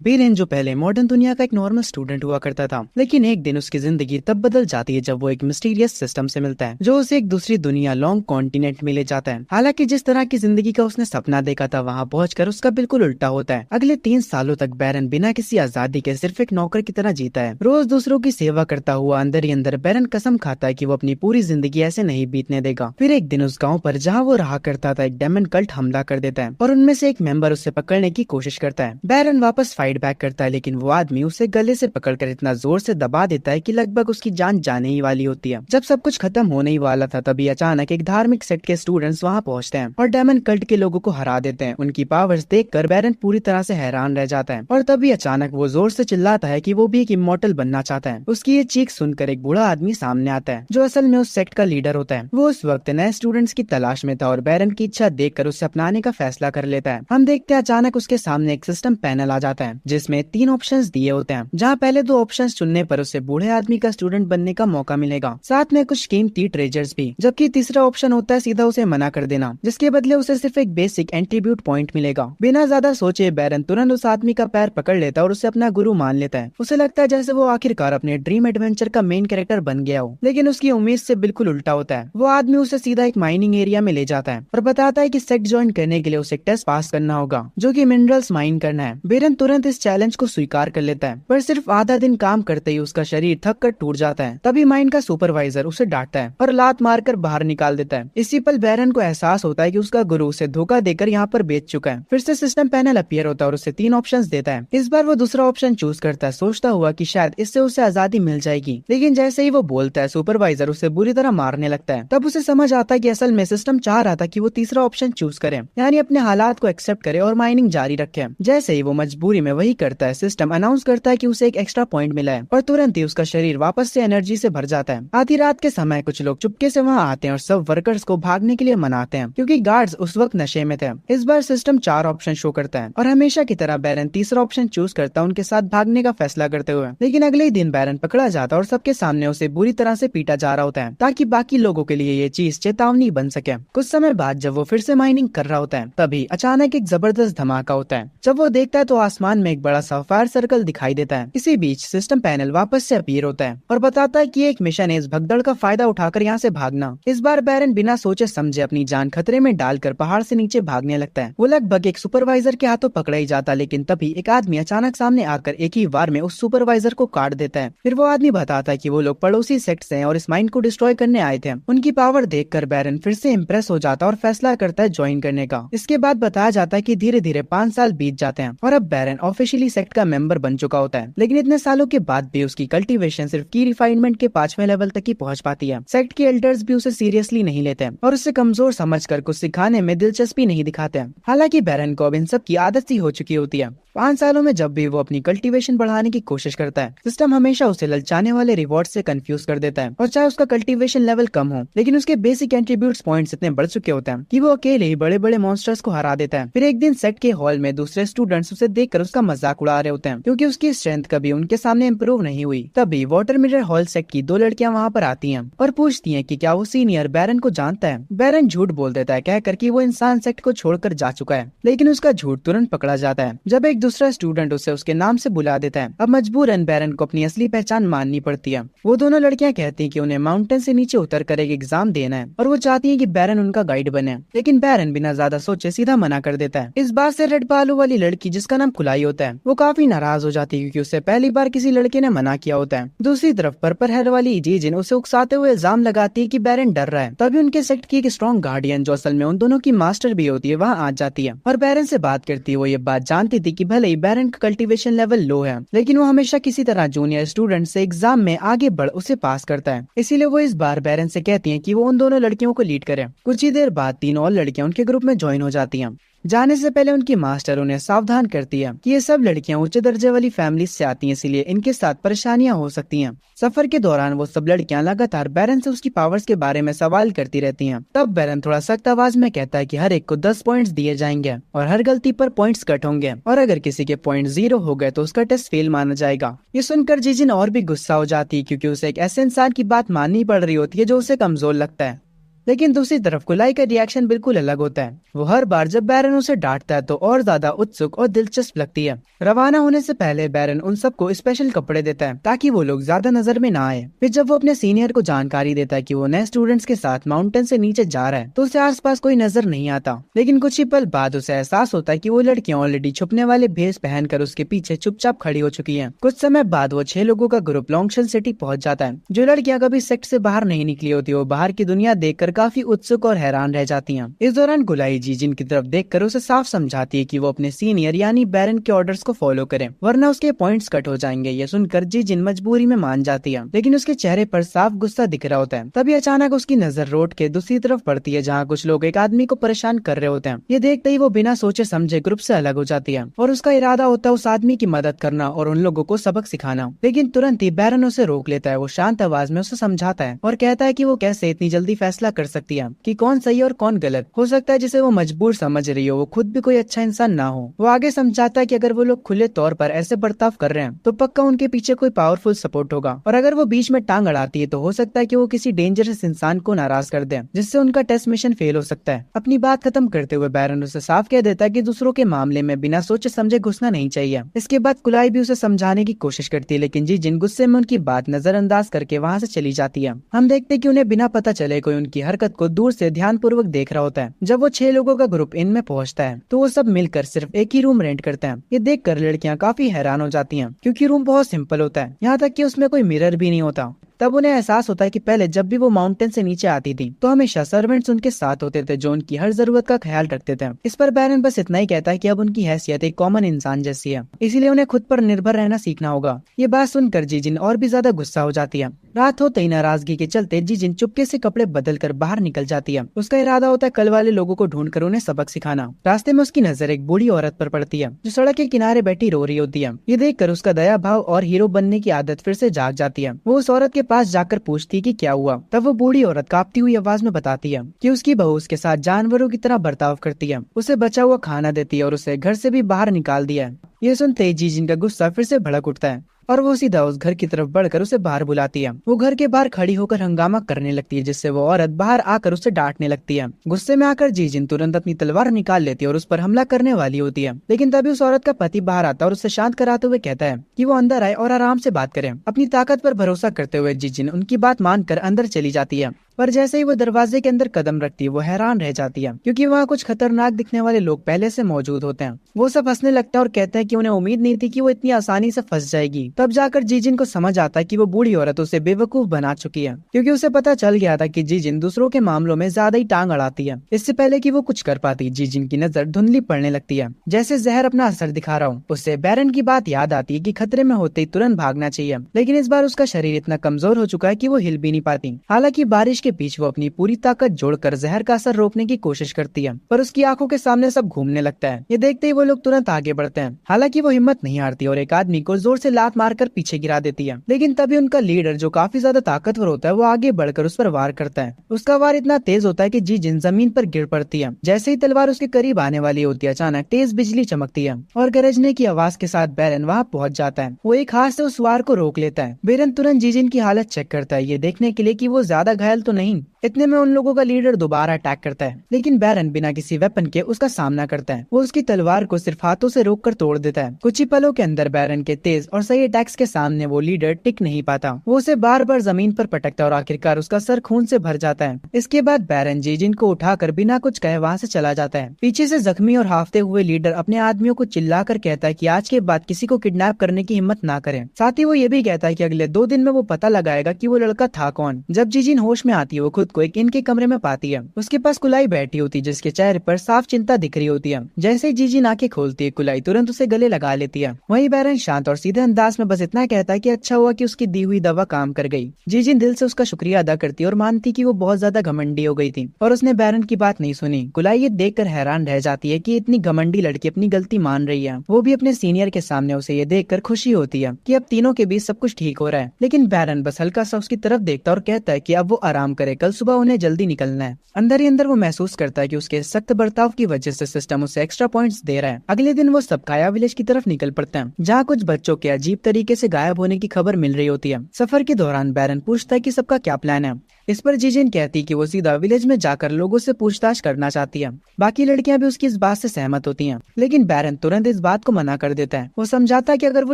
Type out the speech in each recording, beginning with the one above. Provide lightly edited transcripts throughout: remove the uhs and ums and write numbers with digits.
बीरेन जो पहले मॉडर्न दुनिया का एक नॉर्मल स्टूडेंट हुआ करता था, लेकिन एक दिन उसकी जिंदगी तब बदल जाती है जब वो एक मिस्टीरियस सिस्टम से मिलता है जो उसे एक दूसरी दुनिया लॉन्ग कॉन्टिनेंट में ले जाता है। हालांकि जिस तरह की जिंदगी का उसने सपना देखा था वहाँ पहुंचकर उसका बिल्कुल उल्टा होता है। अगले 3 सालों तक बैरन बिना किसी आजादी के सिर्फ एक नौकर की तरह जीता है। रोज दूसरों की सेवा करता हुआ अंदर ही अंदर बैरन कसम खाता है कि वो अपनी पूरी जिंदगी ऐसे नहीं बीतने देगा। फिर एक दिन उस गाँव पर जहाँ वो रहा करता था एक डेमन कल्ट हमला कर देता है और उनमें से एक मेंबर उसे पकड़ने की कोशिश करता है। बैरन वापस फाइट बैक करता है, लेकिन वो आदमी उसे गले से पकड़कर इतना जोर से दबा देता है कि लगभग उसकी जान जाने ही वाली होती है। जब सब कुछ खत्म होने ही वाला था तभी अचानक एक धार्मिक सेक्ट के स्टूडेंट्स वहां पहुंचते हैं और डेमन कल्ट के लोगों को हरा देते हैं। उनकी पावर्स देखकर बैरन पूरी तरह से हैरान रह जाता है और तभी अचानक वो जोर से चिल्लाता है कि वो भी एक इमॉर्टल बनना चाहता है। उसकी ये चीख सुनकर एक बूढ़ा आदमी सामने आता है जो असल में उस सेक्ट का लीडर होता है। वो उस वक्त नए स्टूडेंट्स की तलाश में था और बैरन की इच्छा देखकर उसे अपनाने का फैसला कर लेता है। हम देखते हैं अचानक उसके सामने एक सिस्टम पैनल आ जाता है जिसमें 3 ऑप्शंस दिए होते हैं, जहाँ पहले 2 ऑप्शंस चुनने पर उसे बूढ़े आदमी का स्टूडेंट बनने का मौका मिलेगा, साथ में कुछ कीमती ट्रेजर्स भी। जबकि तीसरा ऑप्शन होता है सीधा उसे मना कर देना, जिसके बदले उसे सिर्फ एक बेसिक एंट्रीब्यूट पॉइंट मिलेगा। बिना ज्यादा सोचे बैरन तुरंत उस आदमी का पैर पकड़ लेता है और उसे अपना गुरु मान लेता है। उसे लगता है जैसे वो आखिरकार अपने ड्रीम एडवेंचर का मेन कैरेक्टर बन गया हो, लेकिन उसकी उम्मीद से बिल्कुल उल्टा होता है। वो आदमी उसे सीधा एक माइनिंग एरिया में ले जाता है और बताता है कि सेक्ट ज्वाइन करने के लिए उसे एक टेस्ट पास करना होगा जो कि मिनरल्स माइन करना है। बैरन तुरंत इस चैलेंज को स्वीकार कर लेता है, पर सिर्फ आधा दिन काम करते ही उसका शरीर थक कर टूट जाता है। तभी माइन का सुपरवाइजर उसे डांटता है और लात मारकर बाहर निकाल देता है। इसी पल बैरन को एहसास होता है कि उसका गुरु उसे धोखा देकर यहाँ पर बेच चुका है। फिर से सिस्टम पैनल अपीयर होता है और उसे 3 ऑप्शंस देता है। इस बार वो दूसरा ऑप्शन चूज करता है, सोचता हुआ कि शायद इससे उसे आजादी मिल जाएगी, लेकिन जैसे ही वो बोलता है सुपरवाइजर उसे बुरी तरह मारने लगता है। तब उसे समझ आता है कि असल में सिस्टम चाह रहा था कि वो तीसरा ऑप्शन चूज करे, यानी अपने हालात को एक्सेप्ट करे और माइनिंग जारी रखे। जैसे ही वो मजबूरी में वही करता है, सिस्टम अनाउंस करता है कि उसे एक एक्स्ट्रा पॉइंट मिला है और तुरंत ही उसका शरीर वापस से एनर्जी से भर जाता है। आधी रात के समय कुछ लोग चुपके से वहां आते हैं और सब वर्कर्स को भागने के लिए मनाते हैं क्योंकि गार्ड्स उस वक्त नशे में थे। इस बार सिस्टम 4 ऑप्शन शो करता है और हमेशा की तरह बैरन तीसरा ऑप्शन चूज करता है उनके साथ भागने का फैसला करते हुए। लेकिन अगले ही दिन बैरन पकड़ा जाता है और सबके सामने उसे बुरी तरह से पीटा जा रहा होता है ताकि बाकी लोगों के लिए ये चीज चेतावनी बन सके। कुछ समय बाद जब वो फिर से माइनिंग कर रहा होता है तभी अचानक एक जबरदस्त धमाका होता है। जब वो देखता है तो आसमान में एक बड़ा सा फायर सर्कल दिखाई देता है। इसी बीच सिस्टम पैनल वापस से अपीयर होता है और बताता है कि एक मिशन है इस भगदड़ का फायदा उठाकर यहाँ से भागना। इस बार बैरन बिना सोचे समझे अपनी जान खतरे में डालकर पहाड़ से नीचे भागने लगता है। वो लगभग एक सुपरवाइजर के हाथों पकड़ा ही जाता, लेकिन तभी एक आदमी अचानक सामने आकर एक ही बार में उस सुपरवाइजर को काट देता है। फिर वो आदमी बताता है कि वो लोग पड़ोसी सेक्ट से हैं और इस माइन को डिस्ट्रॉय करने आए थे। उनकी पावर देखकर बैरन फिर से इम्प्रेस हो जाता है और फैसला करता है ज्वाइन करने का। इसके बाद बताया जाता है कि धीरे धीरे 5 साल बीत जाते हैं और अब बैरन ऑफिशियली सेक्ट का मेंबर बन चुका होता है। लेकिन इतने सालों के बाद भी उसकी कल्टीवेशन सिर्फ की रिफाइनमेंट के 5वें लेवल तक ही पहुंच पाती है। सेक्ट के एल्डर्स भी उसे सीरियसली नहीं लेते और उसे कमजोर समझकर कुछ सिखाने में दिलचस्पी नहीं दिखाते। हालांकि बैरन को अब इन सब की आदत सी हो चुकी होती है। 5 सालों में जब भी वो अपनी कल्टीवेशन बढ़ाने की कोशिश करता है, सिस्टम हमेशा उसे ललचाने वाले रिवॉर्ड से कंफ्यूज कर देता है। और चाहे उसका कल्टीवेशन लेवल कम हो, लेकिन उसके बेसिक एट्रीब्यूट्स पॉइंट्स इतने बढ़ चुके होते हैं कि वो अकेले ही बड़े बड़े मॉन्स्टर्स को हरा देता है। फिर एक दिन सेक्ट के हॉल में दूसरे स्टूडेंट्स उसे देखकर उसका मजाक उड़ा रहे होते हैं क्योंकि उसकी स्ट्रेंथ कभी उनके सामने इम्प्रूव नहीं हुई। तभी वाटर मिरर हॉल सेक्ट की 2 लड़कियां वहाँ पर आती हैं और पूछती हैं कि क्या वो सीनियर बैरन को जानता है। बैरन झूठ बोल देता है कहकर कि वो इंसान सेक्ट को छोड़कर जा चुका है, लेकिन उसका झूठ तुरंत पकड़ा जाता है जब एक दूसरा स्टूडेंट उसे उसके नाम से बुला देता है। अब मजबूरन बैरन को अपनी असली पहचान माननी पड़ती है। वो दोनों लड़कियां कहती हैं कि उन्हें माउंटेन से नीचे उतरकर एक एग्जाम देना है और वो चाहती हैं कि बैरन उनका गाइड बने, लेकिन बैरन बिना ज्यादा सोचे सीधा मना कर देता है। इस बात से रेड बालू वाली लड़की जिसका नाम खुलाई होता है वो काफी नाराज हो जाती है क्योंकि उससे पहली बार किसी लड़के ने मना किया होता है। दूसरी तरफ पर्पल हेयर वाली जीजिन उसे उकसाते हुए इल्जाम लगाती है कि बैरन डर रहा है। तभी उनके सेक्ट की एक स्ट्रॉन्ग गार्डियन जो असल में उन दोनों की मास्टर भी होती है वहाँ आ जाती है और बैरन से बात करती है। वो ये बात जानती थी कि भले ही बैरन का कल्टीवेशन लेवल लो है, लेकिन वो हमेशा किसी तरह जूनियर स्टूडेंट से एग्जाम में आगे बढ़ उसे पास करता है। इसीलिए वो इस बार बैरन से कहती हैं कि वो उन दोनों लड़कियों को लीड करे। कुछ ही देर बाद 3 और लड़कियां उनके ग्रुप में ज्वाइन हो जाती हैं। जाने से पहले उनकी मास्टर उन्हें सावधान करती है कि ये सब लड़कियां उच्च दर्जे वाली फैमिली से आती हैं, इसलिए इनके साथ परेशानियां हो सकती हैं। सफर के दौरान वो सब लड़कियां लगातार बैरन से उसकी पावर्स के बारे में सवाल करती रहती हैं। तब बैरन थोड़ा सख्त आवाज में कहता है कि हर एक को 10 पॉइंट्स दिए जाएंगे और हर गलती पर पॉइंट्स कट होंगे और अगर किसी के पॉइंट 0 हो गए तो उसका टेस्ट फेल माना जाएगा। ये सुनकर जीजिन और भी गुस्सा हो जाती है क्योंकि उसे एक ऐसे इंसान की बात माननी पड़ रही होती है जो उसे कमजोर लगता है। लेकिन दूसरी तरफ कुलाई का रिएक्शन बिल्कुल अलग होता है। वो हर बार जब बैरन उसे डांटता है तो और ज्यादा उत्सुक और दिलचस्प लगती है। रवाना होने से पहले बैरन उन सबको स्पेशल कपड़े देता है ताकि वो लोग ज्यादा नजर में ना आए। फिर जब वो अपने सीनियर को जानकारी देता है कि वो नए स्टूडेंट्स के साथ माउंटेन से नीचे जा रहा है तो उसे आसपास कोई नजर नहीं आता। लेकिन कुछ ही पल बाद उसे एहसास होता है कि वो लड़कियां ऑलरेडी छुपने वाले भेष पहनकर उसके पीछे चुपचाप खड़ी हो चुकी हैं। कुछ समय बाद वो 6 लोगों का ग्रुप लॉन्गशन सिटी पहुंच जाता है। जो लड़कियां कभी सेक्ट से बाहर नहीं निकली होती वो बाहर की दुनिया देखकर काफी उत्सुक और हैरान रह जाती हैं। इस दौरान गुलाई जीजिन की तरफ देखकर उसे साफ समझाती है कि वो अपने सीनियर यानी बैरन के ऑर्डर्स को फॉलो करे वरना उसके पॉइंट्स कट हो जाएंगे। ये सुनकर जीजिन मजबूरी में मान जाती है लेकिन उसके चेहरे पर साफ गुस्सा दिख रहा होता है। तभी अचानक उसकी नजर रोड के दूसरी तरफ पड़ती है जहाँ कुछ लोग एक आदमी को परेशान कर रहे होते हैं। ये देखते ही वो बिना सोचे समझे ग्रुप से अलग हो जाती है और उसका इरादा होता है उस आदमी की मदद करना और उन लोगों को सबक सिखाना। लेकिन तुरंत ही बैरन उसे रोक लेता है। वो शांत आवाज में उसे समझाता है और कहता है कि वो कैसे इतनी जल्दी फैसला कर सकती है कि कौन सही और कौन गलत। हो सकता है जिसे वो मजबूर समझ रही हो वो खुद भी कोई अच्छा इंसान ना हो। वो आगे समझाता है कि अगर वो लोग खुले तौर पर ऐसे बर्ताव कर रहे हैं तो पक्का उनके पीछे कोई पावरफुल सपोर्ट होगा और अगर वो बीच में टांग अड़ाती है तो हो सकता है कि वो किसी डेंजरस इंसान को नाराज कर दे जिससे उनका टेस्ट मिशन फेल हो सकता है। अपनी बात खत्म करते हुए बैरन उसे साफ कह देता है कि दूसरों के मामले में बिना सोचे समझे घुसना नहीं चाहिए। इसके बाद कुलाई भी उसे समझाने की कोशिश करती है लेकिन जीजिन गुस्से में उनकी बात नजरअंदाज करके वहाँ से चली जाती है। हम देखते हैं कि उन्हें बिना पता चले कोई उनकी हरकत को दूर से ध्यानपूर्वक देख रहा होता है। जब वो 6 लोगों का ग्रुप इन में पहुंचता है तो वो सब मिलकर सिर्फ एक ही रूम रेंट करते हैं। ये देखकर लड़कियां काफी हैरान हो जाती हैं क्योंकि रूम बहुत सिंपल होता है, यहाँ तक कि उसमें कोई मिरर भी नहीं होता। तब उन्हें एहसास होता है कि पहले जब भी वो माउंटेन से नीचे आती थी तो हमेशा सर्वेंट्स उनके साथ होते थे जो उनकी हर जरूरत का ख्याल रखते थे। इस पर बैरन बस इतना ही कहता है कि अब उनकी हैसियत एक कॉमन इंसान जैसी है, इसीलिए उन्हें खुद पर निर्भर रहना सीखना होगा। ये बात सुनकर जीजिन और भी ज्यादा गुस्सा हो जाती है। रात होते ही नाराजगी के चलते जीजिन चुपके से कपड़े बदल कर बाहर निकल जाती है। उसका इरादा होता है कल वाले लोगों को ढूंढकर उन्हें सबक सिखाना। रास्ते में उसकी नजर एक बूढ़ी औरत पर पड़ती है जो सड़क के किनारे बैठी रो रही होती है। ये देखकर उसका दया भाव और हीरो बनने की आदत फिर से जाग जाती है। वो उस औरत के पास जाकर पूछती कि क्या हुआ। तब वो बूढ़ी औरत कांपती हुई आवाज में बताती है कि उसकी बहू उसके साथ जानवरों की तरह बर्ताव करती है, उसे बचा हुआ खाना देती है और उसे घर से भी बाहर निकाल दिया है। ये सुनते ही जीजिन का गुस्सा फिर से भड़क उठता है और वो सीधा उस घर की तरफ बढ़कर उसे बाहर बुलाती है। वो घर के बाहर खड़ी होकर हंगामा करने लगती है जिससे वो औरत बाहर आकर उसे डांटने लगती है। गुस्से में आकर जीजिन तुरंत अपनी तलवार निकाल लेती है और उस पर हमला करने वाली होती है। लेकिन तभी उस औरत का पति बाहर आता है और उसे शांत कराते हुए कहता है कि वो अंदर आए और आराम से बात करे। अपनी ताकत पर भरोसा करते हुए जीजिन उनकी बात मानकर अंदर चली जाती है। पर जैसे ही वो दरवाजे के अंदर कदम रखती है वो हैरान रह जाती है क्योंकि वहाँ कुछ खतरनाक दिखने वाले लोग पहले से मौजूद होते हैं। वो सब हंसने लगता है और कहते हैं कि उन्हें उम्मीद नहीं थी कि वो इतनी आसानी से फंस जाएगी। तब जाकर जीजिन को समझ आता है कि वो बूढ़ी औरत उसे बेवकूफ बना चुकी है क्योंकि उसे पता चल गया था कि जीजिन दूसरों के मामलों में ज्यादा ही टांग अड़ाती है। इससे पहले कि वो कुछ कर पाती जीजिन की नजर धुंधली पड़ने लगती है जैसे जहर अपना असर दिखा रहा हूँ। उससे बैरन की बात याद आती है कि खतरे में होते ही तुरंत भागना चाहिए, लेकिन इस बार उसका शरीर इतना कमजोर हो चुका है कि वो हिल भी नहीं पाती। हालांकि बारिश के बीच वो अपनी पूरी ताकत जोड़कर जहर का असर रोकने की कोशिश करती है पर उसकी आंखों के सामने सब घूमने लगता है। ये देखते ही वो लोग तुरंत आगे बढ़ते हैं। हालांकि वो हिम्मत नहीं हारती और एक आदमी को जोर से लात मारकर पीछे गिरा देती है। लेकिन तभी उनका लीडर जो काफी ज्यादा ताकतवर होता है वो आगे बढ़कर उस पर वार करता है। उसका वार इतना तेज होता है कि जीजिन जमीन पर गिर पड़ती है। जैसे ही तलवार उसके करीब आने वाली होती है अचानक तेज बिजली चमकती है और गरजने की आवाज के साथ बैरन वहाँ पहुँच जाता है। वो एक हाथ से उस वार को रोक लेता है। बैरन तुरंत जीजिन की हालत चेक करता है ये देखने के लिए कि वो ज्यादा घायल तो नहीं। इतने में उन लोगों का लीडर दोबारा अटैक करता है लेकिन बैरन बिना किसी वेपन के उसका सामना करता है। वो उसकी तलवार को सिर्फ हाथों से रोककर तोड़ देता है। कुछ ही पलों के अंदर बैरन के तेज और सही अटैक्स के सामने वो लीडर टिक नहीं पाता। वो उसे बार बार जमीन पर पटकता और आखिरकार उसका सर खून से भर जाता है। इसके बाद बैरन जीजिन को उठाकर बिना कुछ कहे वहाँ से चला जाता है। पीछे से जख्मी और हाफते हुए लीडर अपने आदमियों को चिल्लाकर कहता है कि आज के बाद किसी को किडनैप करने की हिम्मत ना करें। साथ ही वो ये भी कहता है कि अगले 2 दिन में वो पता लगाएगा कि वो लड़का था कौन। जब जीजिन होश में आती है वो खुद को एक इनके कमरे में पाती है। उसके पास कुलाई बैठी होती है जिसके चेहरे पर साफ चिंता दिख रही होती है। जैसे ही जीजिन आंखें खोलती है कुलाई तुरंत उसे गले लगा लेती है। वहीं बैरन शांत और सीधे अंदाज में बस इतना कहता है कि अच्छा हुआ कि उसकी दी हुई दवा काम कर गई। जीजिन दिल से उसका शुक्रिया अदा करती है और मानती कि वो बहुत ज्यादा घमंडी हो गई थी और उसने बैरन की बात नहीं सुनी। कुलाई ये देखकर हैरान रह जाती है कि इतनी घमंडी लड़की अपनी गलती मान रही है। वो भी अपने सीनियर के सामने। उसे ये देखकर खुशी होती है कि अब तीनों के बीच सब कुछ ठीक हो रहा है। लेकिन बैरन बस हल्का सा उसकी तरफ देखता और कहता है कि अब वो आराम करे, कल सुबह उन्हें जल्दी निकलना है। अंदर ही अंदर वो महसूस करता है कि उसके सख्त बर्ताव की वजह से सिस्टम उसे एक्स्ट्रा पॉइंट्स दे रहा है। अगले दिन वो सब काया विलेज की तरफ निकल पड़ते हैं जहाँ कुछ बच्चों के अजीब तरीके से गायब होने की खबर मिल रही होती है। सफर के दौरान बैरन पूछता है कि सबका क्या प्लान है। इस पर जिजिन कहती कि वो सीधा विलेज में जाकर लोगों से पूछताछ करना चाहती है। बाकी लड़कियां भी उसकी इस बात से सहमत होती हैं, लेकिन बैरन तुरंत इस बात को मना कर देता है। वो समझाता है कि अगर वो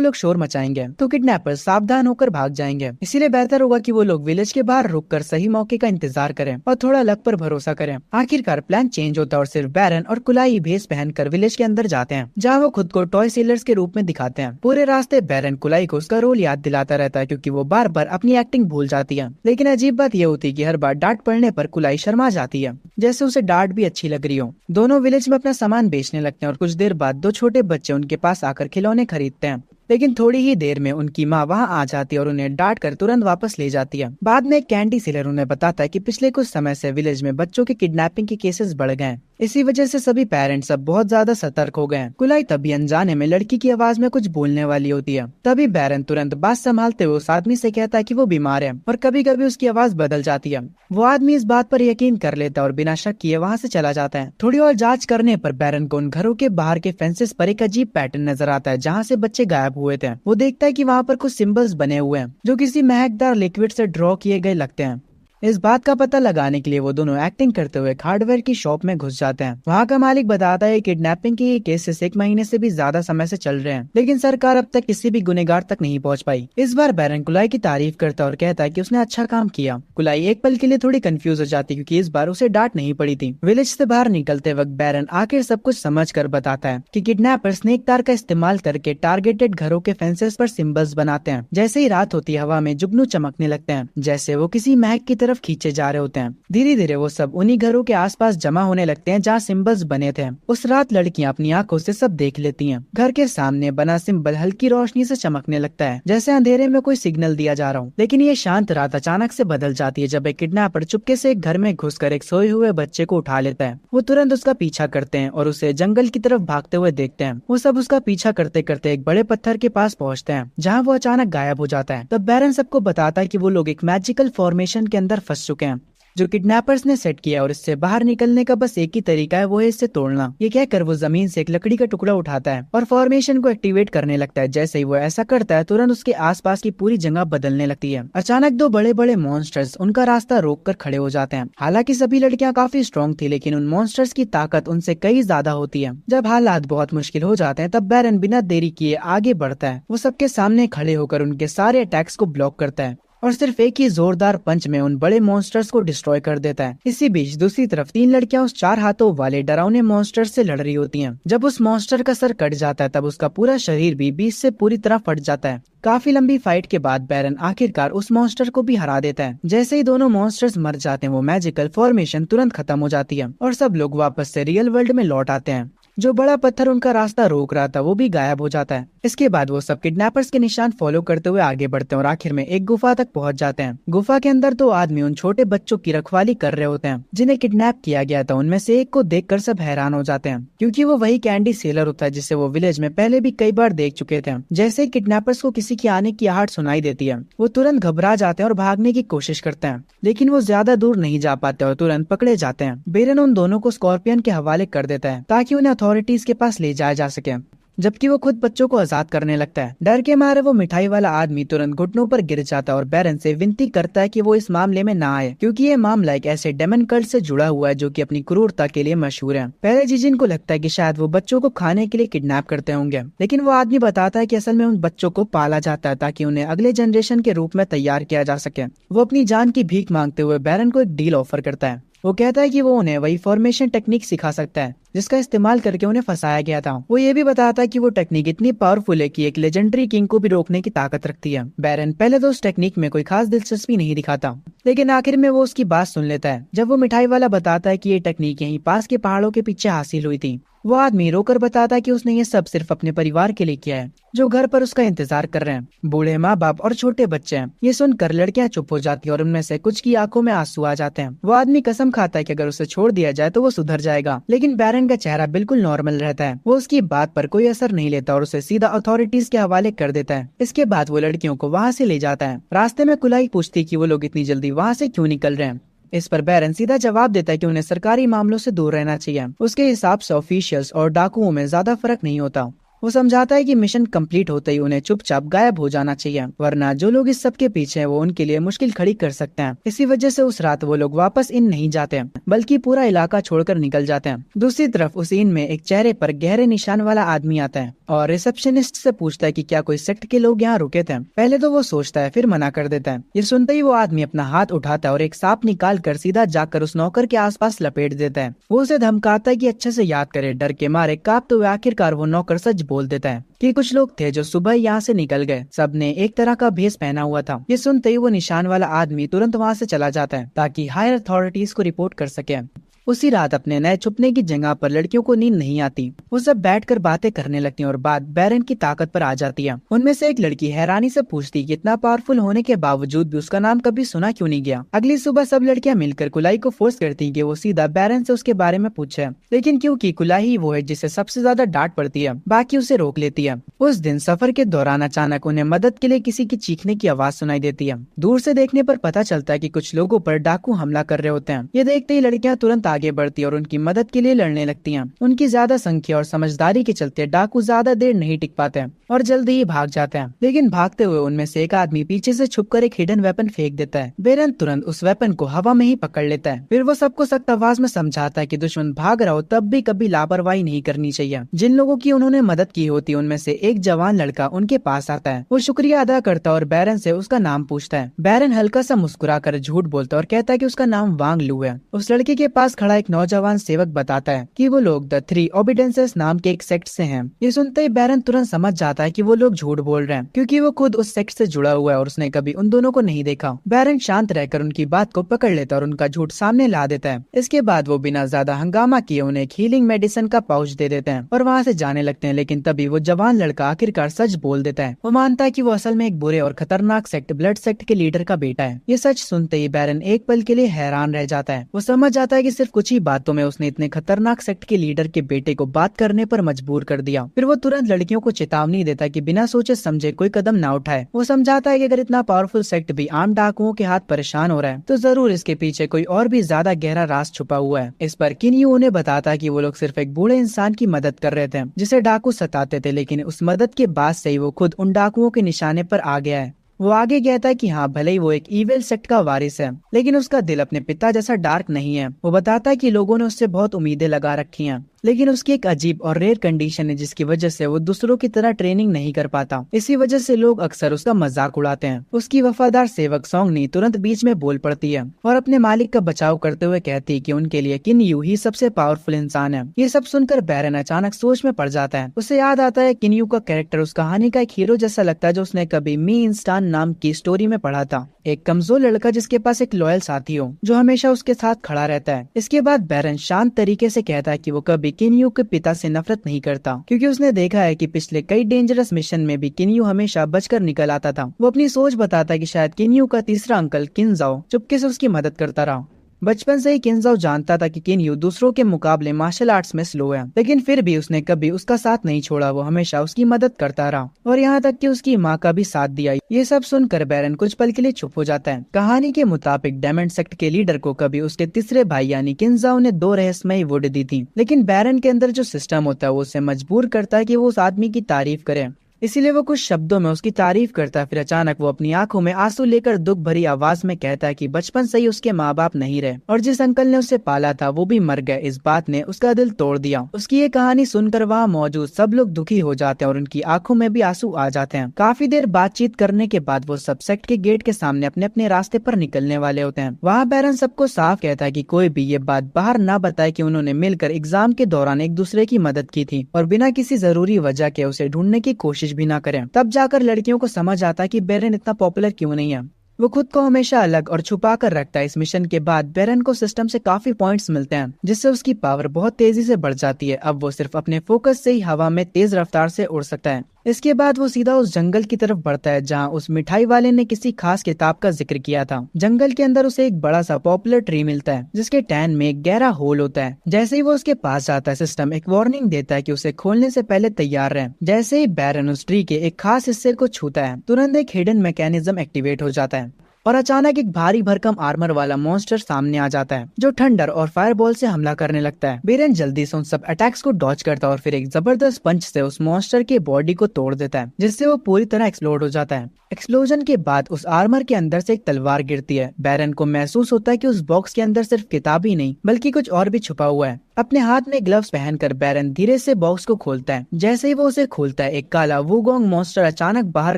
लोग शोर मचाएंगे तो किडनैपर्स सावधान होकर भाग जाएंगे, इसीलिए बेहतर होगा कि वो लोग विलेज के बाहर रुककर सही मौके का इंतजार करें और थोड़ा लक पर भरोसा करें। आखिरकार प्लान चेंज होता है और सिर्फ बैरन और कुलाई भेस पहनकर विलेज के अंदर जाते हैं, जहाँ वो खुद को टॉय सेलर्स के रूप में दिखाते हैं। पूरे रास्ते बैरन कुलाई को उसका रोल याद दिलाता रहता है, क्योंकि वो बार बार अपनी एक्टिंग भूल जाती है। लेकिन अजीब बात यह होती है कि हर बार डांट पड़ने पर कुलाई शर्मा जाती है, जैसे उसे डांट भी अच्छी लग रही हो। दोनों विलेज में अपना सामान बेचने लगते हैं और कुछ देर बाद दो छोटे बच्चे उनके पास आकर खिलौने खरीदते हैं। लेकिन थोड़ी ही देर में उनकी माँ वहाँ आ जाती है और उन्हें डांट कर तुरंत वापस ले जाती है। बाद में एक कैंडी सेलर उन्हें बताता है कि पिछले कुछ समय से विलेज में बच्चों के किडनैपिंग के केसेस बढ़ गए हैं, इसी वजह से सभी पेरेंट्स अब बहुत ज्यादा सतर्क हो गए हैं। कुलाई तभी अनजाने में लड़की की आवाज में कुछ बोलने वाली होती है। तभी बैरन तुरंत बात संभालते हुए उस आदमी से कहता है कि वो बीमार है और कभी कभी उसकी आवाज बदल जाती है। वो आदमी इस बात पर यकीन कर लेता है और बिना शक किए वहाँ से चला जाता है। थोड़ी और जांच करने पर बैरन को उन घरों के बाहर के फेंसेस पर एक अजीब पैटर्न नजर आता है, जहाँ से बच्चे गायब हुए थे। वो देखता है कि वहाँ पर कुछ सिंबल्स बने हुए हैं जो किसी महकदार लिक्विड से ड्रॉ किए गए लगते हैं। इस बात का पता लगाने के लिए वो दोनों एक्टिंग करते हुए हार्डवेयर की शॉप में घुस जाते हैं। वहाँ का मालिक बताता है किडनैपिंग के ये केसेस 1 महीने से भी ज्यादा समय से चल रहे हैं, लेकिन सरकार अब तक किसी भी गुनहगार तक नहीं पहुँच पाई। इस बार बैरन कुलाई की तारीफ करता है और कहता है कि उसने अच्छा काम किया। कुलाई एक पल के लिए थोड़ी कंफ्यूज हो जाती है, क्योंकि इस बार उसे डांट नहीं पड़ी थी। विलेज से बाहर निकलते वक्त बैरन आखिर सब कुछ समझ कर बताता है कि किडनैपर स्नेक तार का इस्तेमाल करके टारगेटेड घरों के फेंसेस पर सिंबल्स बनाते हैं। जैसे ही रात होती है हवा में जुगनू चमकने लगते हैं, जैसे वो किसी महक की तरफ खींचे जा रहे होते हैं। धीरे धीरे वो सब उन्हीं घरों के आसपास जमा होने लगते हैं जहाँ सिंबल्स बने थे। उस रात लड़कियां अपनी आंखों से सब देख लेती हैं। घर के सामने बना सिंबल हल्की रोशनी से चमकने लगता है, जैसे अंधेरे में कोई सिग्नल दिया जा रहा हो। लेकिन ये शांत रात अचानक से बदल जाती है जब एक किडनैपर चुपके से एक घर में घुसकर एक सोए हुए बच्चे को उठा लेता है। वो तुरंत उसका पीछा करते हैं और उसे जंगल की तरफ भागते हुए देखते हैं। वो सब उसका पीछा करते करते एक बड़े पत्थर के पास पहुँचते हैं, जहाँ वो अचानक गायब हो जाता है। तब बैरन सबको बताता है कि वो लोग एक मैजिकल फॉर्मेशन के अंदर फंस चुके हैं जो किडनैपर्स ने सेट किया और इससे बाहर निकलने का बस एक ही तरीका है, वो है इसे तोड़ना। ये कहकर वो जमीन से एक लकड़ी का टुकड़ा उठाता है और फॉर्मेशन को एक्टिवेट करने लगता है। जैसे ही वो ऐसा करता है तुरंत उसके आसपास की पूरी जगह बदलने लगती है। अचानक दो बड़े बड़े मॉन्स्टर्स उनका रास्ता रोक कर खड़े हो जाते हैं। हालांकि सभी लड़कियां काफी स्ट्रॉन्ग थी, लेकिन उन मॉन्स्टर्स की ताकत उनसे कई ज्यादा होती है। जब हालात बहुत मुश्किल हो जाते हैं तब बैरन बिना देरी किए आगे बढ़ता है। वो सबके सामने खड़े होकर उनके सारे अटैक्स को ब्लॉक करता है और सिर्फ एक ही जोरदार पंच में उन बड़े मॉन्स्टर्स को डिस्ट्रॉय कर देता है। इसी बीच दूसरी तरफ 3 लड़कियां उस 4 हाथों वाले डरावने मॉन्स्टर से लड़ रही होती हैं। जब उस मॉन्स्टर का सर कट जाता है तब उसका पूरा शरीर भी बीच से पूरी तरह फट जाता है। काफी लंबी फाइट के बाद बैरन आखिरकार उस मॉन्स्टर को भी हरा देता है। जैसे ही दोनों मॉन्स्टर्स मर जाते हैं वो मैजिकल फॉर्मेशन तुरंत खत्म हो जाती है और सब लोग वापस से रियल वर्ल्ड में लौट आते हैं। जो बड़ा पत्थर उनका रास्ता रोक रहा था वो भी गायब हो जाता है। इसके बाद वो सब किडनैपर्स के निशान फॉलो करते हुए आगे बढ़ते हैं और आखिर में एक गुफा तक पहुंच जाते हैं। गुफा के अंदर 2 आदमी उन छोटे बच्चों की रखवाली कर रहे होते हैं जिन्हें किडनैप किया गया था। उनमें से एक को देखकर सब हैरान हो जाते हैं, क्योंकि वो वही कैंडी सेलर होता है जिसे वो विलेज में पहले भी कई बार देख चुके थे। जैसे ही किडनैपर्स को किसी की आने की आहट सुनाई देती है वो तुरंत घबरा जाते हैं और भागने की कोशिश करते हैं, लेकिन वो ज्यादा दूर नहीं जा पाते और तुरंत पकड़े जाते हैं। बैरन उन दोनों को स्कॉर्पियन के हवाले कर देता है ताकि उन्हें अथॉरिटीज के पास ले जाया जा सके, जबकि वो खुद बच्चों को आजाद करने लगता है। डर के मारे वो मिठाई वाला आदमी तुरंत घुटनों पर गिर जाता है और बैरन से विनती करता है कि वो इस मामले में ना आए, क्योंकि ये मामला एक ऐसे डेमन कल्ट से जुड़ा हुआ है जो कि अपनी क्रूरता के लिए मशहूर है। पहले जिजिन को लगता है कि शायद वो बच्चों को खाने के लिए किडनैप करते होंगे, लेकिन वो आदमी बताता है कि असल में उन बच्चों को पाला जाता है ताकि उन्हें अगले जनरेशन के रूप में तैयार किया जा सके। वो अपनी जान की भीख मांगते हुए बैरन को एक डील ऑफर करता है। वो कहता है कि वो उन्हें वही फॉर्मेशन टेक्निक सिखा सकता है जिसका इस्तेमाल करके उन्हें फंसाया गया था। वो ये भी बताता है कि वो टेक्निक इतनी पावरफुल है कि एक लेजेंडरी किंग को भी रोकने की ताकत रखती है। बैरन पहले तो उस टेक्निक में कोई खास दिलचस्पी नहीं दिखाता, लेकिन आखिर में वो उसकी बात सुन लेता है जब वो मिठाई वाला बताता है कि ये टेक्निक यहीं पास के पहाड़ों के पीछे हासिल हुई थी। वो आदमी रोकर बताता है कि उसने ये सब सिर्फ अपने परिवार के लिए किया है जो घर पर उसका इंतजार कर रहे हैं, बूढ़े माँ बाप और छोटे बच्चे हैं। ये सुनकर लड़कियां चुप हो जाती है और उनमें से कुछ की आंखों में आंसू आ जाते हैं। वो आदमी कसम खाता है कि अगर उसे छोड़ दिया जाए तो वो सुधर जाएगा, लेकिन बैरन का चेहरा बिल्कुल नॉर्मल रहता है। वो उसकी बात पर कोई असर नहीं लेता और उसे सीधा अथॉरिटीज के हवाले कर देता है। इसके बाद वो लड़कियों को वहाँ से ले जाता है। रास्ते में कुलाई पूछती कि वो लोग इतनी जल्दी वहाँ से क्यों निकल रहे हैं। इस पर बैरन सीधा जवाब देता है कि उन्हें सरकारी मामलों से दूर रहना चाहिए। उसके हिसाब से ऑफिशियल्स और डाकुओं में ज्यादा फर्क नहीं होता। वो समझाता है कि मिशन कंप्लीट होते ही उन्हें चुपचाप गायब हो जाना चाहिए, वरना जो लोग इस सब के पीछे हैं वो उनके लिए मुश्किल खड़ी कर सकते हैं। इसी वजह से उस रात वो लोग वापस इन नहीं जाते हैं, बल्कि पूरा इलाका छोड़कर निकल जाते हैं। दूसरी तरफ उस इन में एक चेहरे पर गहरे निशान वाला आदमी आता है और रिसेप्शनिस्ट से पूछता है कि क्या कोई सेक्ट के लोग यहाँ रुके थे। पहले तो वो सोचता है, फिर मना कर देता है। ये सुनते ही वो आदमी अपना हाथ उठाता है और एक सांप निकाल कर सीधा जाकर उस नौकर के आसपास लपेट देता है। वो उसे धमकाता है कि अच्छे से याद करे। डर के मारे कांपते हुए आखिरकार वो नौकर सच बोल देता है कि कुछ लोग थे जो सुबह यहाँ से निकल गए। सबने एक तरह का भेष पहना हुआ था। ये सुनते ही वो निशान वाला आदमी तुरंत वहाँ से चला जाता है ताकि हायर अथॉरिटीज को रिपोर्ट कर सके। उसी रात अपने नए छुपने की जगह पर लड़कियों को नींद नहीं आती। वो सब बैठकर बातें करने लगती हैं और बात बैरन की ताकत पर आ जाती है। उनमें से एक लड़की हैरानी से पूछती कि इतना पावरफुल होने के बावजूद भी उसका नाम कभी सुना क्यों नहीं गया। अगली सुबह सब लड़कियां मिलकर कुलाई को फोर्स करती कि वो सीधा बैरन से उसके बारे में पूछे, लेकिन क्योंकि कुलाई ही वो है जिसे सबसे ज्यादा डांट पड़ती है, बाकी उसे रोक लेती है। उस दिन सफर के दौरान अचानक उन्हें मदद के लिए किसी की चीखने की आवाज सुनाई देती है। दूर से देखने पर पता चलता है कि कुछ लोगों पर डाकू हमला कर रहे होते हैं। ये देखते ही लड़कियां तुरंत आगे बढ़ती और उनकी मदद के लिए लड़ने लगती हैं। उनकी ज्यादा संख्या और समझदारी के चलते डाकू ज्यादा देर नहीं टिक पाते हैं और जल्दी ही भाग जाते हैं। लेकिन भागते हुए उनमें से एक आदमी पीछे से छुपकर एक हिडन वेपन फेंक देता है। बेरन तुरंत उस वेपन को हवा में ही पकड़ लेता है। फिर वो सबको सख्त आवाज में समझाता है कि दुश्मन भाग रहा हो तब भी कभी लापरवाही नहीं करनी चाहिए। जिन लोगों की उन्होंने मदद की होती है उनमें से एक जवान लड़का उनके पास आता है। वो शुक्रिया अदा करता है और बैरन से उसका नाम पूछता है। बैरन हल्का सा मुस्कुरा कर झूठ बोलता है और कहता है कि उसका नाम वांग लू है। उस लड़के के पास खड़ा एक नौजवान सेवक बताता है कि वो लोग द थ्री ओबीडेंसेस नाम के एक सेक्ट से हैं। ये सुनते ही बैरन तुरंत समझ जाता है कि वो लोग झूठ बोल रहे हैं, क्योंकि वो खुद उस सेक्ट से जुड़ा हुआ है और उसने कभी उन दोनों को नहीं देखा। बैरन शांत रहकर उनकी बात को पकड़ लेता है और उनका झूठ सामने ला देता है। इसके बाद वो बिना ज्यादा हंगामा किए उन्हें एक हीलिंग मेडिसिन का पाउच दे देते हैं और वहाँ से जाने लगते हैं। लेकिन तभी वो जवान लड़का आखिरकार सच बोल देता है। वो मानता है कि वो असल में एक बुरे और खतरनाक सेक्ट ब्लड सेक्ट के लीडर का बेटा है। ये सच सुनते ही बैरन एक पल के लिए हैरान रह जाता है। वो समझ जाता है कि सिर्फ कुछ ही बातों में उसने इतने खतरनाक सेक्ट के लीडर के बेटे को बात करने पर मजबूर कर दिया। फिर वो तुरंत लड़कियों को चेतावनी देता है कि बिना सोचे समझे कोई कदम ना उठाए। वो समझाता है कि अगर इतना पावरफुल सेक्ट भी आम डाकुओं के हाथ परेशान हो रहा है तो जरूर इसके पीछे कोई और भी ज्यादा गहरा राज छुपा हुआ है। इस पर किन्यू उन्हें बताता है कि वो लोग सिर्फ एक बूढ़े इंसान की मदद कर रहे थे जिसे डाकू सताते थे, लेकिन उस मदद के बाद से ही वो खुद उन डाकुओं के निशाने पर आ गया है। वो आगे कहता है कि हाँ, भले ही वो एक इविल सेक्ट का वारिस है, लेकिन उसका दिल अपने पिता जैसा डार्क नहीं है। वो बताता है कि लोगों ने उससे बहुत उम्मीदें लगा रखी हैं, लेकिन उसकी एक अजीब और रेयर कंडीशन है जिसकी वजह से वो दूसरों की तरह ट्रेनिंग नहीं कर पाता। इसी वजह से लोग अक्सर उसका मजाक उड़ाते हैं। उसकी वफादार सेवक सोंगनी तुरंत बीच में बोल पड़ती है और अपने मालिक का बचाव करते हुए कहती है कि उनके लिए किन्यू ही सबसे पावरफुल इंसान है। ये सब सुनकर बैरन अचानक सोच में पड़ जाता है। उसे याद आता है किन्यू का कैरेक्टर उस कहानी का एक हीरो जैसा लगता है जो उसने कभी मी इंस्टान नाम की स्टोरी में पढ़ा था। एक कमजोर लड़का जिसके पास एक लॉयल साथी हो जो हमेशा उसके साथ खड़ा रहता है। इसके बाद बैरन शांत तरीके से कहता है कि वो कभी किन्यू के पिता से नफरत नहीं करता, क्योंकि उसने देखा है कि पिछले कई डेंजरस मिशन में भी किन्यू हमेशा बचकर निकल आता था। वो अपनी सोच बताता है कि शायद किन्यू का तीसरा अंकल किनजाओ चुपके से उसकी मदद करता रहा। बचपन से ही किनजाओ जानता था कि किन्यू दूसरों के मुकाबले मार्शल आर्ट्स में स्लो है, लेकिन फिर भी उसने कभी उसका साथ नहीं छोड़ा। वो हमेशा उसकी मदद करता रहा और यहाँ तक कि उसकी माँ का भी साथ दिया। ये सब सुनकर बैरन कुछ पल के लिए चुप हो जाता है। कहानी के मुताबिक डायमंड सेक्ट के लीडर को कभी उसके तीसरे भाई यानी किनजाओ ने 2 रहस्यमयी वुड दी थी, लेकिन बैरन के अंदर जो सिस्टम होता है वो उसे मजबूर करता है कि वो उस आदमी की तारीफ करे। इसीलिए वो कुछ शब्दों में उसकी तारीफ करता है। फिर अचानक वो अपनी आंखों में आंसू लेकर दुख भरी आवाज में कहता है कि बचपन से ही उसके माँ बाप नहीं रहे और जिस अंकल ने उसे पाला था वो भी मर गए। इस बात ने उसका दिल तोड़ दिया। उसकी ये कहानी सुनकर वहाँ मौजूद सब लोग दुखी हो जाते हैं और उनकी आंखों में भी आंसू आ जाते हैं। काफी देर बातचीत करने के बाद वो सब सेक्ट के गेट के सामने अपने अपने रास्ते पर निकलने वाले होते हैं। वहाँ बैरन सबको साफ कहता है कि कोई भी ये बात बाहर ना बताए कि उन्होंने मिलकर एग्जाम के दौरान एक दूसरे की मदद की थी और बिना किसी जरूरी वजह के उसे ढूंढने की कोशिश भी ना करें। तब जाकर लड़कियों को समझ आता है कि बैरन इतना पॉपुलर क्यों नहीं है। वो खुद को हमेशा अलग और छुपा कर रखता है। इस मिशन के बाद बैरन को सिस्टम से काफी पॉइंट्स मिलते हैं जिससे उसकी पावर बहुत तेजी से बढ़ जाती है। अब वो सिर्फ अपने फोकस से ही हवा में तेज रफ्तार से उड़ सकता है। इसके बाद वो सीधा उस जंगल की तरफ बढ़ता है जहाँ उस मिठाई वाले ने किसी खास किताब का जिक्र किया था। जंगल के अंदर उसे एक बड़ा सा पॉपुलर ट्री मिलता है जिसके टैन में एक गहरा होल होता है। जैसे ही वो उसके पास जाता है सिस्टम एक वार्निंग देता है कि उसे खोलने से पहले तैयार रहे। जैसे ही बैरन उस ट्री के एक खास हिस्से को छूता है तुरंत एक हिडन मैकेनिज्म एक्टिवेट हो जाता है। और अचानक एक भारी भरकम आर्मर वाला मॉन्स्टर सामने आ जाता है जो थंडर और फायरबॉल से हमला करने लगता है। बेरन जल्दी से उन सब अटैक्स को डॉज करता है और फिर एक जबरदस्त पंच से उस मॉन्स्टर के बॉडी को तोड़ देता है, जिससे वो पूरी तरह एक्सप्लोड हो जाता है। एक्सप्लोजन के बाद उस आर्मर के अंदर से एक तलवार गिरती है। बैरन को महसूस होता है कि उस बॉक्स के अंदर सिर्फ किताब ही नहीं बल्कि कुछ और भी छुपा हुआ है। अपने हाथ में ग्लव्स पहनकर बैरन धीरे से बॉक्स को खोलता है। जैसे ही वो उसे खोलता है, एक काला वुगोंग मॉन्स्टर अचानक बाहर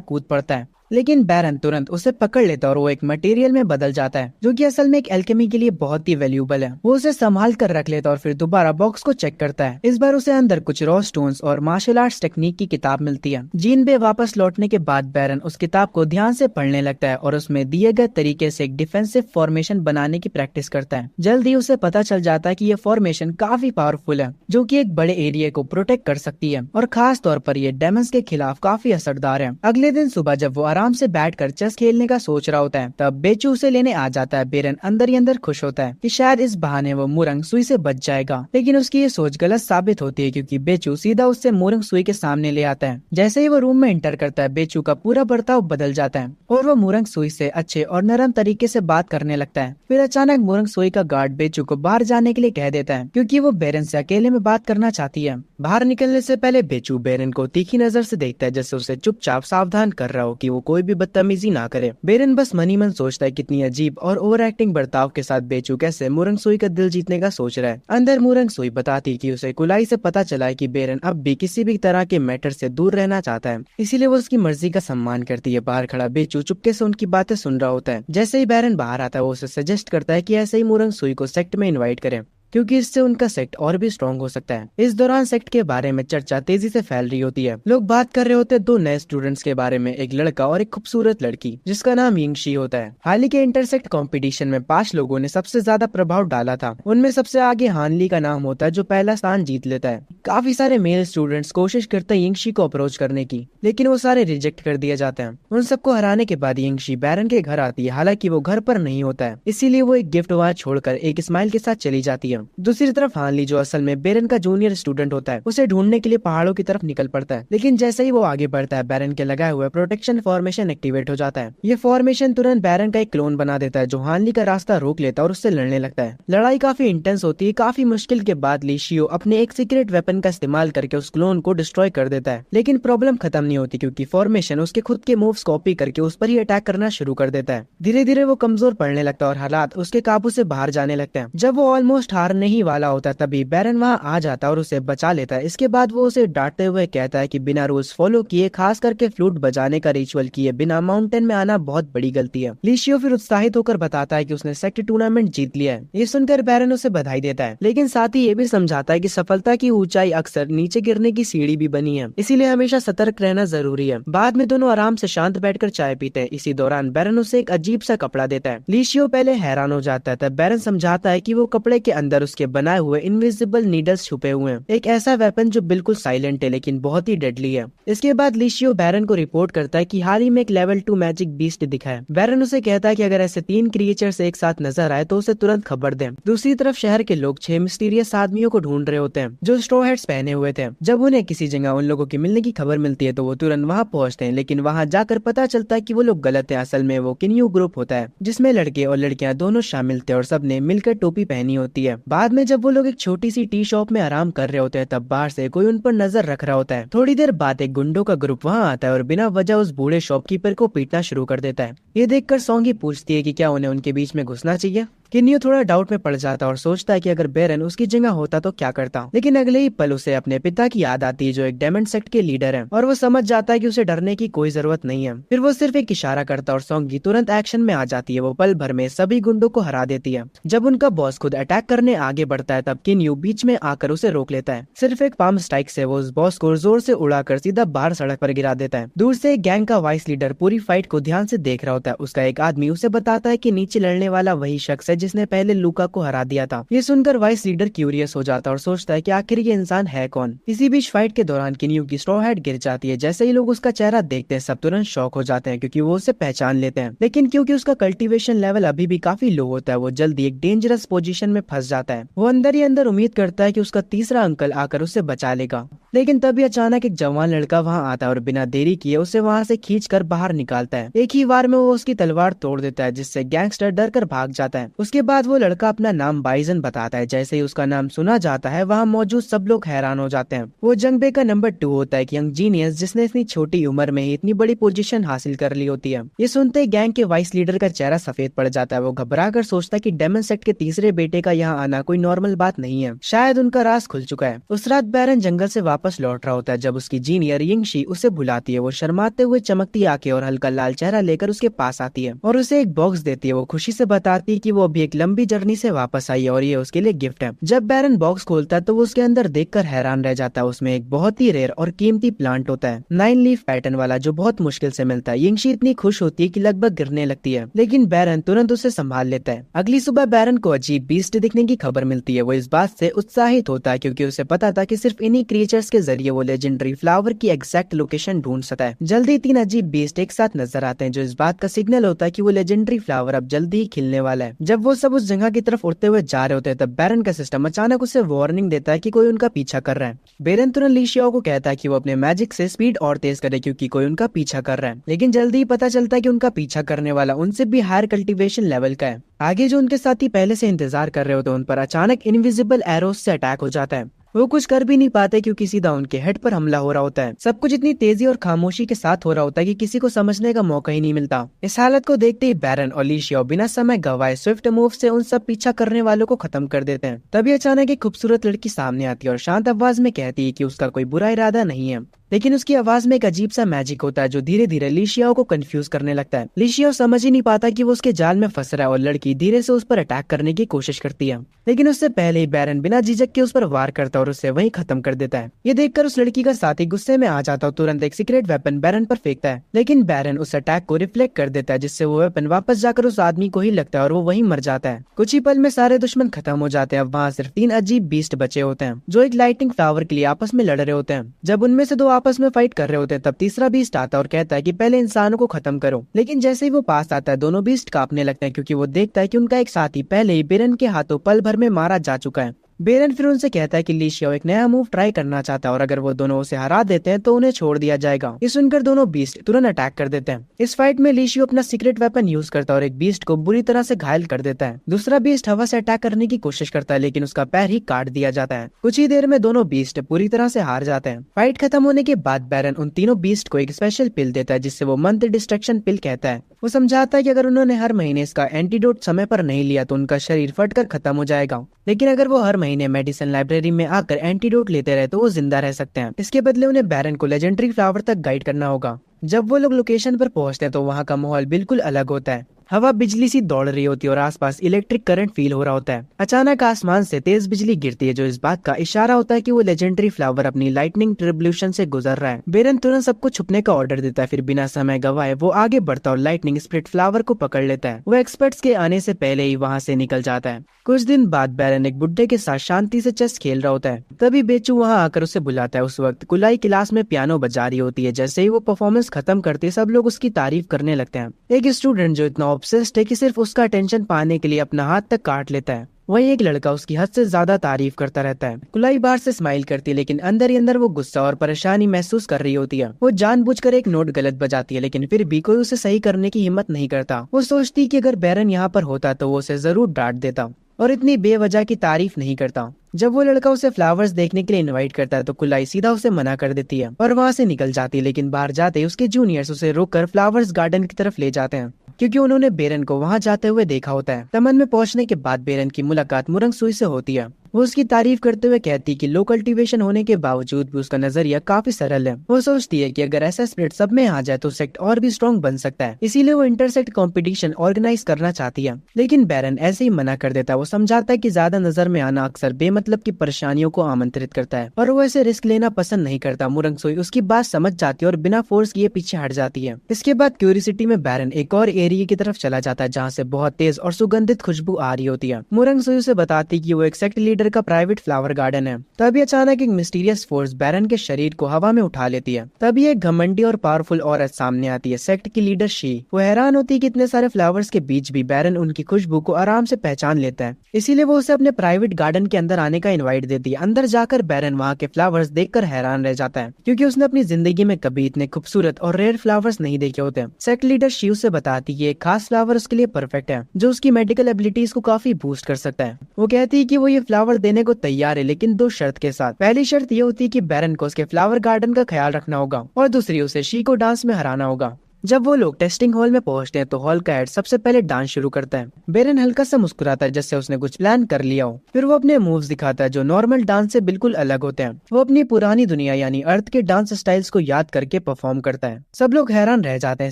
कूद पड़ता है, लेकिन बैरन तुरंत उसे पकड़ लेता है और वो एक मटेरियल में बदल जाता है जो कि असल में एक एल्केमी के लिए बहुत ही वैल्यूएबल है। वो उसे संभाल कर रख लेता है और फिर दोबारा बॉक्स को चेक करता है। इस बार उसे अंदर कुछ रॉ स्टोन्स और मार्शल आर्ट्स टेक्निक की किताब मिलती है। जीन बे वापस लौटने के बाद बैरन उस किताब को ध्यान से पढ़ने लगता है और उसमें दिए गए तरीके से एक डिफेंसिव फॉर्मेशन बनाने की प्रैक्टिस करता है। जल्द ही उसे पता चल जाता है कि ये फॉर्मेशन काफी पावरफुल है जो कि एक बड़े एरिया को प्रोटेक्ट कर सकती है और खास तौर पर ये डेमंस के खिलाफ काफी असरदार है। अगले दिन सुबह जब वो आराम से बैठकर चेस खेलने का सोच रहा होता है, तब बेचू उसे लेने आ जाता है। बेरन अंदर ही अंदर खुश होता है कि शायद इस बहाने वो मुरंग सुई से बच जाएगा, लेकिन उसकी ये सोच गलत साबित होती है क्योंकि बेचू सीधा उससे मुरंग सुई के सामने ले आता है। जैसे ही वो रूम में एंटर करता है, बेचू का पूरा बर्ताव बदल जाता है और वो मुरंग सुई से अच्छे और नरम तरीके से बात करने लगता है। फिर अचानक मुरंग सुई का गार्ड बेचू को बाहर जाने के लिए कह देता है क्योंकि वो बेरन से अकेले में बात करना चाहती है। बाहर निकलने से पहले बेचू बेरन को तीखी नजर से देखता है, जैसे उसे चुपचाप सावधान कर रहा हो कि वो कोई भी बदतमीजी ना करे। बेरन बस मनी मन सोचता है कितनी अजीब और ओवर एक्टिंग बर्ताव के साथ बेचू कैसे मुरंग सुई का दिल जीतने का सोच रहा है। अंदर मुरंग सुई बताती कि उसे कुलाई से पता चला है कि बेरन अब भी किसी भी तरह के मैटर से दूर रहना चाहता है, इसीलिए वो उसकी मर्जी का सम्मान करती है। बाहर खड़ा बेचू चुपके से उनकी बातें सुन रहा होता है। जैसे ही बैरन बाहर आता है, वो उसे सजेस्ट करता है कि ऐसे ही मुरंग सुई को सेक्ट में इनवाइट करें क्योंकि इससे उनका सेक्ट और भी स्ट्रॉन्ग हो सकता है। इस दौरान सेक्ट के बारे में चर्चा तेजी से फैल रही होती है। लोग बात कर रहे होते हैं दो नए स्टूडेंट्स के बारे में, एक लड़का और एक खूबसूरत लड़की जिसका नाम यिंगशी होता है। हाल ही के इंटरसेक्ट कंपटीशन में 5 लोगों ने सबसे ज्यादा प्रभाव डाला था। उनमें सबसे आगे हानली का नाम होता है जो पहला स्थान जीत लेता है। काफी सारे मेल स्टूडेंट्स कोशिश करते हैं यिंगशी को अप्रोच करने की, लेकिन वो सारे रिजेक्ट कर दिए जाते हैं। उन सबको हराने के बाद यिंगशी बैरन के घर आती है। हालांकि वो घर पर नहीं होता है, इसीलिए वो एक गिफ्ट वहाँ छोड़कर एक स्माइल के साथ चली जाती है। दूसरी तरफ हानली, जो असल में बेरन का जूनियर स्टूडेंट होता है, उसे ढूंढने के लिए पहाड़ों की तरफ निकल पड़ता है। लेकिन जैसे ही वो आगे बढ़ता है, बैरन के लगाए हुए प्रोटेक्शन फॉर्मेशन एक्टिवेट हो जाता है। ये फॉर्मेशन तुरंत बैरन का एक क्लोन बना देता है जो हानली का रास्ता रोक लेता है और उससे लड़ने लगता है। लड़ाई काफी इंटेंस होती है। काफी मुश्किल के बाद लिशियो अपने एक सीक्रेट वेपन का इस्तेमाल करके उस क्लोन को डिस्ट्रॉय कर देता है। लेकिन प्रॉब्लम खत्म नहीं होती क्योंकि फॉर्मेशन उसके खुद के मूव्स कॉपी करके उस पर ही अटैक करना शुरू कर देता है। धीरे धीरे वो कमजोर पड़ने लगता है और हालात उसके काबू से बाहर जाने लगते हैं। जब वो ऑलमोस्ट हारने ही वाला होता है, तभी बैरन वहाँ आ जाता है और उसे बचा लेता है। इसके बाद वो उसे डांटते हुए कहता है कि बिना रूल्स फॉलो किए, खास करके फ्लूट बजाने का रिचुअल किए बिना माउंटेन में आना बहुत बड़ी गलती है। लिशियो फिर उत्साहित होकर बताता है कि उसने सेक्ट टूर्नामेंट जीत लिया है। ये सुनकर बैरन उसे बधाई देता है, लेकिन साथ ही ये भी समझाता है कि सफलता की ऊंचाई अक्सर नीचे गिरने की सीढ़ी भी बनी है, इसीलिए हमेशा सतर्क रहना जरूरी है। बाद में दोनों आराम से शांत बैठकर चाय पीते हैं। इसी दौरान बैरन उसे एक अजीब सा कपड़ा देता है। लिशियो पहले हैरान हो जाता है, तब बैरन समझाता है कि वो कपड़े के अंदर उसके बनाए हुए इनविजिबल नीडल्स छुपे हुए हैं, एक ऐसा वेपन जो बिल्कुल साइलेंट है लेकिन बहुत ही डेडली है। इसके बाद लिशियो बैरन को रिपोर्ट करता है कि हाल ही में एक लेवल 2 मैजिक बीस्ट दिखा है। बैरन उसे कहता है कि अगर ऐसे 3 क्रिएचर्स एक साथ नजर आए तो उसे तुरंत खबर दें। दूसरी तरफ शहर के लोग 6 मिस्टीरियस आदमियों को ढूंढ रहे होते हैं जो स्ट्रॉ हैट्स पहने हुए थे। जब उन्हें किसी जगह उन लोगों की मिलने की खबर मिलती है तो वो तुरंत वहाँ पहुँचते हैं, लेकिन वहाँ जाकर पता चलता है कि वो लोग गलत है। असल में वो किन्यू ग्रुप होता है जिसमें लड़के और लड़कियां दोनों शामिल थे और सबने मिलकर टोपी पहनी होती है। बाद में जब वो लोग एक छोटी सी टी शॉप में आराम कर रहे होते हैं, तब बाहर से कोई उन पर नजर रख रहा होता है। थोड़ी देर बाद एक गुंडों का ग्रुप वहाँ आता है और बिना वजह उस बूढ़े शॉपकीपर को पीटना शुरू कर देता है। ये देखकर सोंगी पूछती है कि क्या उन्हें उनके बीच में घुसना चाहिए। किन्यू थोड़ा डाउट में पड़ जाता है और सोचता है कि अगर बैरन उसकी जगह होता तो क्या करता, लेकिन अगले ही पल उसे अपने पिता की याद आती है जो एक डायमंड सेक्ट के लीडर हैं, और वो समझ जाता है कि उसे डरने की कोई जरूरत नहीं है। फिर वो सिर्फ एक इशारा करता है और सोंगी तुरंत एक्शन में आ जाती है। वो पल भर में सभी गुंडों को हरा देती है। जब उनका बॉस खुद अटैक करने आगे बढ़ता है, तब किन्यू बीच में आकर उसे रोक लेता है। सिर्फ एक पाम स्ट्राइक से वो उस बॉस को जोर से उड़ाकर सीधा बाहर सड़क पर गिरा देता है। दूर से एक गैंग का वाइस लीडर पूरी फाइट को ध्यान से देख रहा होता है। उसका एक आदमी उसे बताता है कि नीचे लड़ने वाला वही शख्स है जिसने पहले लूका को हरा दिया था। ये सुनकर वाइस लीडर क्यूरियस हो जाता है और सोचता है कि आखिर ये इंसान है कौन। इसी बीच फाइट के दौरान किन्यू की स्ट्रॉ हैट गिर जाती है। जैसे ही लोग उसका चेहरा देखते हैं, सब तुरंत शॉक हो जाते हैं क्योंकि वो उसे पहचान लेते हैं। लेकिन क्योंकि उसका कल्टीवेशन लेवल अभी भी काफी लो होता है, वो जल्दी एक डेंजरस पोजीशन में फंस जाता है। वो अंदर ही अंदर उम्मीद करता है कि उसका तीसरा अंकल आकर उसे बचा लेगा। लेकिन तभी अचानक एक जवान लड़का वहाँ आता है और बिना देरी किए उसे वहाँ से खींचकर बाहर निकालता है। एक ही बार में वो उसकी तलवार तोड़ देता है, जिससे गैंगस्टर डर कर भाग जाता है। उसके बाद वो लड़का अपना नाम बाइजन बताता है। जैसे ही उसका नाम सुना जाता है, वहाँ मौजूद सब लोग हैरान हो जाते हैं। वो जंगबे का नंबर 2 होता है, एक यंग जीनियस जिसने इतनी छोटी उम्र में ही इतनी बड़ी पोजीशन हासिल कर ली होती है। ये सुनते ही गैंग के वाइस लीडर का चेहरा सफेद पड़ जाता है। वो घबरा कर सोचता है कि डेमन सेक्ट के तीसरे बेटे का यहाँ आना कोई नॉर्मल बात नहीं है, शायद उनका राज खुल चुका है। उस रात बैरन जंगल से वापस लौट रहा होता है जब उसकी जीनियर यिंगशी उसे बुलाती है। वो शर्माते हुए चमकती आंखें और हल्का लाल चेहरा लेकर उसके पास आती है और उसे एक बॉक्स देती है। वो खुशी से बताती है कि वो अभी एक लंबी जर्नी से वापस आई है और ये उसके लिए गिफ्ट है। जब बैरन बॉक्स खोलता है तो वो उसके अंदर देखकर हैरान रह जाता है। उसमें एक बहुत ही रेयर और कीमती प्लांट होता है, 9 लीफ पैटर्न वाला, जो बहुत मुश्किल से मिलता है। यिंगशी इतनी खुश होती है कि लगभग गिरने लगती है, लेकिन बैरन तुरंत उसे संभाल लेता है। अगली सुबह बैरन को अजीब बीस्ट दिखने की खबर मिलती है। वो इस बात से उत्साहित होता है क्योंकि उसे पता था कि सिर्फ इन्हीं क्रिएचर्स के जरिए वो लेजेंडरी फ्लावर की एग्जैक्ट लोकेशन ढूंढ सकता है। जल्दी 3 अजीब बीस्ट एक साथ नजर आते हैं, जो इस बात का सिग्नल होता है कि वो लेजेंडरी फ्लावर अब जल्दी ही खिलने वाला है। जब वो सब उस जगह की तरफ उड़ते हुए जा रहे होते हैं, तब बैरन का सिस्टम अचानक उसे वार्निंग देता है कि कोई उनका पीछा कर रहा है। बैरन तुरंत ली शियाओ को कहता है कि वो अपने मैजिक से स्पीड और तेज करे क्योंकि कोई उनका पीछा कर रहा है। लेकिन जल्दी ही पता चलता है कि उनका पीछा करने वाला उनसे भी हायर कल्टीवेशन लेवल का है। आगे जो उनके साथी पहले से इंतजार कर रहे होते हैं, उन पर अचानक इनविजिबल एरोज से अटैक हो जाता है। वो कुछ कर भी नहीं पाते क्योंकि सीधा उनके हेड पर हमला हो रहा होता है। सब कुछ इतनी तेजी और खामोशी के साथ हो रहा होता है कि किसी को समझने का मौका ही नहीं मिलता। इस हालत को देखते ही बैरन और ली शियाओ बिना समय गवाए स्विफ्ट मूव से उन सब पीछा करने वालों को खत्म कर देते हैं। तभी अचानक एक खूबसूरत लड़की सामने आती है और शांत आवाज में कहती है कि उसका कोई बुरा इरादा नहीं है। लेकिन उसकी आवाज में एक अजीब सा मैजिक होता है जो धीरे धीरे ली शियाओ को कंफ्यूज करने लगता है। ली शियाओ समझ ही नहीं पाता कि वो उसके जाल में फंस रहा है और लड़की धीरे से उस पर अटैक करने की कोशिश करती है। लेकिन उससे पहले ही बैरन बिना झिझक के उस पर वार करता है और उसे वहीं खत्म कर देता है। ये देखकर उस लड़की का साथी गुस्से में आ जाता है, तुरंत एक सीक्रेट वेपन बैरन पर फेंकता है। लेकिन बैरन उस अटैक को रिफ्लेक्ट कर देता है, जिससे वो वेपन वापस जाकर उस आदमी को ही लगता है और वो वहीं मर जाता है। कुछ ही पल में सारे दुश्मन खत्म हो जाते हैं। अब वहाँ सिर्फ 3 अजीब बीस्ट बचे होते हैं जो एक लाइटिंग फ्लावर के लिए आपस में लड़ रहे होते हैं। जब उनमें से 2 आपस में फाइट कर होते हैं, तब तीसरा बीस्ट आता है और कहता है कि पहले इंसानों को खत्म करो। लेकिन जैसे ही वो पास आता है, दोनों बीस्ट कांपने लगते हैं क्योंकि वो देखता है कि उनका एक साथी पहले ही बैरन के हाथों पल भर में मारा जा चुका है। बैरन फिर उनसे कहता है कि ली शियाओ एक नया मूव ट्राई करना चाहता है और अगर वो दोनों उसे हरा देते हैं तो उन्हें छोड़ दिया जाएगा। ये सुनकर दोनों बीस्ट तुरंत अटैक कर देते हैं। इस फाइट में ली शियाओ अपना सीक्रेट वेपन यूज करता है और एक बीस्ट को बुरी तरह से घायल कर देता है। दूसरा बीस्ट हवा से अटैक करने की कोशिश करता है, लेकिन उसका पैर ही काट दिया जाता है। कुछ ही देर में दोनों बीस्ट पूरी तरह से हार जाते हैं। फाइट खत्म होने के बाद बैरन उन तीनों बीस्ट को एक स्पेशल पिल देता है, जिससे वो मंथ डिस्ट्रक्शन पिल कहता है। वो समझाता है कि अगर उन्होंने हर महीने इसका एंटीडोट समय पर नहीं लिया तो उनका शरीर फटकर खत्म हो जाएगा, लेकिन अगर वो हर महीने मेडिसिन लाइब्रेरी में आकर एंटीडोट लेते रहे तो वो जिंदा रह सकते हैं। इसके बदले उन्हें बैरन को लेजेंडरी फ्लावर तक गाइड करना होगा। जब वो लोग लोकेशन पर पहुंचते हैं तो वहाँ का माहौल बिल्कुल अलग होता है। हवा बिजली सी दौड़ रही होती है और आसपास इलेक्ट्रिक करंट फील हो रहा होता है। अचानक आसमान से तेज बिजली गिरती है, जो इस बात का इशारा होता है कि वो लेजेंडरी फ्लावर अपनी लाइटनिंग ट्रिब्यूशन से गुजर रहा है। बैरन तुरंत सबको छुपने का ऑर्डर देता है। फिर बिना समय गवाए वो आगे बढ़ता और लाइटनिंग स्प्लिट फ्लावर को पकड़ लेता है। वो एक्सपर्ट्स के आने से पहले ही वहाँ से निकल जाता है। कुछ दिन बाद बैरन एक बुड्ढे के साथ शांति से चेस खेल रहा होता है। तभी बेचू वहाँ आकर उसे बुलाता है। उस वक्त कुलाई क्लास में पियानो बजा रही होती है। जैसे ही वो परफॉर्मेंस खत्म करती है, सब लोग उसकी तारीफ करने लगते हैं। एक स्टूडेंट जो इतना ऑब्सेस्ड है कि सिर्फ उसका अटेंशन पाने के लिए अपना हाथ तक काट लेता है। वहीं एक लड़का उसकी हद से ज्यादा तारीफ करता रहता है। कुलाई बाहर से स्माइल करती है, लेकिन अंदर ही अंदर वो गुस्सा और परेशानी महसूस कर रही होती है। वो जानबूझकर एक नोट गलत बजाती है, लेकिन फिर भी कोई उसे सही करने की हिम्मत नहीं करता। वो सोचती कि अगर बैरन यहाँ पर होता तो वो उसे जरूर डांट देता और इतनी बेवजह की तारीफ नहीं करता। जब वो लड़का उसे फ्लावर्स देखने के लिए इनवाइट करता है तो कुलाई सीधा उसे मना कर देती है और वहाँ से निकल जाती है। लेकिन बाहर जाते ही उसके जूनियर्स उसे रोककर फ्लावर्स गार्डन की तरफ ले जाते हैं, क्योंकि उन्होंने बैरन को वहाँ जाते हुए देखा होता है। तमन में पहुँचने के बाद बैरन की मुलाकात मुरंग सुई से होती है। वो उसकी तारीफ करते हुए कहती कि लो कल्टीवेशन होने के बावजूद भी उसका नजरिया काफी सरल है। वो सोचती है कि अगर ऐसा स्पिरिट सब में आ जाए तो सेक्ट और भी स्ट्रॉन्ग बन सकता है, इसीलिए वो इंटरसेक्ट कंपटीशन ऑर्गेनाइज करना चाहती है। लेकिन बैरन ऐसे ही मना कर देता है। वो समझाता है कि ज्यादा नजर में आना अक्सर बेमतलब की परेशानियों को आमंत्रित करता है और वो ऐसे रिस्क लेना पसंद नहीं करता। मुरंग सुई उसकी बात समझ जाती है और बिना फोर्स किए पीछे हट जाती है। इसके बाद क्यूरियोसिटी में बैरन एक और एरिया की तरफ चला जाता है जहाँ से बहुत तेज और सुगंधित खुशबू आ रही होती है। मुरंग सुई उसे बताती कि वो एक सेक्ट लीडर लीडर का प्राइवेट फ्लावर गार्डन है। तभी अचानक एक मिस्टीरियस फोर्स बैरन के शरीर को हवा में उठा लेती है। तभी एक घमंडी और पावरफुल औरत सामने आती है, सेक्ट की लीडर शी। वो हैरान होती है कि इतने सारे फ्लावर्स के बीच भी बैरन उनकी खुशबू को आराम से पहचान लेता है। इसीलिए वो उसे अपने प्राइवेट गार्डन के अंदर आने का इनवाइट देती है। अंदर जाकर बैरन वहाँ के फ्लावर्स देखकर हैरान रह जाता है, क्योंकि उसने अपनी जिंदगी में कभी इतने खूबसूरत और रेयर फ्लावर्स नहीं देखे होते। सेक्ट लीडर शी उसे बताती है कि एक खास फ्लावर उसके लिए परफेक्ट है, जो उसकी मेडिकल एबिलिटीज को काफी बूस्ट कर सकता है। वो कहती है कि वो ये फ्लावर देने को तैयार है, लेकिन 2 शर्त के साथ। पहली शर्त ये होती है कि बैरन को उसके फ्लावर गार्डन का ख्याल रखना होगा, और दूसरी उसे शी को डांस में हराना होगा। जब वो लोग टेस्टिंग हॉल में पहुंचते हैं तो हॉल का हेड सबसे पहले डांस शुरू करता है। बैरन हल्का सा मुस्कुराता है, जैसे उसने कुछ प्लान कर लिया हो। फिर वो अपने मूव्स दिखाता है जो नॉर्मल डांस से बिल्कुल अलग होते हैं। वो अपनी पुरानी दुनिया यानी अर्थ के डांस स्टाइल्स को याद करके परफॉर्म करता है। सब लोग हैरान रह जाते हैं।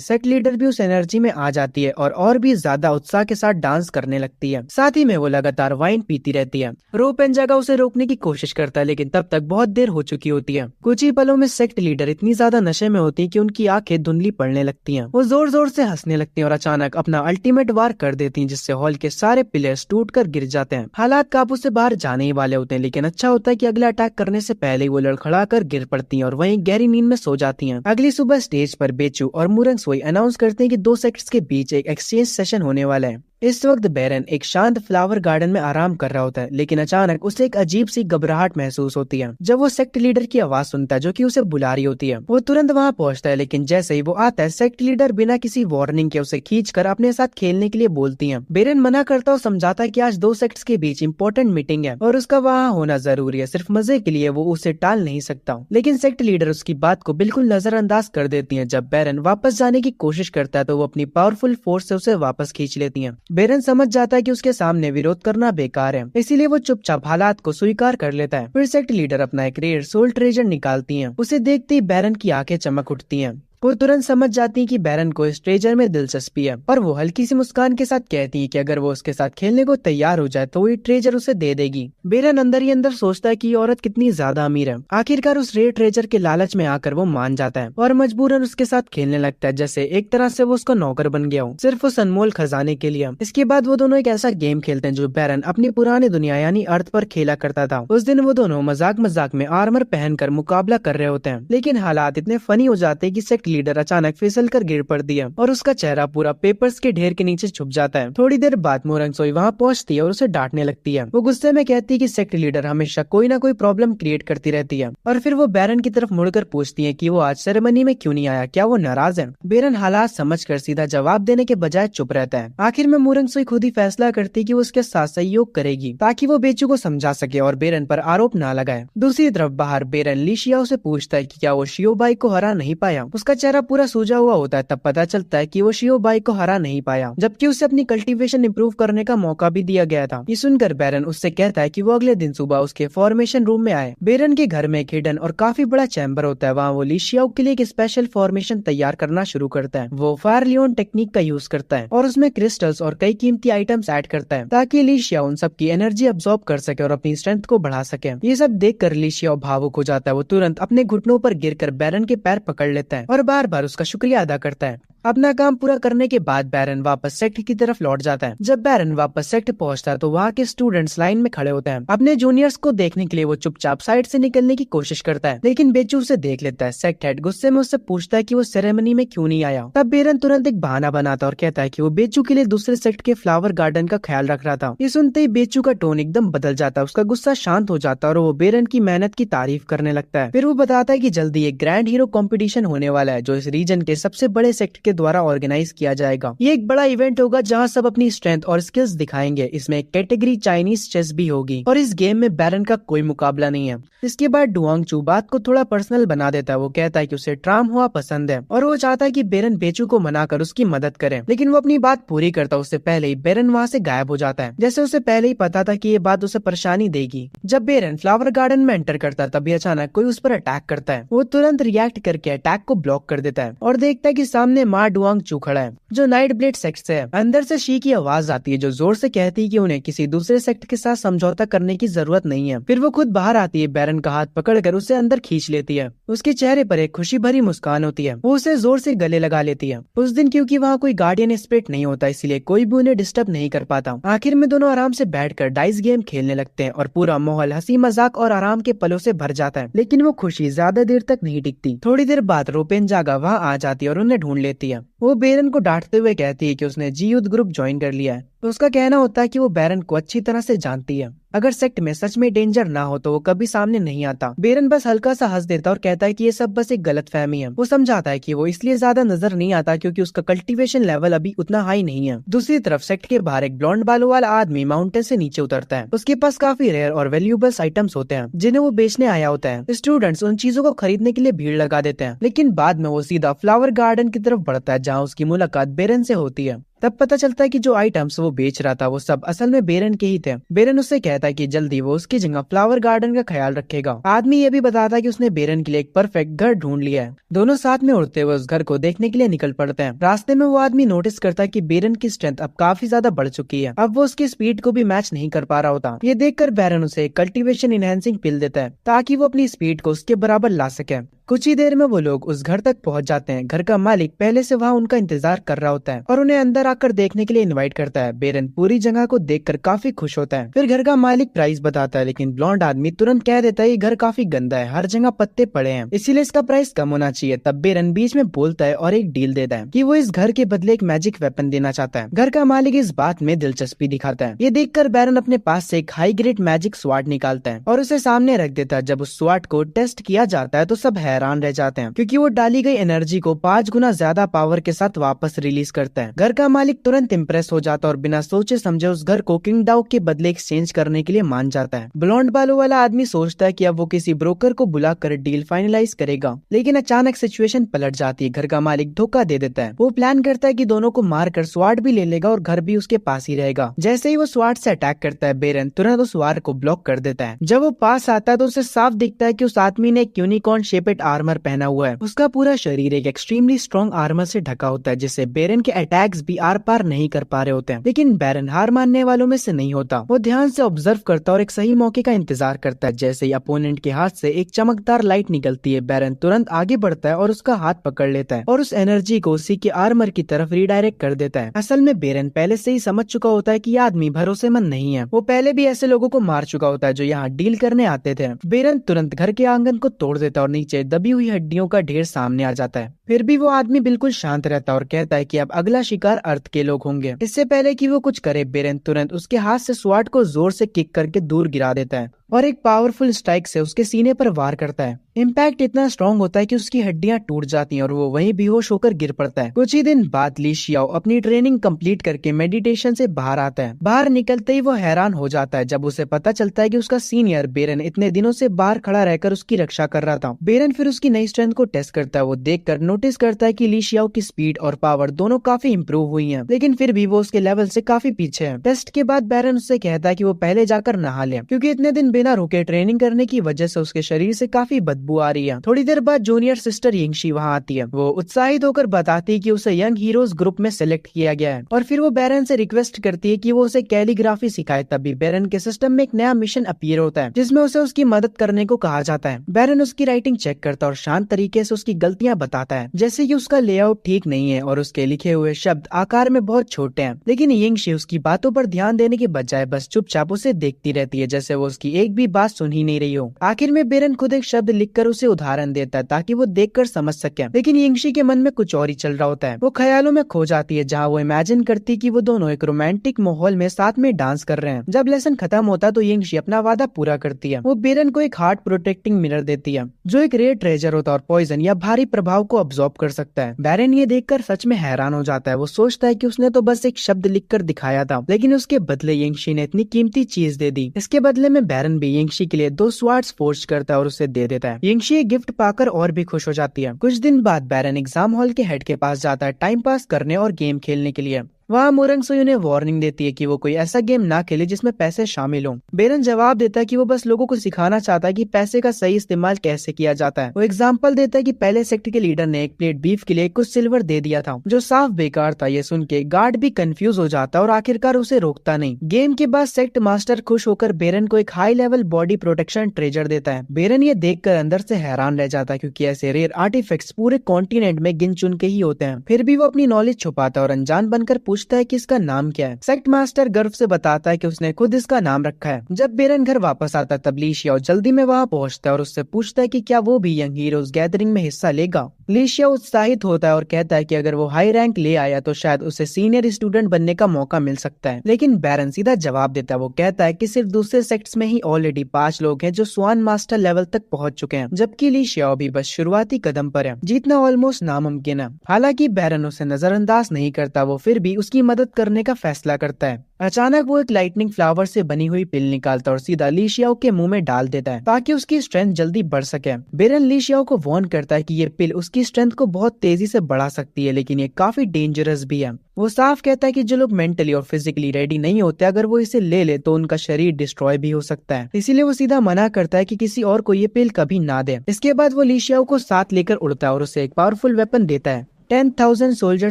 सेक्ट लीडर भी उस एनर्जी में आ जाती है और भी ज्यादा उत्साह के साथ डांस करने लगती है। साथ ही में वो लगातार वाइन पीती रहती है। रोप एंड जगह उसे रोकने की कोशिश करता है, लेकिन तब तक बहुत देर हो चुकी होती है। कुछ ही पलों में सेक्ट लीडर इतनी ज्यादा नशे में होती है कि उनकी आंखें धुंधली पड़ने लगती हैं। वो जोर जोर से हंसने लगती हैं और अचानक अपना अल्टीमेट वार कर देती हैं, जिससे हॉल के सारे पिलर्स टूटकर गिर जाते हैं। हालात काबू से बाहर जाने ही वाले होते हैं, लेकिन अच्छा होता है कि अगला अटैक करने से पहले ही वो लड़खड़ा कर गिर पड़ती हैं और वहीं गहरी नींद में सो जाती हैं। अगली सुबह स्टेज पर बेचू और मुरंग सोई अनाउंस करते हैं कि 2 सेक्ट्स के बीच एक एक्सचेंज सेशन होने वाला है। इस वक्त बैरन एक शांत फ्लावर गार्डन में आराम कर रहा होता है, लेकिन अचानक उसे एक अजीब सी घबराहट महसूस होती है। जब वो सेक्ट लीडर की आवाज सुनता है जो कि उसे बुला रही होती है, वो तुरंत वहां पहुंचता है, लेकिन जैसे ही वो आता है सेक्ट लीडर बिना किसी वार्निंग के उसे खींचकर अपने साथ खेलने के लिए बोलती है। बैरन मना करता और समझाता है कि आज 2 सेक्ट्स के बीच इंपॉर्टेंट मीटिंग है और उसका वहाँ होना जरूरी है। सिर्फ मजे के लिए वो उसे टाल नहीं सकता, लेकिन सेक्ट लीडर उसकी बात को बिल्कुल नजरअंदाज कर देती है। जब बैरन वापस जाने की कोशिश करता है तो वो अपनी पावरफुल फोर्स से उसे वापस खींच लेती है। बैरन समझ जाता है कि उसके सामने विरोध करना बेकार है, इसीलिए वो चुपचाप हालात को स्वीकार कर लेता है। फिर सेक्ट लीडर अपना एक रेयर सोल ट्रेजर निकालती हैं। उसे देखते ही बैरन की आंखें चमक उठती हैं। वो तुरंत समझ जाती है कि बैरन को इस ट्रेजर में दिलचस्पी है, और वो हल्की सी मुस्कान के साथ कहती है कि अगर वो उसके साथ खेलने को तैयार हो जाए तो वो ये ट्रेजर उसे दे देगी। बैरन अंदर ही अंदर सोचता है कि ये औरत कितनी ज्यादा अमीर है। आखिरकार उस रेयर ट्रेजर के लालच में आकर वो मान जाता है और मजबूरन उसके साथ खेलने लगता है, जैसे एक तरह से वो उसका नौकर बन गया हो, सिर्फ उस अनमोल खजाने के लिए। इसके बाद वो दोनों एक ऐसा गेम खेलते हैं जो बैरन अपनी पुरानी दुनिया यानी अर्थ पर खेला करता था। उस दिन वो दोनों मजाक मजाक में आर्मर पहनकर मुकाबला कर रहे होते हैं, लेकिन हालात इतने फनी हो जाते हैं कि सेक्ट लीडर अचानक फिसल कर गिर पड़ती है और उसका चेहरा पूरा पेपर्स के ढेर के नीचे छुप जाता है। थोड़ी देर बाद मोरंग सोई वहाँ पहुँचती है और उसे डांटने लगती है। वो गुस्से में कहती है कि सेक्ट लीडर हमेशा कोई ना कोई प्रॉब्लम क्रिएट करती रहती है, और फिर वो बैरन की तरफ मुड़कर पूछती है कि वो आज सेरेमनी में क्यों नहीं आया, क्या वो नाराज है। बैरन हालात समझकर सीधा जवाब देने के बजाय चुप रहता है। आखिर में मोरंग सोई खुद ही फैसला करती है कि वो उसके साथ सहयोग करेगी, ताकि वो बेचू को समझा सके और बैरन पर आरोप न लगाए। दूसरी तरफ बाहर बैरन लिशिया से पूछता है कि क्या वो शियोबाई को हरा नहीं पाया। उसका चेहरा पूरा सूजा हुआ होता है। तब पता चलता है कि वो शियोबाई को हरा नहीं पाया, जबकि उसे अपनी कल्टीवेशन इंप्रूव करने का मौका भी दिया गया था। ये सुनकर बैरन उससे कहता है कि वो अगले दिन सुबह उसके फॉर्मेशन रूम में आए। बैरन के घर में एक हिडन और काफी बड़ा चैम्बर होता है। वहाँ वो लिशियाओ के लिए एक स्पेशल फॉर्मेशन तैयार करना शुरू करता है। वो फायर लियोन टेक्निक का यूज करता है और उसमें क्रिस्टल्स और कई कीमती आइटम्स ऐड करता है, ताकि लिशिया उन सब की एनर्जी अब्सॉर्ब कर सके और अपनी स्ट्रेंथ को बढ़ा सके। ये सब देखकर लिशिया भावुक हो जाता है। वो तुरंत अपने घुटनों पर गिरकर बैरन के पैर पकड़ लेता है और बार बार उसका शुक्रिया अदा करता है। अपना काम पूरा करने के बाद बैरन वापस सेक्ट की तरफ लौट जाता है। जब बैरन वापस सेक्ट पहुंचता है तो वहाँ के स्टूडेंट्स लाइन में खड़े होते हैं। अपने जूनियर्स को देखने के लिए वो चुपचाप साइड से निकलने की कोशिश करता है, लेकिन बेचू उसे देख लेता है। सेक्ट हेड गुस्से में उससे पूछता है कि वो सेरेमनी में क्यों नहीं आया। तब बैरन तुरंत एक बहाना बनाता और कहता है कि वो बेचू के लिए दूसरे सेक्ट के फ्लावर गार्डन का ख्याल रख रहा था। ये सुनते ही बेचू का टोन एकदम बदल जाता है। उसका गुस्सा शांत हो जाता है और वो बैरन की मेहनत की तारीफ करने लगता है। फिर वो बताता है कि जल्दी एक ग्रैंड हीरो कॉम्पिटिशन होने वाला है, जो इस रीजन के सबसे बड़े सेक्ट के द्वारा ऑर्गेनाइज किया जाएगा। ये एक बड़ा इवेंट होगा जहां सब अपनी स्ट्रेंथ और स्किल्स दिखाएंगे। इसमें एक कैटेगरी चाइनीज चेस भी होगी और इस गेम में बैरन का कोई मुकाबला नहीं है। इसके बाद डुआंग चू बात को थोड़ा पर्सनल बना देता है। वो कहता है कि उसे ट्राम हुआ पसंद है और वो चाहता है कि बैरन बेचू को मनाकर उसकी मदद करे, लेकिन वो अपनी बात पूरी करता उससे पहले ही बैरन वहाँ से गायब हो जाता है, जैसे उसे पहले ही पता था कि ये बात उसे परेशानी देगी। जब बैरन फ्लावर गार्डन में एंटर करता है तभी अचानक कोई उस पर अटैक करता है। वो तुरंत रिएक्ट करके अटैक को ब्लॉक कर देता है और देखता है कि सामने मा डुआंग चू खड़ा है जो नाइट ब्लेड सेक्ट से है। अंदर से शी की आवाज आती है जो जोर से कहती है कि उन्हें किसी दूसरे सेक्ट के साथ समझौता करने की जरूरत नहीं है। फिर वो खुद बाहर आती है, बैरन का हाथ पकड़कर उसे अंदर खींच लेती है। उसके चेहरे पर एक खुशी भरी मुस्कान होती है। वो उसे जोर से गले लगा लेती है। उस दिन क्योंकि वहाँ कोई गार्डियन स्पिरिट नहीं होता इसलिए कोई भी उन्हें डिस्टर्ब नहीं कर पाता। आखिर में दोनों आराम से बैठकर डाइस गेम खेलने लगते हैं और पूरा माहौल हंसी मजाक और आराम के पलों से भर जाता है। लेकिन वो खुशी ज्यादा देर तक नहीं टिकती। थोड़ी देर बाद रोपेन जागा वहाँ आ जाती है और उन्हें ढूंढ लेती है। वो बेरन को डांटते हुए कहती है कि उसने जी युद्ध ग्रुप ज्वाइन कर लिया है। तो उसका कहना होता है कि वो बैरन को अच्छी तरह से जानती है। अगर सेक्ट में सच में डेंजर ना हो तो वो कभी सामने नहीं आता। बेरन बस हल्का सा हंस देता और कहता है कि ये सब बस एक गलतफहमी है। वो समझाता है कि वो इसलिए ज्यादा नजर नहीं आता क्योंकि उसका कल्टीवेशन लेवल अभी उतना हाई नहीं है। दूसरी तरफ सेक्ट के बाहर एक ब्लॉन्ड बालों वाला आदमी माउंटेन से नीचे उतरता है। उसके पास काफी रेयर और वैल्यूएबल्स आइटम्स होते हैं जिन्हें वो बेचने आया होता है। स्टूडेंट्स उन चीजों को खरीदने के लिए भीड़ लगा देते हैं, लेकिन बाद में वो सीधा फ्लावर गार्डन की तरफ बढ़ता है जहाँ उसकी मुलाकात बेरन से होती है। तब पता चलता है कि जो आइटम्स वो बेच रहा था वो सब असल में बेरन के ही थे। बेरन उससे कहता है कि जल्दी वो उसकी जगह फ्लावर गार्डन का ख्याल रखेगा। आदमी ये भी बताता है कि उसने बेरन के लिए एक परफेक्ट घर ढूंढ लिया है। दोनों साथ में उड़ते हुए उस घर को देखने के लिए निकल पड़ते हैं। रास्ते में वो आदमी नोटिस करता है कि बेरन की स्ट्रेंथ अब काफी ज्यादा बढ़ चुकी है। अब वो उसकी स्पीड को भी मैच नहीं कर पा रहा होता। ये देखकर बेरन उसे एक कल्टीवेशन इनहेंसिंग पिल देता है ताकि वो अपनी स्पीड को उसके बराबर ला सके। कुछ ही देर में वो लोग उस घर तक पहुंच जाते हैं। घर का मालिक पहले से वहाँ उनका इंतजार कर रहा होता है और उन्हें अंदर आकर देखने के लिए इनवाइट करता है। बेरन पूरी जगह को देखकर काफी खुश होता है। फिर घर का मालिक प्राइस बताता है, लेकिन ब्लॉन्ड आदमी तुरंत कह देता है ये घर काफी गंदा है, हर जगह पत्ते पड़े हैं, इसीलिए इसका प्राइस कम होना चाहिए। तब बेरन बीच में बोलता है और एक डील देता है कि वो इस घर के बदले एक मैजिक वेपन देना चाहता है। घर का मालिक इस बात में दिलचस्पी दिखाता है। ये देखकर बेरन अपने पास से एक हाई ग्रेड मैजिक स्वार्ड निकालता है और उसे सामने रख देता है। जब उस स्वार्ड को टेस्ट किया जाता है तो सब हैरान रह जाते हैं क्योंकि वो डाली गई एनर्जी को 5 गुना ज्यादा पावर के साथ वापस रिलीज करता है। घर का मालिक तुरंत इम्प्रेस हो जाता है और बिना सोचे समझे उस घर को किंग डाउ के बदले एक्सचेंज करने के लिए मान जाता है। ब्लॉन्ड बालों वाला आदमी सोचता है कि अब वो किसी ब्रोकर को बुलाकर डील फाइनलाइज करेगा, लेकिन अचानक सिचुएशन पलट जाती है। घर का मालिक धोखा दे देता है। वो प्लान करता है कि दोनों को मारकर स्वार्ड भी ले लेगा और घर भी उसके पास ही रहेगा। जैसे ही वो स्वार्ड से अटैक करता है, बेरन तुरंत उस वार को ब्लॉक कर देता है। जब वो पास आता है तो उसे साफ दिखता है कि उस आदमी ने एक यूनिकॉर्न शेपेड आर्मर पहना हुआ है। उसका पूरा शरीर एक एक्सट्रीमली स्ट्रॉन्ग आर्मर से ढका होता है जिससे बेरन के अटैक्स भी आर पार नहीं कर पा रहे होते हैं। लेकिन बेरन हार मानने वालों में से नहीं होता। वो ध्यान से ऑब्जर्व करता और एक सही मौके का इंतजार करता है। जैसे ही अपोनेंट के हाथ से एक चमकदार लाइट निकलती है, बेरन तुरंत आगे बढ़ता है और उसका हाथ पकड़ लेता है और उस एनर्जी को उसी के आर्मर की तरफ रिडायरेक्ट कर देता है। असल में बेरन पहले से ही समझ चुका होता है कि यह आदमी भरोसेमंद नहीं है। वो पहले भी ऐसे लोगों को मार चुका होता है जो यहाँ डील करने आते थे। बेरन तुरंत घर के आंगन को तोड़ देता और नीचे दबी हुई हड्डियों का ढेर सामने आ जाता है। फिर भी वो आदमी बिल्कुल शांत रहता और कहता है कि अब अगला शिकार अर्थ के लोग होंगे। इससे पहले कि वो कुछ करे, बेरन तुरंत उसके हाथ से स्वार्ड को जोर से किक करके दूर गिरा देता है और एक पावरफुल स्ट्राइक से उसके सीने पर वार करता है। इम्पैक्ट इतना स्ट्रॉन्ग होता है कि उसकी हड्डियां टूट जाती हैं और वो वहीं बेहोश होकर गिर पड़ता है। कुछ ही दिन बाद ली शियाओ अपनी ट्रेनिंग कंप्लीट करके मेडिटेशन से बाहर आता है। बाहर निकलते ही वो हैरान हो जाता है जब उसे पता चलता है कि उसका सीनियर बेरन इतने दिनों से बाहर खड़ा रहकर उसकी रक्षा कर रहा था। बेरन फिर उसकी नई स्ट्रेंथ को टेस्ट करता है। वो देखकर नोटिस करता है कि ली शियाओ की स्पीड और पावर दोनों काफी इम्प्रूव हुई है, लेकिन फिर भी वो उसके लेवल से काफी पीछे है। टेस्ट के बाद बेरन उससे कहता है कि वो पहले जाकर नहा ले क्योंकि इतने दिन बिना रुके ट्रेनिंग करने की वजह से उसके शरीर से काफी बदबू आ रही है। थोड़ी देर बाद जूनियर सिस्टर यिंगशी वहाँ आती है। वो उत्साहित होकर बताती है कि उसे यंग हीरोज ग्रुप में सिलेक्ट किया गया है और फिर वो बेरन से रिक्वेस्ट करती है कि वो उसे कैलीग्राफी सिखाए। तभी बेरन के सिस्टम में एक नया मिशन अपीयर होता है जिसमें उसे उसकी मदद करने को कहा जाता है। बेरन उसकी राइटिंग चेक करता है और शांत तरीके से उसकी गलतियां बताता है, जैसे कि उसका लेआउट ठीक नहीं है और उसके लिखे हुए शब्द आकार में बहुत छोटे हैं। लेकिन यिंगशी उसकी बातों पर ध्यान देने के बजाय बस चुपचाप उसे देखती रहती है, जैसे वो उसकी एक भी बात सुन ही नहीं रही हो। आखिर में बेरन खुद एक शब्द लिखकर उसे उदाहरण देता है ताकि वो देखकर समझ सके, लेकिन यिंगशी के मन में कुछ और ही चल रहा होता है। वो ख्यालों में खो जाती है जहाँ वो इमेजिन करती कि वो दोनों एक रोमांटिक माहौल में साथ में डांस कर रहे हैं। जब लेसन खत्म होता तो यिंगशी अपना वादा पूरा करती है। वो बेरन को एक हार्ट प्रोटेक्टिंग मिरर देती है जो एक रेयर ट्रेजर होता है और पॉइजन या भारी प्रभाव को अब्सॉर्ब कर सकता है। बेरन ये देखकर सच में हैरान हो जाता है। वो सोचता है कि उसने तो बस एक शब्द लिखकर दिखाया था, लेकिन उसके बदले यिंगशी ने इतनी कीमती चीज दे दी। इसके बदले में बेरन भी यिंगशी के लिए 2 स्वार्ड्स फोर्ज करता है और उसे दे देता है। यिंगशी एक गिफ्ट पाकर और भी खुश हो जाती है। कुछ दिन बाद बेरन एग्जाम हॉल के हेड के पास जाता है टाइम पास करने और गेम खेलने के लिए। वहाँ मोरंग सुई उन्हें वार्निंग देती है कि वो कोई ऐसा गेम ना खेले जिसमें पैसे शामिल हों। बेरन जवाब देता है कि वो बस लोगों को सिखाना चाहता है कि पैसे का सही इस्तेमाल कैसे किया जाता है। वो एग्जाम्पल देता है कि पहले सेक्टर के लीडर ने एक प्लेट बीफ के लिए कुछ सिल्वर दे दिया था जो साफ बेकार था। ये सुन के गार्ड भी कंफ्यूज हो जाता और आखिरकार उसे रोकता नहीं। गेम के बाद सेक्ट मास्टर खुश होकर बेरन को एक high level body protection treasure देता है। बेरन ये देखकर अंदर से हैरान रह जाता है क्योंकि ऐसे रेयर आर्टिफैक्ट्स पूरे कॉन्टिनेंट में गिन चुन के ही होते हैं। फिर भी वो अपनी नॉलेज छुपाता है और अनजान बनकर पूछता है कि इसका नाम क्या है। सेक्ट मास्टर गर्व से बताता है कि उसने खुद इसका नाम रखा है। जब बेरन घर वापस आता है तब लिशियाओ जल्दी में वहाँ पहुँचता है और उससे पूछता है कि क्या वो भी यंग हीरोज गैदरिंग में हिस्सा लेगा। लिशियाओ उत्साहित होता है और कहता है कि अगर वो हाई रैंक ले आया तो शायद उसे सीनियर स्टूडेंट बनने का मौका मिल सकता है। लेकिन बैरन सीधा जवाब देता है। वो कहता है कि सिर्फ दूसरे सेक्ट्स में ही ऑलरेडी 5 लोग हैं जो स्वान मास्टर लेवल तक पहुंच चुके हैं, जबकि लिशियाओ भी बस शुरुआती कदम पर है। जीतना ऑलमोस्ट नामुमकिन है। हालांकि बैरन उसे नजरअंदाज नहीं करता, वो फिर भी उसकी मदद करने का फैसला करता है। अचानक वो एक लाइटनिंग फ्लावर से बनी हुई पिल निकालता और सीधा लिशियाओ के मुंह में डाल देता है ताकि उसकी स्ट्रेंथ जल्दी बढ़ सके। बेरन लिशियाओ को वार्न करता है कि ये पिल उसकी स्ट्रेंथ को बहुत तेजी से बढ़ा सकती है, लेकिन ये काफी डेंजरस भी है। वो साफ कहता है कि जो लोग मेंटली और फिजिकली रेडी नहीं होते, अगर वो इसे ले ले तो उनका शरीर डिस्ट्रॉय भी हो सकता है। इसीलिए वो सीधा मना करता है कि किसी और को ये पिल कभी ना दे। इसके बाद वो लिशियाओ को साथ लेकर उड़ता है और उसे एक पावरफुल वेपन देता है, 10,000 सोल्जर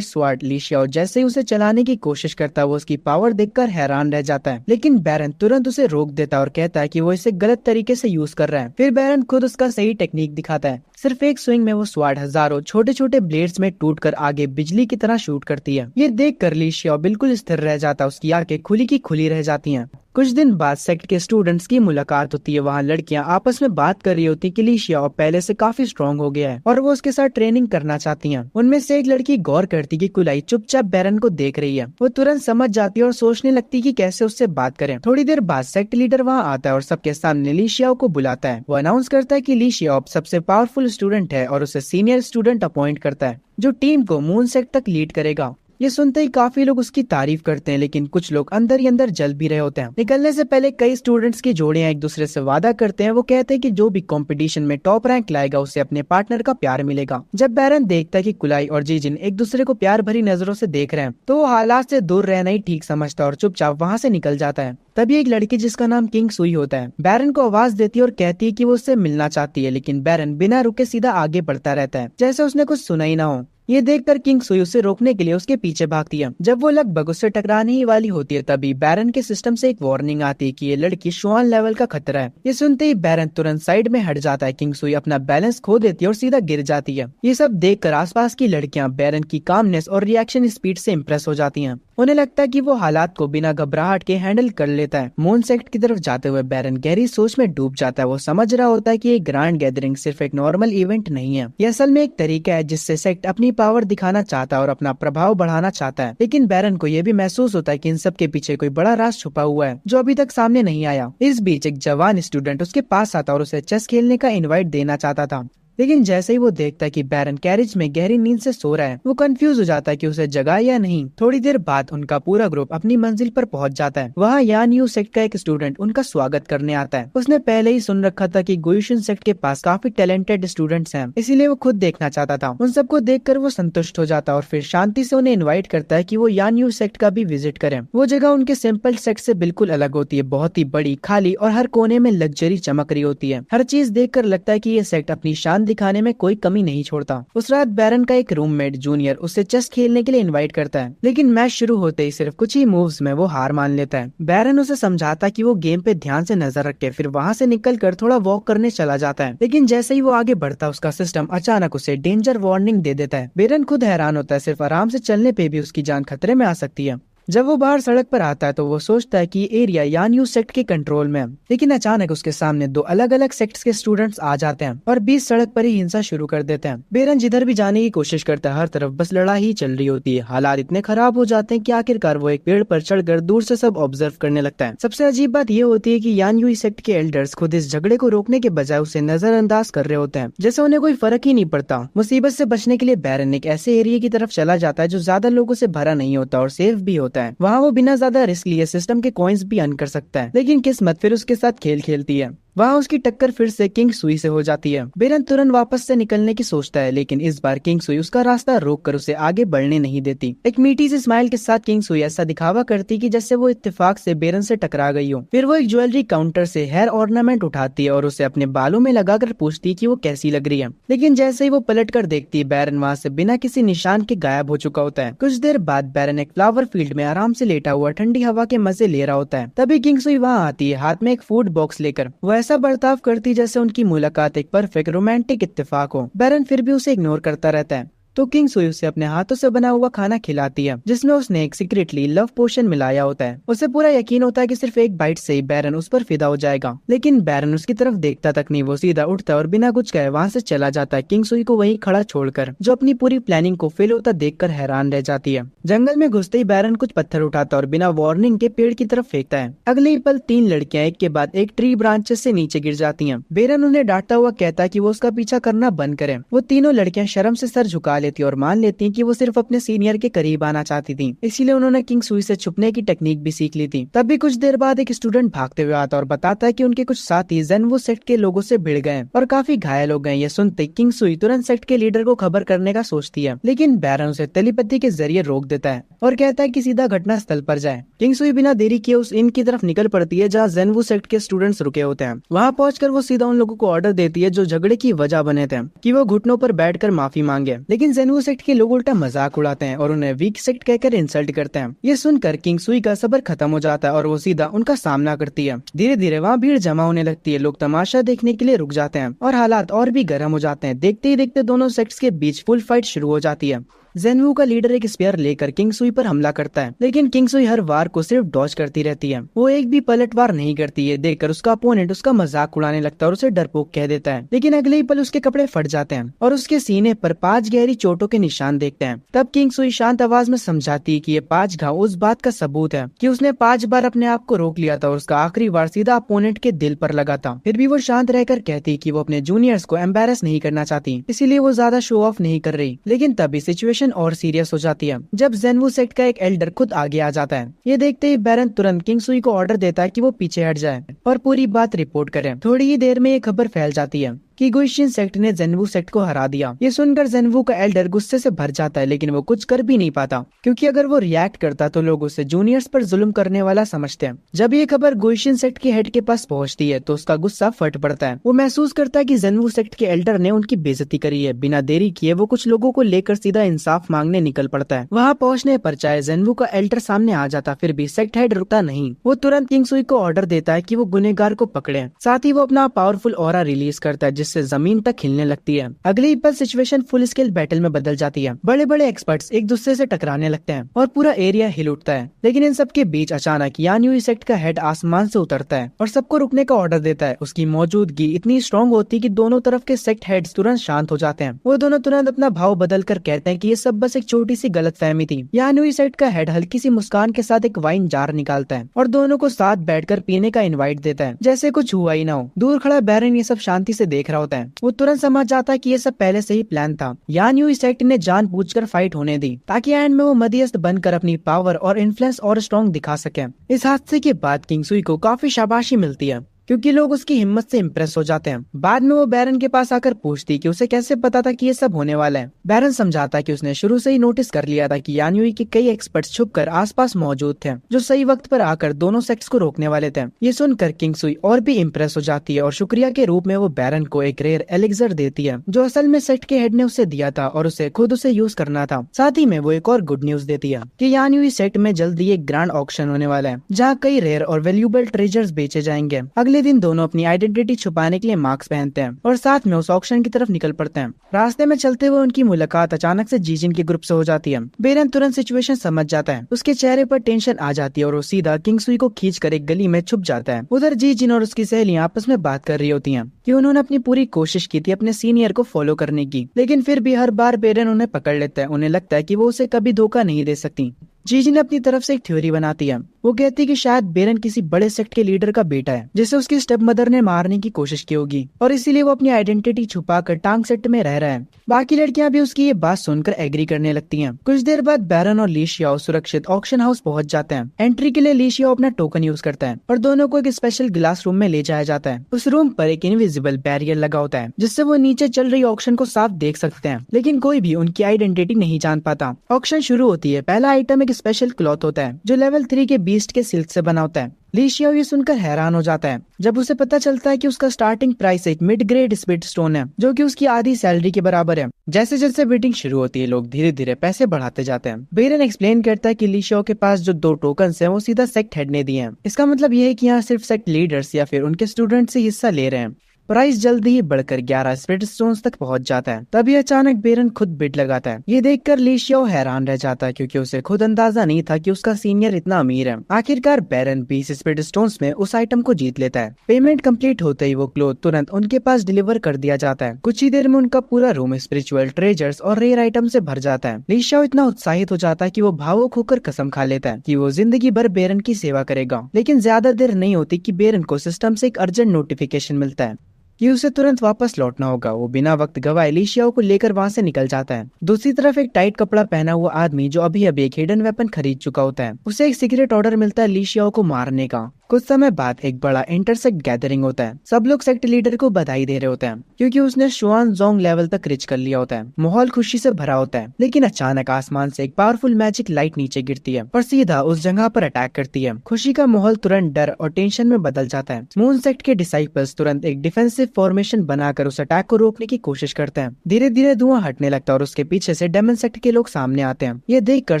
स्वार्ड। लिशियाओ जैसे ही उसे चलाने की कोशिश करता है वो उसकी पावर देखकर हैरान रह जाता है, लेकिन बैरन तुरंत उसे रोक देता है और कहता है कि वो इसे गलत तरीके से यूज कर रहा है। फिर बैरन खुद उसका सही टेक्निक दिखाता है। सिर्फ एक स्विंग में वो स्वार्ड हजारों छोटे छोटे ब्लेड्स में टूटकर आगे बिजली की तरह शूट करती है। ये देखकर लिशियाओ बिल्कुल स्थिर रह जाता है, उसकी आंखें खुली की खुली रह जाती हैं। कुछ दिन बाद सेक्ट के स्टूडेंट्स की मुलाकात होती है। वहाँ लड़कियां आपस में बात कर रही होती कि लिशियाओ पहले से काफी स्ट्रॉन्ग हो गया है और वो उसके साथ ट्रेनिंग करना चाहती हैं। उनमें से एक लड़की गौर करती कि कुलाई चुपचाप बैरन को देख रही है। वो तुरंत समझ जाती है और सोचने लगती कि कैसे उससे बात करें। थोड़ी देर बाद सेक्ट लीडर वहाँ आता है और सबके सामने लिशियाओ को बुलाता है। वो अनाउंस करता है कि लिशियाओ सबसे पावरफुल स्टूडेंट है और उसे सीनियर स्टूडेंट अपॉइंट करता है जो टीम को मून सेक्ट तक लीड करेगा। ये सुनते ही काफी लोग उसकी तारीफ करते हैं, लेकिन कुछ लोग अंदर ही अंदर जल भी रहे होते हैं। निकलने से पहले कई स्टूडेंट्स की जोड़ियां एक दूसरे से वादा करते हैं। वो कहते हैं कि जो भी कंपटीशन में टॉप रैंक लाएगा उसे अपने पार्टनर का प्यार मिलेगा। जब बैरन देखता है कि कुलाई और जीजिन एक दूसरे को प्यार भरी नजरों से देख रहे हैं तो वो हालात से दूर रहना ही ठीक समझता और चुपचाप वहाँ से निकल जाता है। तभी एक लड़की जिसका नाम किंग सुई होता है बैरन को आवाज देती है और कहती है कि वो उससे मिलना चाहती है, लेकिन बैरन बिना रुके सीधा आगे बढ़ता रहता है जैसे उसने कुछ सुना ही ना हो। ये देखकर किंग सुई उसे रोकने के लिए उसके पीछे भागती है। जब वो लगभग उससे टकराने ही वाली होती है तभी बैरन के सिस्टम से एक वार्निंग आती है कि ये लड़की श्वान लेवल का खतरा है। ये सुनते ही बैरन तुरंत साइड में हट जाता है। किंग सुई अपना बैलेंस खो देती है और सीधा गिर जाती है। ये सब देखकर आसपास की लड़कियां बैरन की कामनेस और रिएक्शन स्पीड से इम्प्रेस हो जाती हैं। उन्हें लगता है कि वो हालात को बिना घबराहट के हैंडल कर लेता है। मून सेक्ट की तरफ जाते हुए बैरन गहरी सोच में डूब जाता है। वो समझ रहा होता है कि ये ग्रैंड गैदरिंग सिर्फ एक नॉर्मल इवेंट नहीं है, ये असल में एक तरीका है जिससे सेक्ट अपनी पावर दिखाना चाहता है और अपना प्रभाव बढ़ाना चाहता है। लेकिन बैरन को ये भी महसूस होता है कि इन सब के पीछे कोई बड़ा राज छुपा हुआ है जो अभी तक सामने नहीं आया। इस बीच एक जवान स्टूडेंट उसके पास आता और उसे चेस खेलने का इनवाइट देना चाहता था, लेकिन जैसे ही वो देखता है कि बैरन कैरिज में गहरी नींद से सो रहा है वो कंफ्यूज हो जाता है कि उसे जगाए या नहीं। थोड़ी देर बाद उनका पूरा ग्रुप अपनी मंजिल पर पहुंच जाता है। वहाँ यान यू सेक्ट का एक स्टूडेंट उनका स्वागत करने आता है। उसने पहले ही सुन रखा था कि गुइशन सेक्ट के पास काफी टैलेंटेड स्टूडेंट्स हैं, इसीलिए वो खुद देखना चाहता था। उन सबको देखकर वो संतुष्ट हो जाता है और फिर शांति से उन्हें इन्वाइट करता है कि वो यान यू सेक्ट का भी विजिट करें। वो जगह उनके सिंपल सेक्ट से बिल्कुल अलग होती है, बहुत ही बड़ी, खाली और हर कोने में लग्जरी चमक रही होती है। हर चीज देखकर लगता है कि ये सेक्ट अपनी शान दिखाने में कोई कमी नहीं छोड़ता। उस रात बैरन का एक रूममेट जूनियर उसे चेस खेलने के लिए इनवाइट करता है, लेकिन मैच शुरू होते ही सिर्फ कुछ ही मूव्स में वो हार मान लेता है। बैरन उसे समझाता कि वो गेम पे ध्यान से नजर रखे, फिर वहाँ से निकलकर थोड़ा वॉक करने चला जाता है। लेकिन जैसे ही वो आगे बढ़ता उसका सिस्टम अचानक उसे डेंजर वार्निंग दे देता है। बैरन खुद हैरान होता है, सिर्फ आराम से चलने पे भी उसकी जान खतरे में आ सकती है। जब वो बाहर सड़क पर आता है तो वो सोचता है कि एरिया यान यू सेक्ट के कंट्रोल में है, लेकिन अचानक उसके सामने 2 अलग अलग सेक्ट्स के स्टूडेंट्स आ जाते हैं और बीच सड़क पर ही हिंसा शुरू कर देते हैं। बैरन जिधर भी जाने की कोशिश करता है हर तरफ बस लड़ाई ही चल रही होती है। हालात इतने खराब हो जाते हैं कि आखिरकार वो एक पेड़ पर चढ़कर दूर से सब ऑब्जर्व करने लगता है। सबसे अजीब बात ये होती है कि यान यू सेक्ट के एल्डर्स खुद इस झगड़े को रोकने के बजाय उसे नजरअंदाज कर रहे होते हैं, जैसे उन्हें कोई फर्क ही नहीं पड़ता। मुसीबत से बचने के लिए बैरन एक ऐसे एरिया की तरफ चला जाता है जो ज्यादा लोगों से भरा नहीं होता और सेफ भी होता है। वहाँ वो बिना ज्यादा रिस्क लिए सिस्टम के कॉइन्स भी अर्न कर सकता है, लेकिन किस्मत फिर उसके साथ खेल खेलती है। वहाँ उसकी टक्कर फिर से किंग सुई से हो जाती है। बेरन तुरंत वापस से निकलने की सोचता है, लेकिन इस बार किंग सुई उसका रास्ता रोक कर उसे आगे बढ़ने नहीं देती। एक मीठी सी स्माइल के साथ किंग सुई ऐसा दिखावा करती कि जैसे वो इत्तेफाक से बेरन से टकरा गई हो। फिर वो एक ज्वेलरी काउंटर से हेयर ऑर्नामेंट उठाती है और उसे अपने बालों में लगाकर पूछती कि वो कैसी लग रही है। लेकिन जैसे ही वो पलट कर देखती है, बैरन वहाँ से बिना किसी निशान के गायब हो चुका होता है। कुछ देर बाद बैरन एक फ्लावर फील्ड में आराम से लेटा हुआ ठंडी हवा के मजे ले रहा होता है। तभी किंग सुई वहाँ आती है, हाथ में एक फूड बॉक्स लेकर। वो ऐसा बर्ताव करती जैसे उनकी मुलाकात एक परफेक्ट रोमांटिक इत्तेफाक हो। बैरन फिर भी उसे इग्नोर करता रहता है, तो किंग सुई उसे अपने हाथों से बना हुआ खाना खिलाती है, जिसमें उसने एक सीक्रेटली लव पोशन मिलाया होता है। उसे पूरा यकीन होता है कि सिर्फ एक बाइट से ही बैरन उस पर फिदा हो जाएगा, लेकिन बैरन उसकी तरफ देखता तक नहीं। वो सीधा उठता है और बिना कुछ कहे वहाँ से चला जाता है, किंग सुई को वहीं खड़ा छोड़कर, जो अपनी पूरी प्लानिंग को फेल होता देखकर हैरान रह जाती है। जंगल में घुसते ही बैरन कुछ पत्थर उठाता और बिना वार्निंग के पेड़ की तरफ फेंकता है। अगले ही पल 3 लड़कियां एक के बाद एक ट्री ब्रांचेस से नीचे गिर जाती हैं। बैरन उन्हें डांटता हुआ कहता है कि वो उसका पीछा करना बंद करें। वो तीनों लड़कियां शर्म से सर झुका लेती और मान लेती कि वो सिर्फ अपने सीनियर के करीब आना चाहती थी, इसीलिए उन्होंने किंग सुई से छुपने की टेक्निक भी सीख ली थी। तभी कुछ देर बाद एक स्टूडेंट भागते हुए आता और बताता है कि उनके कुछ साथी ज़ेनवू सेक्ट के लोगों से भिड़ गए और काफी घायल हो गए। ये सुनते किंग सुई तुरंत सेक्ट के लीडर को खबर करने का सोचती है, लेकिन बैरन उसे टेलीपैथी के जरिए रोक देता है और कहता है कि सीधा घटना स्थल पर जाए। किंग सुई बिना देरी किए उस इन की तरफ निकल पड़ती है जहाँ ज़ेनवू सेक्ट के स्टूडेंट्स रुके होते हैं। वहाँ पहुंचकर वो सीधा उन लोगों को ऑर्डर देती है जो झगड़े की वजह बने थे कि वो घुटनों पर बैठकर माफी मांगे, लेकिन ज़ेनवू सेक्ट के लोग उल्टा मजाक उड़ाते हैं और उन्हें वीक सेक्ट कहकर इंसल्ट करते हैं। ये सुनकर किंग सुई का सब्र खत्म हो जाता है और वो सीधा उनका सामना करती है। धीरे धीरे वहाँ भीड़ जमा होने लगती है, लोग तमाशा देखने के लिए रुक जाते हैं और हालात और भी गर्म हो जाते हैं। देखते ही देखते दोनों सेक्ट्स के बीच फुल फाइट शुरू हो जाती है। ज़ेनवू का लीडर एक स्पेयर लेकर किंग सुई पर हमला करता है, लेकिन किंग सुई हर वार को सिर्फ डॉज करती रहती है। वो एक भी पलटवार नहीं करती है। देखकर उसका अपोनेंट उसका मजाक उड़ाने लगता है और उसे डरपोक कह देता है, लेकिन अगले ही पल उसके कपड़े फट जाते हैं और उसके सीने पर 5 गहरी चोटों के निशान देखते हैं। तब किंग सुई शांत आवाज में समझाती है कि ये 5 घाव उस बात का सबूत है कि उसने 5 बार अपने आप को रोक लिया था और उसका आखिरी वार सीधा अपोनेंट के दिल पर लगा था। फिर भी वो शांत रहकर कहती कि वो अपने जूनियर्स को एम्बेरस नहीं करना चाहती, इसीलिए वो ज्यादा शो ऑफ नहीं कर रही। लेकिन तभी सिचुएशन और सीरियस हो जाती है जब ज़ेनवू सेक्ट का एक एल्डर खुद आगे आ जाता है। ये देखते ही बैरन तुरंत किंग सुई को ऑर्डर देता है कि वो पीछे हट जाए और पूरी बात रिपोर्ट करे। थोड़ी ही देर में ये खबर फैल जाती है कि गुइशिन सेक्ट ने ज़ेनवू सेक्ट को हरा दिया। ये सुनकर ज़ेनवू का एल्डर गुस्से से भर जाता है, लेकिन वो कुछ कर भी नहीं पाता क्योंकि अगर वो रिएक्ट करता तो लोग उसे जूनियर्स पर जुल्म करने वाला समझते हैं। जब ये खबर गुइशिन सेक्ट के हेड के पास पहुंचती है तो उसका गुस्सा फट पड़ता है। वो महसूस करता है कि ज़ेनवू सेक्ट के एल्डर ने उनकी बेइज्जती करी है। बिना देरी किए वो कुछ लोगों को लेकर सीधा इंसाफ मांगने निकल पड़ता है। वहाँ पहुँचने पर चाहे ज़ेनवू का एल्डर सामने आ जाता, फिर भी सेक्ट हेड रुकता नहीं। वो तुरंत किंग सुई को ऑर्डर देता है कि वो गुनहगार को पकड़े। साथ ही वो अपना पावरफुल ऑरा रिलीज करता है जिससे जमीन तक हिलने लगती है। अगली पल सिचुएशन फुल स्केल बैटल में बदल जाती है। बड़े बड़े एक्सपर्ट्स एक दूसरे से टकराने लगते हैं और पूरा एरिया हिल उठता है। लेकिन इन सब के बीच अचानक यान यूई सेक्ट का हेड आसमान से उतरता है और सबको रुकने का ऑर्डर देता है। उसकी मौजूदगी इतनी स्ट्रॉन्ग होती है कि दोनों तरफ के सेक्ट हेड्स तुरंत शांत हो जाते हैं। वो दोनों तुरंत अपना भाव बदल कर कहते हैं कि ये सब बस एक छोटी सी गलतफहमी थी। यान यूई सेक्ट का हेड हल्की सी मुस्कान के साथ एक वाइन जार निकालता है और दोनों को साथ बैठकर पीने का इनवाइट देता है, जैसे कुछ हुआ ही ना हो। दूर खड़ा बैरन ये सब शांति से देख रहा होता है। वो तुरंत समझ जाता है कि ये सब पहले से ही प्लान था। यान यूई सेक्ट ने जानबूझकर फाइट होने दी ताकि एंड में वो मध्यस्थ बनकर अपनी पावर और इन्फ्लुएंस और स्ट्रॉन्ग दिखा सके। इस हादसे के बाद किंग सुई को काफी शाबाशी मिलती है क्योंकि लोग उसकी हिम्मत से इम्प्रेस हो जाते हैं। बाद में वो बैरन के पास आकर पूछती कि उसे कैसे पता था कि ये सब होने वाला है। बैरन समझाता कि उसने शुरू से ही नोटिस कर लिया था कि यान यूई के कई एक्सपर्ट्स छुपकर आसपास मौजूद थे जो सही वक्त पर आकर दोनों सेक्ट्स को रोकने वाले थे। ये सुनकर किंग सुई और भी इम्प्रेस हो जाती है और शुक्रिया के रूप में वो बैरन को एक रेयर एलिक्सर देती है जो असल में सेक्ट के हेड ने उसे दिया था और उसे खुद उसे यूज करना था। साथ ही में वो एक और गुड न्यूज देती है कि यान यूई सेक्ट में जल्दी एक ग्रैंड ऑक्शन होने वाला है जहाँ कई रेयर और वैल्यूएबल ट्रेजर्स बेचे जाएंगे। अगले दिन दोनों अपनी आइडेंटिटी छुपाने के लिए मास्क पहनते हैं और साथ में उस ऑक्शन की तरफ निकल पड़ते हैं। रास्ते में चलते हुए उनकी मुलाकात अचानक से जीजिन के ग्रुप से हो जाती है। बैरन तुरंत सिचुएशन समझ जाता है। उसके चेहरे पर टेंशन आ जाती है और वो सीधा किंग सुई को खींचकर एक गली में छुप जाता है। उधर जीजिन और उसकी सहेलियां आपस में बात कर रही होती हैं कि उन्होंने अपनी पूरी कोशिश की थी अपने सीनियर को फॉलो करने की, लेकिन फिर भी हर बार बैरन उन्हें पकड़ लेता है। उन्हें लगता है कि वो उसे कभी धोखा नहीं दे सकती। जीजिन अपनी तरफ से एक थ्योरी बनाती है। वो कहती है कि शायद बेरन किसी बड़े सेक्ट के लीडर का बेटा है जिसे उसकी स्टेप मदर ने मारने की कोशिश की होगी और इसीलिए वो अपनी आइडेंटिटी छुपाकर टांग सेक्ट में रह रहा है। बाकी लड़कियां भी उसकी ये बात सुनकर एग्री करने लगती हैं। कुछ देर बाद बैरन और ली शियाओ सुरक्षित ऑक्शन हाउस पहुंच जाते हैं। एंट्री के लिए ली शियाओ अपना टोकन यूज करता है और दोनों को एक स्पेशल ग्लास रूम में ले जाया जाता है। उस रूम पर एक इनविजिबल बैरियर लगा होता है जिससे वो नीचे चल रही ऑक्शन को साफ देख सकते हैं, लेकिन कोई भी उनकी आइडेंटिटी नहीं जान पाता। ऑक्शन शुरू होती है। पहला आइटम एक स्पेशल क्लॉथ होता है जो लेवल 3 के बीस्ट के सिल्क से बना होता है। ली शियाओ ये सुनकर हैरान हो जाता है जब उसे पता चलता है कि उसका स्टार्टिंग प्राइस एक मिड ग्रेड स्पिट स्टोन है जो कि उसकी आधी सैलरी के बराबर है। जैसे जैसे बिडिंग शुरू होती है लोग धीरे धीरे पैसे बढ़ाते जाते हैं। बेरन एक्सप्लेन करता है कि ली शियाओ के पास जो 2 टोकन्स हैं वो सीधा सेक्ट हेड ने दिए हैं। इसका मतलब ये है कि यहाँ सिर्फ सेक्ट लीडर्स या फिर उनके स्टूडेंट से हिस्सा ले रहे हैं। प्राइस जल्दी ही बढ़कर 11 स्पिट स्टोन्स तक पहुंच जाता है। तभी अचानक बेरन खुद बिड लगाता है। ये देखकर ली शियाओ हैरान रह जाता है क्योंकि उसे खुद अंदाजा नहीं था कि उसका सीनियर इतना अमीर है। आखिरकार बेरन 20 स्पिट स्टोन्स में उस आइटम को जीत लेता है। पेमेंट कंप्लीट होते ही वो क्लोथ तुरंत उनके पास डिलीवर कर दिया जाता है। कुछ ही देर में उनका पूरा रूम स्पिरिचुअल ट्रेजर्स और रेयर आइटम से भर जाता है। ली शियाओ इतना उत्साहित हो जाता है कि वो भावुक होकर कसम खा लेता है कि वो जिंदगी भर बेरन की सेवा करेगा। लेकिन ज्यादा देर नहीं होती कि बेरन को सिस्टम से एक अर्जेंट नोटिफिकेशन मिलता है कि उसे तुरंत वापस लौटना होगा। वो बिना वक्त गवाए ली शियाओ को लेकर वहाँ से निकल जाता है। दूसरी तरफ एक टाइट कपड़ा पहना हुआ आदमी जो अभी अभी एक हिडन वेपन खरीद चुका होता है, उसे एक सीक्रेट ऑर्डर मिलता है ली शियाओ को मारने का। कुछ समय बाद एक बड़ा इंटरसेक्ट गैदरिंग होता है। सब लोग सेक्ट लीडर को बधाई दे रहे होते हैं क्योंकि उसने शुआनजोंग लेवल तक रीच कर लिया होता है। माहौल खुशी से भरा होता है, लेकिन अचानक आसमान से एक पावरफुल मैजिक लाइट नीचे गिरती है और सीधा उस जगह पर अटैक करती है। खुशी का माहौल तुरंत डर और टेंशन में बदल जाता है। मून सेक्ट के डिसाइपल्स तुरंत एक डिफेंसिव फॉर्मेशन बनाकर उस अटैक को रोकने की कोशिश करते हैं। धीरे धीरे धुआं हटने लगता है और उसके पीछे से डेमन सेक्ट के लोग सामने आते हैं। ये देखकर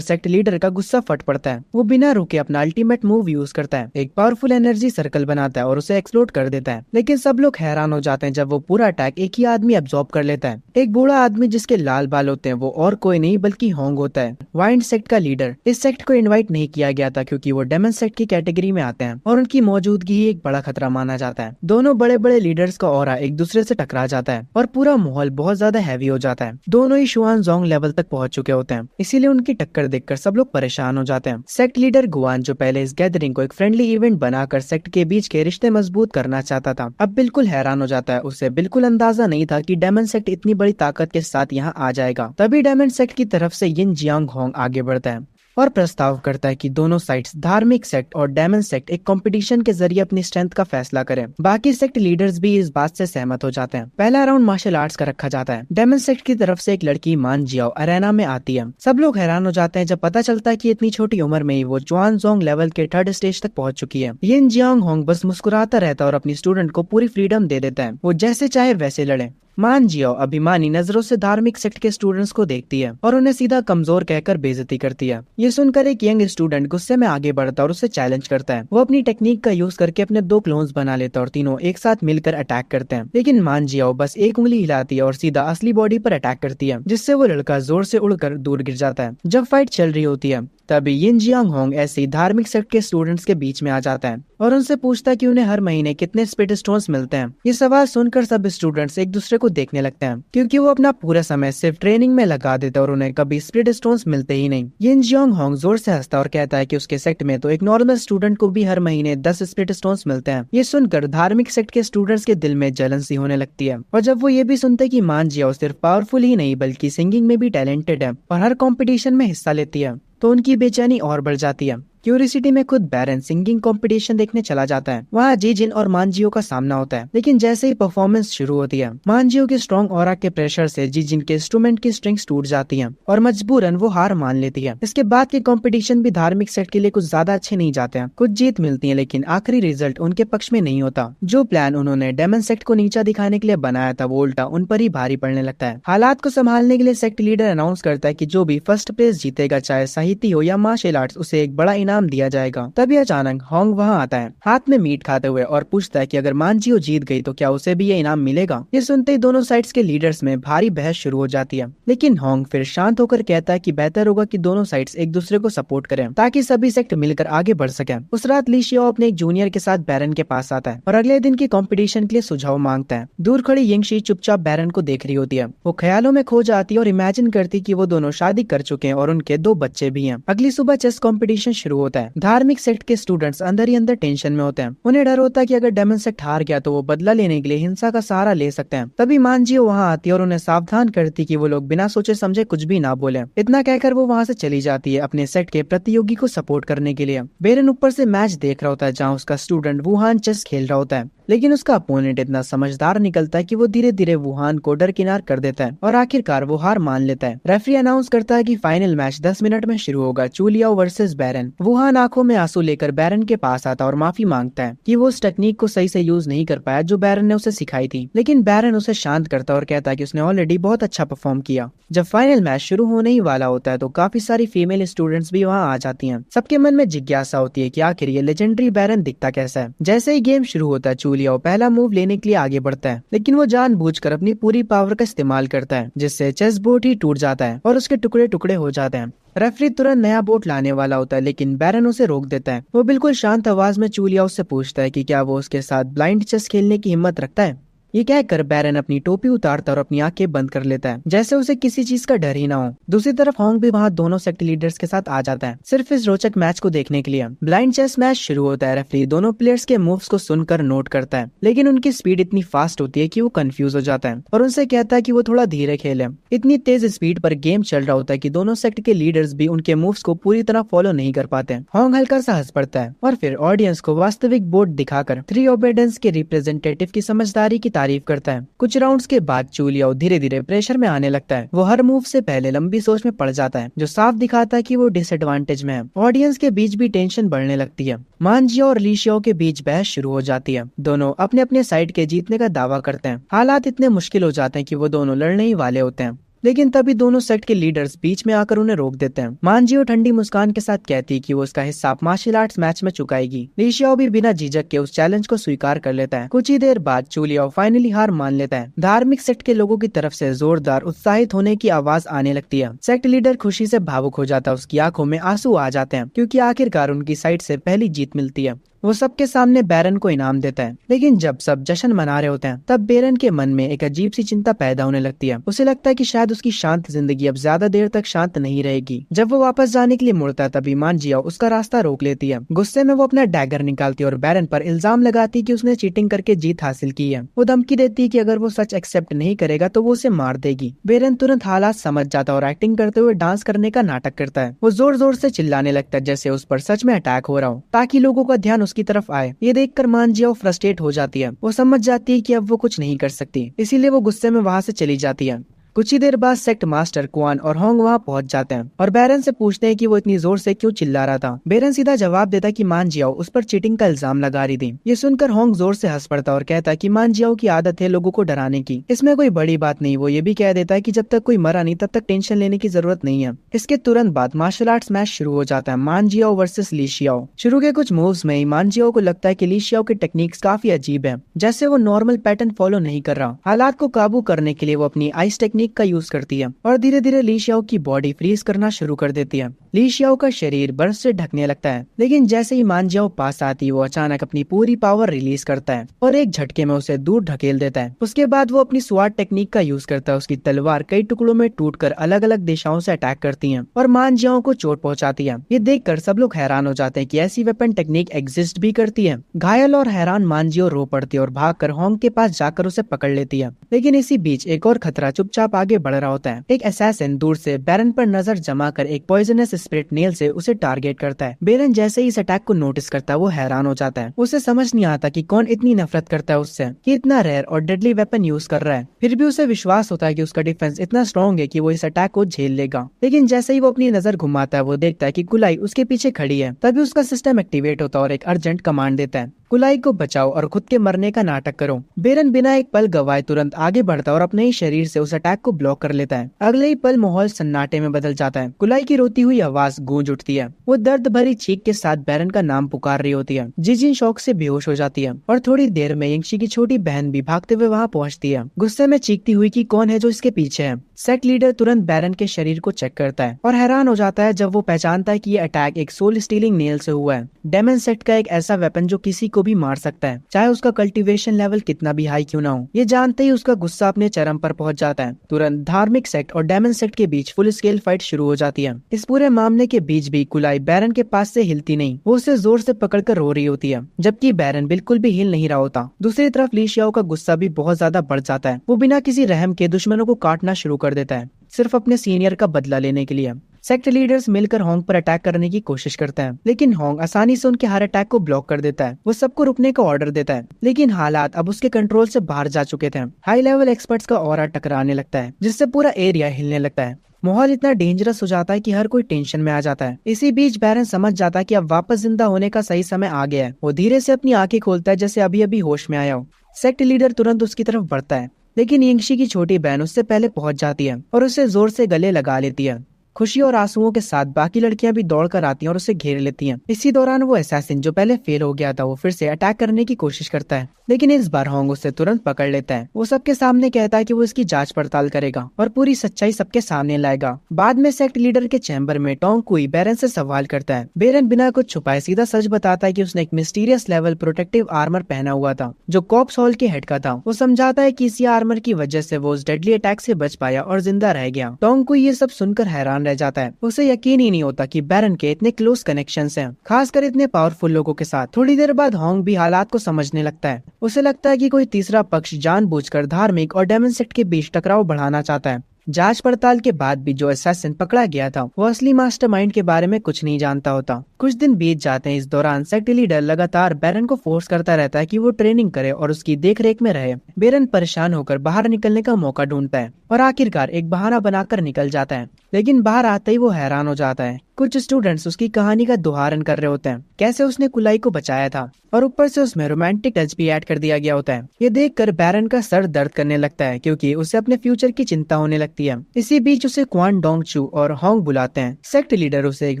सेक्ट लीडर का गुस्सा फट पड़ता है। वो बिना रुके अपना अल्टीमेट मूव यूज करता है, एक पावरफुल एनर्जी सर्कल बनाता है और उसे एक्सप्लोड कर देता है। लेकिन सब लोग हैरान हो जाते हैं जब वो पूरा अटैक एक ही आदमी अब्सॉर्ब कर लेता है। एक बूढ़ा आदमी जिसके लाल बाल होते हैं वो और कोई नहीं बल्कि होंग होता है, वाइंड सेक्ट का लीडर। इस सेक्ट को इनवाइट नहीं किया गया था क्योंकि वो डेमन सेक्ट की कैटेगरी में आते हैं और उनकी मौजूदगी ही एक बड़ा खतरा माना जाता है। दोनों बड़े बड़े लीडर्स का ऑरा एक दूसरे से टकरा जाता है और पूरा माहौल बहुत ज्यादा हैवी हो जाता है। दोनों ही शुआनजोंग लेवल तक पहुंच चुके होते हैं, इसीलिए उनकी टक्कर देखकर सब लोग परेशान हो जाते हैं। सेक्ट लीडर गुआन जो पहले इस गैदरिंग को एक फ्रेंडली इवेंट बनाकर सेक्ट के बीच के रिश्ते मजबूत करना चाहता था, अब बिल्कुल हैरान हो जाता है। उसे बिल्कुल अंदाजा नहीं था कि डेमन सेक्ट इतनी बड़ी ताकत के साथ यहाँ आ जाएगा। तभी डेमन सेक्ट की तरफ से यिन जियांग होंग आगे बढ़ता है और प्रस्ताव करता है कि दोनों साइड्स धार्मिक सेक्ट और डेमन सेक्ट एक कंपटीशन के जरिए अपनी स्ट्रेंथ का फैसला करें। बाकी सेक्ट लीडर्स भी इस बात से सहमत हो जाते हैं। पहला राउंड मार्शल आर्ट्स का रखा जाता है। डेमन सेक्ट की तरफ से एक लड़की मान जियाओ अरेना में आती है। सब लोग हैरान हो जाते हैं जब पता चलता है कि इतनी छोटी उम्र में ही वो जुआनजोंग लेवल के 3rd स्टेज तक पहुंच चुकी है। यिन जियांग होंग बस मुस्कुराता रहता है और अपनी स्टूडेंट को पूरी फ्रीडम दे देता है, वो जैसे चाहे वैसे लड़े। मान जियाओ अभिमानी नजरों से धार्मिक सेक्ट के स्टूडेंट्स को देखती है और उन्हें सीधा कमजोर कहकर बेइज्जती करती है। ये सुनकर एक यंग स्टूडेंट गुस्से में आगे बढ़ता है और उसे चैलेंज करता है। वो अपनी टेक्निक का यूज करके अपने 2 क्लोन्स बना लेता है और तीनों एक साथ मिलकर अटैक करते हैं। लेकिन मान जियाओ बस एक उंगली हिलाती है और सीधा असली बॉडी पर अटैक करती है, जिससे वो लड़का जोर से उड़कर दूर गिर जाता है। जब फाइट चल रही होती है तभी यिन जियांग होंग ऐसे ही धार्मिक सेक्ट के स्टूडेंट्स के बीच में आ जाता है और उनसे पूछता है कि उन्हें हर महीने कितने स्पिट स्टोन्स मिलते हैं। ये सवाल सुनकर सब स्टूडेंट्स एक दूसरे को देखने लगते हैं क्योंकि वो अपना पूरा समय सिर्फ ट्रेनिंग में लगा देते और उन्हें कभी स्पिट स्टोन्स मिलते ही नहीं। यिन जियांग होंग जोर से हंसता और कहता है कि उसके सेक्ट में तो एक नॉर्मल स्टूडेंट को भी हर महीने 10 स्पिट स्टोन्स मिलते हैं। ये सुनकर धार्मिक सेक्ट के स्टूडेंट्स के दिल में जलन सी होने लगती है और जब वो ये भी सुनते कि मान जियाओ सिर्फ पावरफुल ही नहीं बल्कि सिंगिंग में भी टैलेंटेड है और हर कॉम्पिटिशन में हिस्सा लेती है, तो उनकी बेचैनी और बढ़ जाती है। क्यूरियोसिटी में खुद बैरन सिंगिंग कंपटीशन देखने चला जाता है। वहाँ जीजिन और मानजियो का सामना होता है, लेकिन जैसे ही परफॉर्मेंस शुरू होती है मानजियो के स्ट्रॉन्ग ऑरा के प्रेशर से जीजिन के इंस्ट्रूमेंट की स्ट्रिंग्स टूट जाती हैं और मजबूरन वो हार मान लेती है। इसके बाद के कंपटीशन भी धार्मिक सेट के लिए कुछ ज्यादा अच्छे नहीं जाते हैं। कुछ जीत मिलती है लेकिन आखिरी रिजल्ट उनके पक्ष में नहीं होता। जो प्लान उन्होंने डेमन सेक्ट को नीचा दिखाने के लिए बनाया था वो उल्टा उन पर ही भारी पड़ने लगता है। हालात को संभालने के लिए सेक्ट लीडर अनाउंस करता है कि जो भी फर्स्ट प्लेस जीतेगा, चाहे साहित्य हो या मार्शल आर्ट्स, उसे एक बड़ा इनाम इनाम दिया जाएगा। तभी अचानक होंग वहाँ आता है हाथ में मीट खाते हुए और पूछता है कि अगर मानजियो जीत गई तो क्या उसे भी ये इनाम मिलेगा। ये सुनते ही दोनों साइड्स के लीडर्स में भारी बहस शुरू हो जाती है, लेकिन होंग फिर शांत होकर कहता है कि बेहतर होगा कि दोनों साइड्स एक दूसरे को सपोर्ट करें ताकि सभी सेक्ट मिलकर आगे बढ़ सके। उस रात ली शियाओ अपने एक जूनियर के साथ बैरन के पास आता है और अगले दिन की कंपटीशन के लिए सुझाव मांगता है। दूर खड़ी यिंगशी चुपचाप बैरन को देख रही होती है। वो ख्यालों में खो जाती है और इमेजिन करती कि वो दोनों शादी कर चुके हैं और उनके 2 बच्चे भी हैं। अगली सुबह चेस कंपटीशन शुरू होता है। धार्मिक सेक्ट के स्टूडेंट्स अंदर ही अंदर टेंशन में होते हैं। उन्हें डर होता है कि अगर डेमन सेक्ट हार गया तो वो बदला लेने के लिए हिंसा का सहारा ले सकते हैं। तभी मानजियो वहाँ आती है और उन्हें सावधान करती कि वो लोग बिना सोचे समझे कुछ भी ना बोले। इतना कहकर वो वहाँ से चली जाती है अपने सेट के प्रतियोगी को सपोर्ट करने के लिए। बेरन ऊपर से मैच देख रहा होता है जहाँ उसका स्टूडेंट वुहान चेस खेल रहा होता है, लेकिन उसका अपोनेंट इतना समझदार निकलता है कि वो धीरे धीरे वुहान को दरकिनार कर देता है और आखिरकार वो हार मान लेता है। रेफरी अनाउंस करता है कि फाइनल मैच 10 मिनट में शुरू होगा, चूलियाओ वर्सेस बैरन। वुहान आंखों में आंसू लेकर बैरन के पास आता और माफी मांगता है कि वो उस टेक्निक को सही से यूज नहीं कर पाया जो बैरन ने उसे सिखाई थी, लेकिन बैरन उसे शांत करता और कहता है कि उसने ऑलरेडी बहुत अच्छा परफॉर्म किया। जब फाइनल मैच शुरू होने ही वाला होता है तो काफी सारी फीमेल स्टूडेंट्स भी वहाँ आ जाती हैं। सबके मन में जिज्ञासा होती है कि आखिर ये लेजेंडरी बैरन दिखता कैसा है। जैसे ही गेम शुरू होता है चूलियाओ पहला मूव लेने के लिए आगे बढ़ता है, लेकिन वो जानबूझकर अपनी पूरी पावर का इस्तेमाल करता है जिससे चेस बोर्ड ही टूट जाता है और उसके टुकड़े टुकड़े हो जाते हैं। रेफरी तुरंत नया बोर्ड लाने वाला होता है, लेकिन बैरन उसे रोक देता है। वो बिल्कुल शांत आवाज में चूलियाओ से पूछता है कि क्या वो उसके साथ ब्लाइंड चेस खेलने की हिम्मत रखता है। ये कहकर बैरन अपनी टोपी उतारता और अपनी आंखें बंद कर लेता है जैसे उसे किसी चीज का डर ही ना हो। दूसरी तरफ होंग भी वहाँ दोनों सेक्ट लीडर्स के साथ आ जाता है सिर्फ इस रोचक मैच को देखने के लिए। ब्लाइंड चेस मैच शुरू होता है। रेफरी दोनों प्लेयर्स के मूव्स को सुनकर नोट करता है, लेकिन उनकी स्पीड इतनी फास्ट होती है कि वो कंफ्यूज हो जाता है और उनसे कहता है कि वो थोड़ा धीरे खेले। इतनी तेज स्पीड पर गेम चल रहा होता है कि दोनों सेक्ट के लीडर्स भी उनके मूव्स को पूरी तरह फॉलो नहीं कर पाते। होंग हल्का सा हंस पड़ता है और फिर ऑडियंस को वास्तविक बोर्ड दिखाकर थ्री ओबेडेंस के रिप्रेजेंटेटिव की समझदारी की तारीफ करता है। कुछ राउंड्स के बाद चूलियाओ धीरे धीरे प्रेशर में आने लगता है। वो हर मूव से पहले लंबी सोच में पड़ जाता है जो साफ दिखाता है कि वो डिसएडवांटेज में है। ऑडियंस के बीच भी टेंशन बढ़ने लगती है। मानजियो और लीशियाओ के बीच बहस शुरू हो जाती है। दोनों अपने अपने साइड के जीतने का दावा करते हैं। हालात इतने मुश्किल हो जाते हैं कि वो दोनों लड़ने ही वाले होते हैं, लेकिन तभी दोनों सेक्ट के लीडर्स बीच में आकर उन्हें रोक देते हैं। मानजियो ठंडी मुस्कान के साथ कहती है कि वो उसका हिस्सा मार्शल आर्ट्स मैच में चुकाएगी। लीशियाओ भी बिना झिझक के उस चैलेंज को स्वीकार कर लेता है। कुछ ही देर बाद चूलियाओ फाइनली हार मान लेता है। धार्मिक सेक्ट के लोगों की तरफ से जोरदार उत्साहित होने की आवाज आने लगती है। सेक्ट लीडर खुशी से भावुक हो जाता है। उसकी आंखों में आंसू आ जाते हैं क्योंकि आखिरकार उनकी साइड से पहली जीत मिलती है। वो सबके सामने बैरन को इनाम देता है, लेकिन जब सब जश्न मना रहे होते हैं तब बैरन के मन में एक अजीब सी चिंता पैदा होने लगती है। उसे लगता है कि शायद उसकी शांत जिंदगी अब ज्यादा देर तक शांत नहीं रहेगी। जब वो वापस जाने के लिए मुड़ता है तभी मानजियो उसका रास्ता रोक लेती है। गुस्से में वो अपना डैगर निकालती है और बैरन पर इल्जाम लगाती है कि उसने चीटिंग करके जीत हासिल की है। वो धमकी देती है कि अगर वो सच एक्सेप्ट नहीं करेगा तो वो उसे मार देगी। बैरन तुरंत हालात समझ जाता है और एक्टिंग करते हुए डांस करने का नाटक करता है। वो जोर जोर से चिल्लाने लगता है जैसे उस पर सच में अटैक हो रहा हो, ताकि लोगों का ध्यान उसकी तरफ आए। ये देखकर मानजियो फ्रस्ट्रेट हो जाती है। वो समझ जाती है कि अब वो कुछ नहीं कर सकती, इसीलिए वो गुस्से में वहाँ से चली जाती है। कुछ ही देर बाद सेक्ट मास्टर क्वान और होंग वहाँ पहुंच जाते हैं और बैरन से पूछते हैं कि वो इतनी जोर से क्यों चिल्ला रहा था। बैरन सीधा जवाब देता है कि मानजियो उस पर चीटिंग का इल्जाम लगा रही थी। ये सुनकर होंग जोर से हंस पड़ता और कहता है कि मानजियो की आदत है लोगों को डराने की, इसमें कोई बड़ी बात नहीं। वो ये भी कह देता है कि जब तक कोई मरा नहीं तब तक टेंशन लेने की जरूरत नहीं है। इसके तुरंत बाद मार्शल आर्ट्स मैच शुरू हो जाता है, मानजियो वर्सेस लीशियाओ। शुरू के कुछ मूव्स में ही मानजियो को लगता है कि लीशियाओ की टेक्निक्स काफी अजीब है, जैसे वो नॉर्मल पैटर्न फॉलो नहीं कर रहा। हालात को काबू करने के लिए वो अपनी आइस टेक्निक का यूज करती है और धीरे धीरे लीशियाओ की बॉडी फ्रीज करना शुरू कर देती है। लीशियाओ का शरीर बर्फ से ढकने लगता है, लेकिन जैसे ही मानजियो पास आती है वो अचानक अपनी पूरी पावर रिलीज करता है और एक झटके में उसे दूर ढकेल देता है। उसके बाद वो अपनी स्वाट टेक्निक का यूज करता है। उसकी तलवार कई टुकड़ों में टूटकर अलग अलग दिशाओं से अटैक करती है और मानजियो को चोट पहुंचाती है। ये देखकर सब लोग हैरान हो जाते हैं कि ऐसी वेपन टेक्निक एग्जिस्ट भी करती है। घायल और हैरान मानजियो रो पड़ती है और भागकर होंग के पास जाकर उसे पकड़ लेती है। लेकिन इसी बीच एक और खतरा चुपचाप आगे बढ़ रहा होता है। एक असैसिन दूर से बैरन पर नजर जमा कर एक पॉइजनस स्पिरिट नेल से उसे टारगेट करता है। बैरन जैसे ही इस अटैक को नोटिस करता है वो हैरान हो जाता है। उसे समझ नहीं आता कि कौन इतनी नफरत करता है उससे कि इतना रेयर और डेडली वेपन यूज कर रहा है। फिर भी उसे विश्वास होता है कि उसका डिफेंस इतना स्ट्रॉन्ग है कि वो इस अटैक को झेल लेगा। लेकिन जैसे ही वो अपनी नजर घुमाता है वो देखता है कि कुलाई उसके पीछे खड़ी है। तभी उसका सिस्टम एक्टिवेट होता है और एक अर्जेंट कमांड देता है। कुलाई को बचाओ और खुद के मरने का नाटक करो। बेरन बिना एक पल गवाए तुरंत आगे बढ़ता और अपने ही शरीर से उस अटैक को ब्लॉक कर लेता है। अगले ही पल माहौल सन्नाटे में बदल जाता है। कुलाई की रोती हुई आवाज गूंज उठती है। वो दर्द भरी चीख के साथ बेरन का नाम पुकार रही होती है। जिजिन शौक से बेहोश हो जाती है और थोड़ी देर में यिंगशी की छोटी बहन भी भागते हुए वहाँ पहुँचती है, गुस्से में चीखती हुई कि कौन है जो इसके पीछे है। सेक्ट लीडर तुरंत बेरन के शरीर को चेक करता है और हैरान हो जाता है जब वो पहचानता है कि ये अटैक एक सोल स्टीलिंग नेल से हुआ है। डेमन सेक्ट का एक ऐसा वेपन जो किसी को भी मार सकता है, चाहे उसका कल्टीवेशन लेवल कितना भी हाई क्यों ना हो। ये जानते ही उसका गुस्सा अपने चरम पर पहुंच जाता है। तुरंत धार्मिक सेक्ट और डेमन सेक्ट के बीच फुल स्केल फाइट शुरू हो जाती है। इस पूरे मामले के बीच भी कुलाई बेरन के पास से हिलती नहीं। वो उसे जोर से पकड़कर रो रही होती है, जबकि बेरन बिल्कुल भी हिल नहीं रहा होता। दूसरी तरफ ली शियाओ का गुस्सा भी बहुत ज्यादा बढ़ जाता है। वो बिना किसी रहम के दुश्मनों को काटना शुरू कर देता है, सिर्फ अपने सीनियर का बदला लेने के लिए। सेक्ट लीडर्स मिलकर होंग पर अटैक करने की कोशिश करते हैं, लेकिन होंग आसानी से उनके हर अटैक को ब्लॉक कर देता है। वो सबको रुकने का ऑर्डर देता है, लेकिन हालात अब उसके कंट्रोल से बाहर जा चुके थे। हाई लेवल एक्सपर्ट्स का ऑरा टकराने लगता है, जिससे पूरा एरिया हिलने लगता है। माहौल इतना डेंजरस हो जाता है कि हर कोई टेंशन में आ जाता है। इसी बीच बैरन समझ जाता है कि अब वापस जिंदा होने का सही समय आ गया है। वो धीरे से अपनी आंखें खोलता है, जैसे अभी अभी होश में आया हो। सेक्ट लीडर तुरंत उसकी तरफ बढ़ता है, लेकिन यिंगशी की छोटी बहन उससे पहले पहुंच जाती है और उसे जोर से गले लगा लेती है। खुशी और आंसुओं के साथ बाकी लड़कियां भी दौड़कर आती हैं और उसे घेर लेती हैं। इसी दौरान वो असैसिन जो पहले फेल हो गया था, वो फिर से अटैक करने की कोशिश करता है, लेकिन इस बार होंग उसे तुरंत पकड़ लेता है। वो सबके सामने कहता है कि वो इसकी जांच पड़ताल करेगा और पूरी सच्चाई सबके सामने लाएगा। बाद में सेक्ट लीडर के चैम्बर में टोंग कुई बेरन से सवाल करता है। बेरन बिना कुछ छुपाए सीधा सच बताता है कि उसने एक मिस्टीरियस लेवल प्रोटेक्टिव आर्मर पहना हुआ था, जो कॉप्स हॉल के हेड का था। वो समझाता है कि इसी आर्मर की वजह से वो उस डेडली अटैक से बच पाया और जिंदा रह गया। टोंग कुई ये सब सुनकर हैरान रह जाता है। उसे यकीन ही नहीं होता कि बेरन के इतने क्लोज कनेक्शंस हैं, खासकर इतने पावरफुल लोगों के साथ। थोड़ी देर बाद होंग भी हालात को समझने लगता है। उसे लगता है कि कोई तीसरा पक्ष जानबूझकर धार्मिक और डेमन सेक्ट के बीच टकराव बढ़ाना चाहता है। जांच पड़ताल के बाद भी जो असैसिन पकड़ा गया था, वो असली मास्टरमाइंड के बारे में कुछ नहीं जानता होता। कुछ दिन बीत जाते हैं। इस दौरान सेक्ट लीडर लगातार बेरन को फोर्स करता रहता है कि वो ट्रेनिंग करे और उसकी देखरेख में रहे। बेरन परेशान होकर बाहर निकलने का मौका ढूंढता है और आखिरकार एक बहाना बनाकर निकल जाता है, लेकिन बाहर आते ही वो हैरान हो जाता है। कुछ स्टूडेंट्स उसकी कहानी का दोहरान कर रहे होते हैं, कैसे उसने कुलाई को बचाया था, और ऊपर से उसमें रोमांटिक टच भी ऐड कर दिया गया होता है। ये देखकर बेरन का सर दर्द करने लगता है, क्योंकि उसे अपने फ्यूचर की चिंता होने लगती है। इसी बीच उसे क्वान डोंग चू और होंग बुलाते हैं। सेक्ट लीडर उसे एक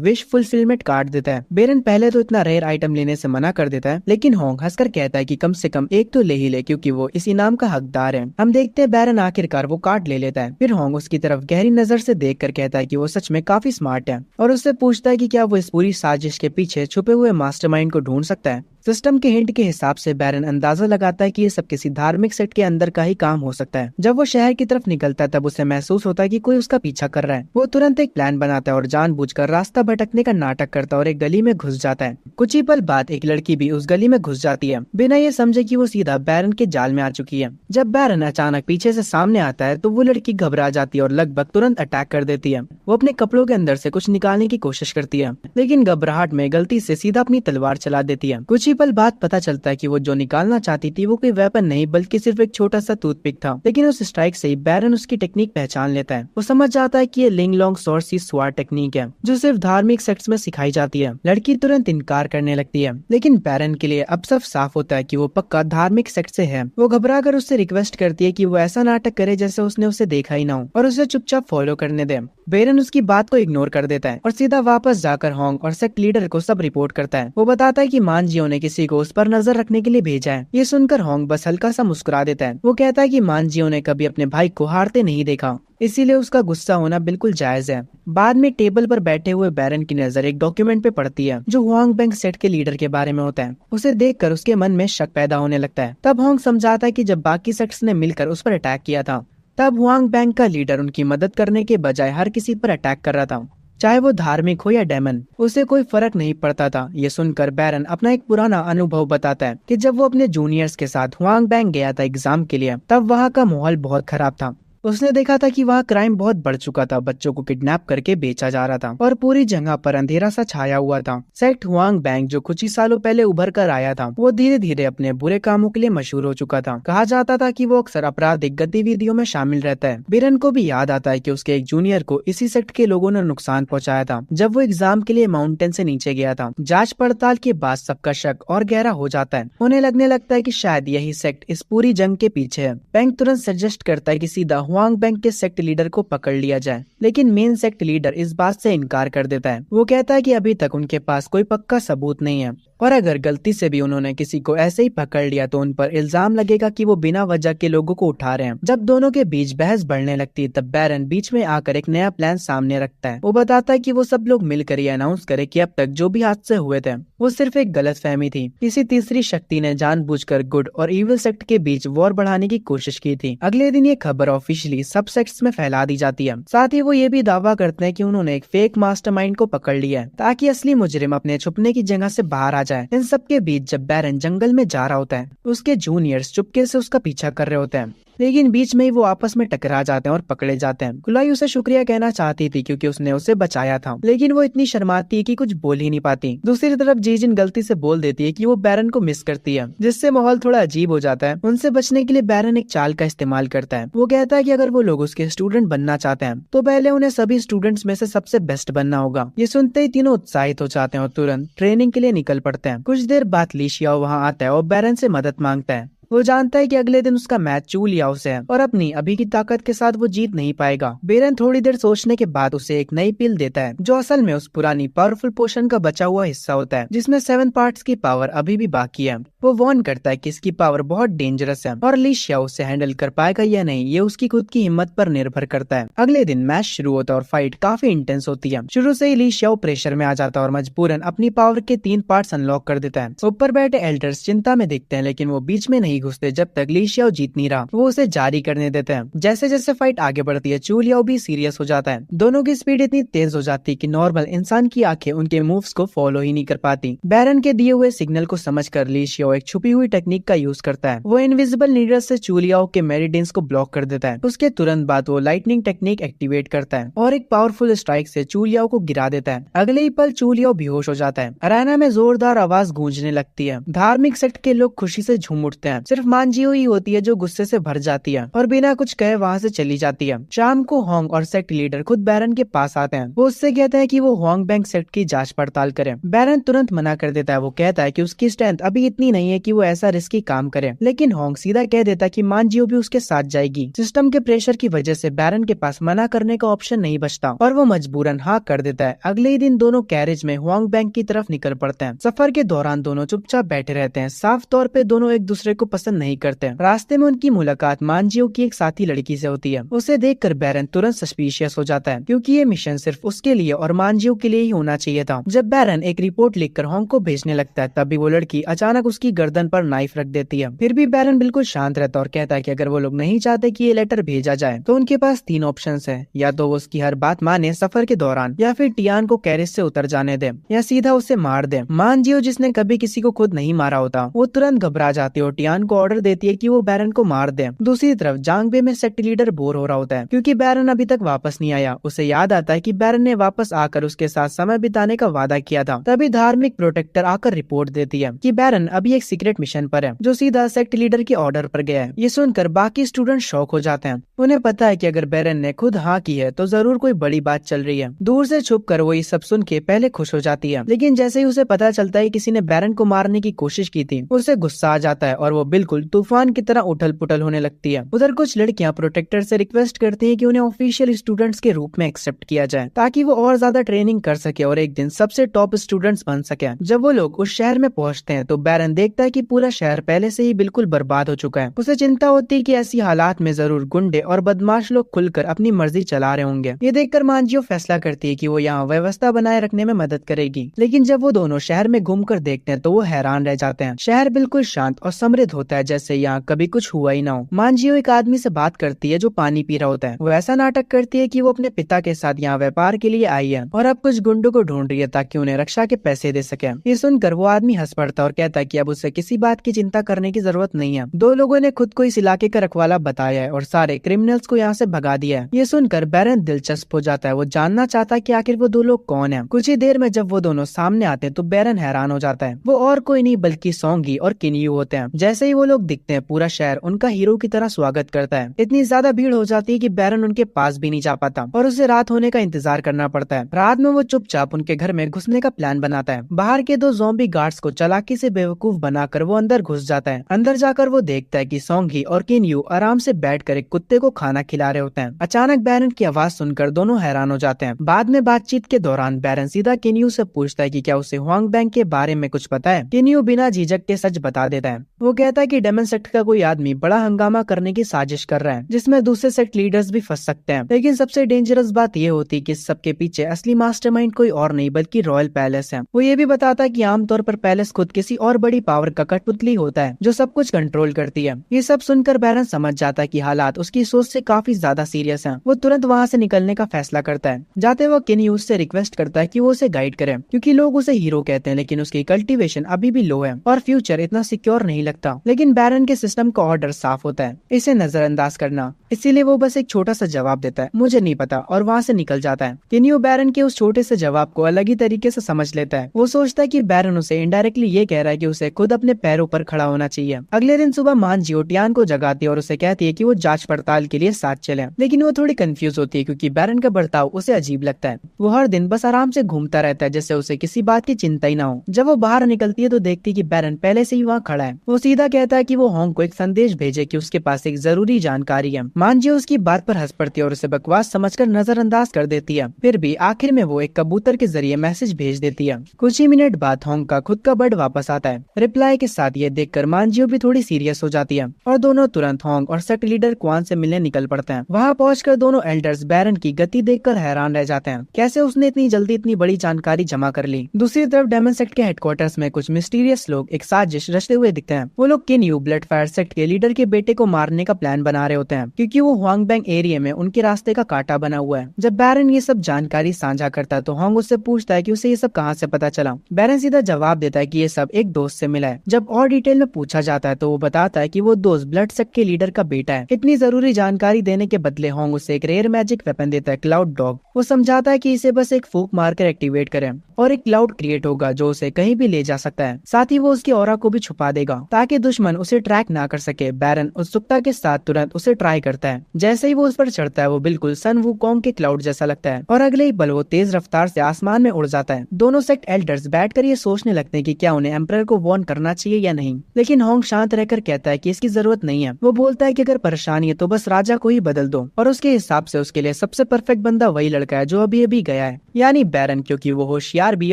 विश फुलफिलमेंट कार्ड देता है। बेरन पहले तो इतना रेयर आइटम लेने से मना कर देता है, लेकिन होंग हंसकर कहता है कि कम से कम एक तो ले ही ले, क्योंकि वो इस इनाम का हकदार है। हम देखते हैं बेरन आखिरकार वो कार्ड ले लेता है। फिर होंग उसकी तरफ गहरी नजर से देखकर कहता है कि वो सच में काफी स्मार्ट है, और उससे पूछता है कि क्या वो इस पूरी साजिश के पीछे छुपे हुए मास्टरमाइंड को ढूंढ सकता है। सिस्टम के हिंट के हिसाब से बेरन अंदाजा लगाता है कि ये सब किसी धार्मिक सेक्ट के अंदर का ही काम हो सकता है। जब वो शहर की तरफ निकलता है, तब उसे महसूस होता है कि कोई उसका पीछा कर रहा है। वो तुरंत एक प्लान बनाता है और जानबूझकर रास्ता भटकने का नाटक करता है और एक गली में घुस जाता है। कुछ ही पल बाद एक लड़की भी उस गली में घुस जाती है, बिना ये समझे कि वो सीधा बेरन के जाल में आ चुकी है। जब बेरन अचानक पीछे से सामने आता है, तो वो लड़की घबरा जाती है और लगभग तुरंत अटैक कर देती है। वो अपने कपड़ों के अंदर से कुछ निकालने की कोशिश करती है, लेकिन घबराहट में गलती से सीधा अपनी तलवार चला देती है। कुछ ही पल बाद पता चलता है कि वो जो निकालना चाहती थी वो कोई वेपन नहीं, बल्कि सिर्फ एक छोटा सा टूथपिक था। लेकिन उस स्ट्राइक से ही बेरन उसकी टेक्निक पहचान लेता है। वो समझ जाता है कि ये लिंग लॉन्ग स्वॉर्ड सी स्वार टेक्निक है, जो सिर्फ धार्मिक सेक्ट्स में सिखाई जाती है। लड़की तुरंत इनकार करने लगती है, लेकिन बेरन के लिए अब सब साफ होता है कि वो पक्का धार्मिक सेक्ट से है। वो घबराकर उससे रिक्वेस्ट करती है कि वो ऐसा नाटक करे जैसे उसने उसे देखा ही ना हो, और उसे चुपचाप फॉलो करने दे। बेरन उसकी बात को इग्नोर कर देता है और सीधा वापस जाकर होंग और सेक्ट लीडर को सब रिपोर्ट करता है। वो बताता है कि मानजियो ने किसी को उस पर नजर रखने के लिए भेजा है। ये सुनकर होंग बस हल्का सा मुस्कुरा देता है। वो कहता है कि मानजियो ने कभी अपने भाई को हारते नहीं देखा, इसीलिए उसका गुस्सा होना बिल्कुल जायज है। बाद में टेबल पर बैठे हुए बेरन की नजर एक डॉक्यूमेंट पे पड़ती है, जो हुआंग बैंक सेट के लीडर के बारे में होता है। उसे देखकर उसके मन में शक पैदा होने लगता है। तब होंग समझाता है कि जब बाकी सेक्ट्स ने मिलकर उस पर अटैक किया था, तब हुआंग बैंक का लीडर उनकी मदद करने के बजाय हर किसी पर अटैक कर रहा था, चाहे वो धार्मिक हो या डेमन। उसे कोई फर्क नहीं पड़ता था। ये सुनकर बेरन अपना एक पुराना अनुभव बताता है कि जब वो अपने जूनियर्स के साथ हुआंग बैंक गया था एग्जाम के लिए, तब वहाँ का माहौल बहुत खराब था। उसने देखा था कि वहाँ क्राइम बहुत बढ़ चुका था, बच्चों को किडनैप करके बेचा जा रहा था और पूरी जगह पर अंधेरा सा छाया हुआ था। सेक्ट हुआंग बैंक जो कुछ ही सालों पहले उभर कर आया था, वो धीरे धीरे अपने बुरे कामों के लिए मशहूर हो चुका था। कहा जाता था कि वो अक्सर आपराधिक गतिविधियों में शामिल रहता है। बीरन को भी याद आता है कि उसके एक जूनियर को इसी सेक्ट के लोगों ने नुकसान पहुंचाया था जब वो एग्जाम के लिए माउंटेन से नीचे गया था। जांच पड़ताल के बाद सबका शक और गहरा हो जाता है। उन्हें लगने लगता है कि शायद यही सेक्ट इस पूरी जंग के पीछे है। बैंक तुरंत सजेस्ट करता है कि सीधा हुआंग बैंक के सेक्ट लीडर को पकड़ लिया जाए, लेकिन मेन सेक्ट लीडर इस बात से इनकार कर देता है। वो कहता है कि अभी तक उनके पास कोई पक्का सबूत नहीं है और अगर गलती से भी उन्होंने किसी को ऐसे ही पकड़ लिया तो उन पर इल्जाम लगेगा कि वो बिना वजह के लोगों को उठा रहे हैं। जब दोनों के बीच बहस बढ़ने लगती है तब बैरन बीच में आकर एक नया प्लान सामने रखता है। वो बताता है कि वो सब लोग मिलकर ये अनाउंस करे कि अब तक जो भी हादसे हुए थे वो सिर्फ एक गलतफहमी थी। किसी तीसरी शक्ति ने जानबूझकर गुड और इविल सेक्ट के बीच वॉर बढ़ाने की कोशिश की थी। अगले दिन ये खबर ऑफिशियली सब सेक्ट्स में फैला दी जाती है। साथ ही वो ये भी दावा करते हैं कि उन्होंने एक फेक मास्टरमाइंड को पकड़ लिया है ताकि असली मुजरिम अपने छुपने की जगह से बाहर आ जाए। इन सब के बीच जब बैरन जंगल में जा रहा होता है उसके जूनियर्स चुपके से उसका पीछा कर रहे होते हैं, लेकिन बीच में ही वो आपस में टकरा जाते हैं और पकड़े जाते हैं। कुलाई उसे शुक्रिया कहना चाहती थी क्योंकि उसने उसे बचाया था, लेकिन वो इतनी शर्माती है कि कुछ बोल ही नहीं पाती। दूसरी तरफ जीजिन गलती से बोल देती है कि वो बैरन को मिस करती है, जिससे माहौल थोड़ा अजीब हो जाता है। उनसे बचने के लिए बैरन एक चाल का इस्तेमाल करता है। वो कहता है कि अगर वो लोग उसके स्टूडेंट बनना चाहते हैं तो पहले उन्हें सभी स्टूडेंट्स में से सबसे बेस्ट बनना होगा। ये सुनते ही तीनों उत्साहित हो जाते हैं और तुरंत ट्रेनिंग के लिए निकल पड़ते हैं। कुछ देर बाद ली शियाओ वहाँ आता है और बैरन से मदद मांगता है। वो जानता है कि अगले दिन उसका मैच चू लियाओ से है और अपनी अभी की ताकत के साथ वो जीत नहीं पाएगा। बेरन थोड़ी देर सोचने के बाद उसे एक नई पिल देता है जो असल में उस पुरानी पावरफुल पोशन का बचा हुआ हिस्सा होता है जिसमें 7 पार्ट्स की पावर अभी भी बाकी है। वो वार्न करता है कि इसकी पावर बहुत डेंजरस है और ली शियाओ उसे हैंडल कर पाएगा या नहीं ये उसकी खुद की हिम्मत पर निर्भर करता है। अगले दिन मैच शुरू होता है और फाइट काफी इंटेंस होती है। शुरू से ही ली शियाओ प्रेशर में आ जाता है और मजबूरन अपनी पावर के 3 पार्ट्स अनलॉक कर देता है। ऊपर बैठे एल्डर्स चिंता में दिखते हैं, लेकिन वो बीच में नहीं घुसते जब तक ली शियाओ जीत नहीं रहा। वो उसे जारी करने देते हैं। जैसे जैसे फाइट आगे बढ़ती है चू लियाओ भी सीरियस हो जाता है। दोनों की स्पीड इतनी तेज हो जाती है कि नॉर्मल इंसान की आंखें उनके मूव्स को फॉलो ही नहीं कर पाती। बैरन के दिए हुए सिग्नल को समझकर ली शियाओ एक छुपी हुई टेक्निक का यूज करता है। वो इनविजिबल नीडल से चू लियाओ के मेरिडियंस को ब्लॉक कर देता है। उसके तुरंत बाद वो लाइटनिंग टेक्निक एक्टिवेट करता है और एक पावरफुल स्ट्राइक से चू लियाओ को गिरा देता है। अगले ही पल चू लियाओ बेहोश हो जाता है। अरेना में जोरदार आवाज गूंजने लगती है। धार्मिक सेक्ट के लोग खुशी से झूम उठते हैं। सिर्फ मांजियो ही होती है जो गुस्से से भर जाती है और बिना कुछ कहे वहाँ से चली जाती है। शाम को होंग और सेक्ट लीडर खुद बैरन के पास आते हैं। वो उससे कहते हैं कि वो होंग बैंक सेक्ट की जांच पड़ताल करे। बैरन तुरंत मना कर देता है। वो कहता है कि उसकी स्ट्रेंथ अभी इतनी नहीं है कि वो ऐसा रिस्की काम करे, लेकिन होंग सीधा कह देता है कि मांजियो भी उसके साथ जाएगी। सिस्टम के प्रेशर की वजह से बैरन के पास मना करने का ऑप्शन नहीं बचता और वो मजबूरन हाँ कर देता है। अगले ही दिन दोनों कैरेज में होंग बैंक की तरफ निकल पड़ते हैं। सफर के दौरान दोनों चुपचाप बैठे रहते हैं। साफ तौर पे दोनों एक दूसरे को पसंद नहीं करते। रास्ते में उनकी मुलाकात मांजियो की एक साथी लड़की से होती है। उसे देखकर बैरन तुरंत सस्पिशियस हो जाता है क्योंकि ये मिशन सिर्फ उसके लिए और मांजियो के लिए ही होना चाहिए था। जब बैरन एक रिपोर्ट लिखकर होंग को भेजने लगता है तभी वो लड़की अचानक उसकी गर्दन पर नाइफ रख देती है। फिर भी बैरन बिल्कुल शांत रहता है और कहता है कि अगर वो लोग नहीं चाहते कि ये लेटर भेजा जाए तो उनके पास 3 ऑप्शंस है, या तो वो उसकी हर बात माने सफर के दौरान, या फिर टियान को कैरेज से उतर जाने दे, या सीधा उसे मार दे। मांजियो जिसने कभी किसी को खुद नहीं मारा होता वो तुरंत घबरा जाती है और टियान को ऑर्डर देती है कि वो बैरन को मार दे। दूसरी तरफ जांगबे में सेक्ट लीडर बोर हो रहा होता है क्योंकि बैरन अभी तक वापस नहीं आया। उसे याद आता है कि बैरन ने वापस आकर उसके साथ समय बिताने का वादा किया था। तभी धार्मिक प्रोटेक्टर आकर रिपोर्ट देती है कि बैरन अभी एक सीक्रेट मिशन पर है जो सीधा सेक्ट लीडर के ऑर्डर पर गया है। ये सुनकर बाकी स्टूडेंट शॉक हो जाते हैं। उन्हें पता है कि अगर बैरन ने खुद हाँ की है तो जरूर कोई बड़ी बात चल रही है। दूर से छुप कर वो ये सब सुन के पहले खुश हो जाती है, लेकिन जैसे ही उसे पता चलता है किसी ने बैरन को मारने की कोशिश की थी उसे गुस्सा आ जाता है और वो बिल्कुल तूफान की तरह उठल पुटल होने लगती है। उधर कुछ लड़कियां प्रोटेक्टर से रिक्वेस्ट करती है कि उन्हें ऑफिशियल स्टूडेंट्स के रूप में एक्सेप्ट किया जाए ताकि वो और ज्यादा ट्रेनिंग कर सके और एक दिन सबसे टॉप स्टूडेंट्स बन सके। जब वो लोग उस शहर में पहुंचते हैं तो बैरन देखता है कि पूरा शहर पहले से ही बिल्कुल बर्बाद हो चुका है। उसे चिंता होती है कि ऐसी हालात में जरूर गुंडे और बदमाश लोग खुलकर अपनी मर्जी चला रहे होंगे। ये देखकर मांजियो फैसला करती है कि वो यहाँ व्यवस्था बनाए रखने में मदद करेगी, लेकिन जब वो दोनों शहर में घूमकर देखते हैं तो वो हैरान रह जाते हैं। शहर बिल्कुल शांत और समृद्ध होता होता है जैसे यहाँ कभी कुछ हुआ ही ना हो। मांजियो एक आदमी से बात करती है जो पानी पी रहा होता है। वो ऐसा नाटक करती है कि वो अपने पिता के साथ यहाँ व्यापार के लिए आई है और अब कुछ गुंडों को ढूंढ रही है ताकि उन्हें रक्षा के पैसे दे सके। ये सुनकर वो आदमी हंस पड़ता है और कहता है कि अब उसे किसी बात की चिंता करने की जरूरत नहीं है। दो लोगों ने खुद को इस इलाके का रखवाला बताया है और सारे क्रिमिनल्स को यहाँ से भगा दिया है। ये सुनकर बैरन दिलचस्प हो जाता है। वो जानना चाहता है कि आखिर वो दो लोग कौन है। कुछ ही देर में जब वो दोनों सामने आते हैं तो बैरन हैरान हो जाता है। वो और कोई नहीं बल्कि सोंगी और किन्यू होते हैं। जैसे ही वो लोग दिखते हैं पूरा शहर उनका हीरो की तरह स्वागत करता है। इतनी ज्यादा भीड़ हो जाती है कि बैरन उनके पास भी नहीं जा पाता और उसे रात होने का इंतजार करना पड़ता है। रात में वो चुपचाप उनके घर में घुसने का प्लान बनाता है। बाहर के दो ज़ॉम्बी गार्ड्स को चालाकी से बेवकूफ बनाकर वो अंदर घुस जाता है। अंदर जाकर वो देखता है कि सोंगी और किन्यू आराम से बैठकर एक कुत्ते को खाना खिला रहे होते हैं। अचानक बैरन की आवाज सुनकर दोनों हैरान हो जाते हैं। बाद में बातचीत के दौरान बैरन सीधा किन्यू से पूछता है कि क्या उसे हुआंग बैंक के बारे में कुछ पता है। किन्यू बिना झिझक के सच बता देता है। वो कहता है कि डेमन सेक्ट का कोई आदमी बड़ा हंगामा करने की साजिश कर रहा है जिसमें दूसरे सेक्ट लीडर्स भी फंस सकते हैं। लेकिन सबसे डेंजरस बात ये होती है कि सबके पीछे असली मास्टरमाइंड कोई और नहीं बल्कि रॉयल पैलेस है। वो ये भी बताता है कि आमतौर पर पैलेस खुद किसी और बड़ी पावर का कठपुतली होता है जो सब कुछ कंट्रोल करती है। ये सब सुनकर बैरन समझ जाता है कि हालात उसकी सोच से काफी ज्यादा सीरियस हैं। वो तुरंत वहाँ से निकलने का फैसला करता है। जाते वक्त किन्यू से रिक्वेस्ट करता है कि वो उसे गाइड करे क्योंकि लोग उसे हीरो कहते हैं लेकिन उसकी कल्टीवेशन अभी भी लो है और फ्यूचर इतना सिक्योर नहीं लगता। लेकिन बैरन के सिस्टम का ऑर्डर साफ होता है, इसे नजरअंदाज करना। इसीलिए वो बस एक छोटा सा जवाब देता है, मुझे नहीं पता, और वहाँ से निकल जाता है। किन्यू बैरन के उस छोटे से जवाब को अलग ही तरीके से समझ लेता है। वो सोचता है कि बैरन उसे इनडायरेक्टली ये कह रहा है कि उसे खुद अपने पैरों पर खड़ा होना चाहिए। अगले दिन सुबह मांजियो टियान को जगाती है और उसे कहती है कि वो जांच पड़ताल के लिए साथ चले। लेकिन वो थोड़ी कंफ्यूज होती है क्योंकि बैरन का बर्ताव उसे अजीब लगता है। वो हर दिन बस आराम से घूमता रहता है जैसे उसे किसी बात की चिंता ही ना हो। जब वो बाहर निकलती है तो देखती है कि बैरन पहले से ही वहाँ खड़ा है। वो सीधा कहता है कि वो होंग को एक संदेश भेजे कि उसके पास एक जरूरी जानकारी है। मांजियो उसकी बात पर हंस पड़ती है और उसे बकवास समझकर नजरअंदाज कर देती है। फिर भी आखिर में वो एक कबूतर के जरिए मैसेज भेज देती है। कुछ ही मिनट बाद होंग का खुद का बर्ड वापस आता है रिप्लाई के साथ। ये देखकर मांजियो भी थोड़ी सीरियस हो जाती है और दोनों तुरंत होंग और सेक्ट लीडर क्वान से मिलने निकल पड़ते हैं। वहाँ पहुंचकर दोनों एल्डर्स बैरन की गति देखकर हैरान रह जाते हैं। कैसे उसने इतनी जल्दी इतनी बड़ी जानकारी जमा कर ली। दूसरी तरफ डेमन सेक्ट के हेडक्वार्टर्स में कुछ मिस्टीरियस लोग एक साजिश रचते हुए दिखते हैं। वो लोग किन्यू ब्लड फायर सेक्ट के लीडर के बेटे को मारने का प्लान बना रहे होते हैं क्योंकि वो हुआंग बैंक एरिया में उनके रास्ते का कांटा बना हुआ है। जब बैरन ये सब जानकारी साझा करता है तो होंग उससे पूछता है कि उसे ये सब कहाँ से पता चला। बैरन सीधा जवाब देता है कि ये सब एक दोस्त से मिला है। जब और डिटेल में पूछा जाता है तो वो बताता है कि वो दोस्त ब्लड सेक्ट के लीडर का बेटा है। इतनी जरूरी जानकारी देने के बदले होंग उसे एक रेयर मैजिक वेपन देता है, क्लाउड डॉग। वो समझाता है कि इसे बस एक फूंक मारकर एक्टिवेट करें और एक क्लाउड क्रिएट होगा जो उसे कहीं भी ले जा सकता है। साथ ही वो उसकी ऑरा को भी छुपा देगा ताकि दुश्मन उसे ट्रैक ना कर सके। बैरन उत्सुकता के साथ तुरंत उसे ट्राई करता है। जैसे ही वो उस पर चढ़ता है वो बिल्कुल सन वुकोंग के क्लाउड जैसा लगता है और अगले ही पल वो तेज रफ्तार से आसमान में उड़ जाता है। दोनों सेक्ट एल्डर्स बैठकर ये सोचने लगते हैं कि क्या उन्हें एम्परर को वार्न करना चाहिए या नहीं। लेकिन होंग शांत रहकर कहता है कि इसकी जरूरत नहीं है। वो बोलता है कि अगर परेशानी है तो बस राजा को ही बदल दो और उसके हिसाब से उसके लिए सबसे परफेक्ट बंदा वही लड़का है जो अभी अभी गया है, यानी बैरन, क्योंकि वो होशियार भी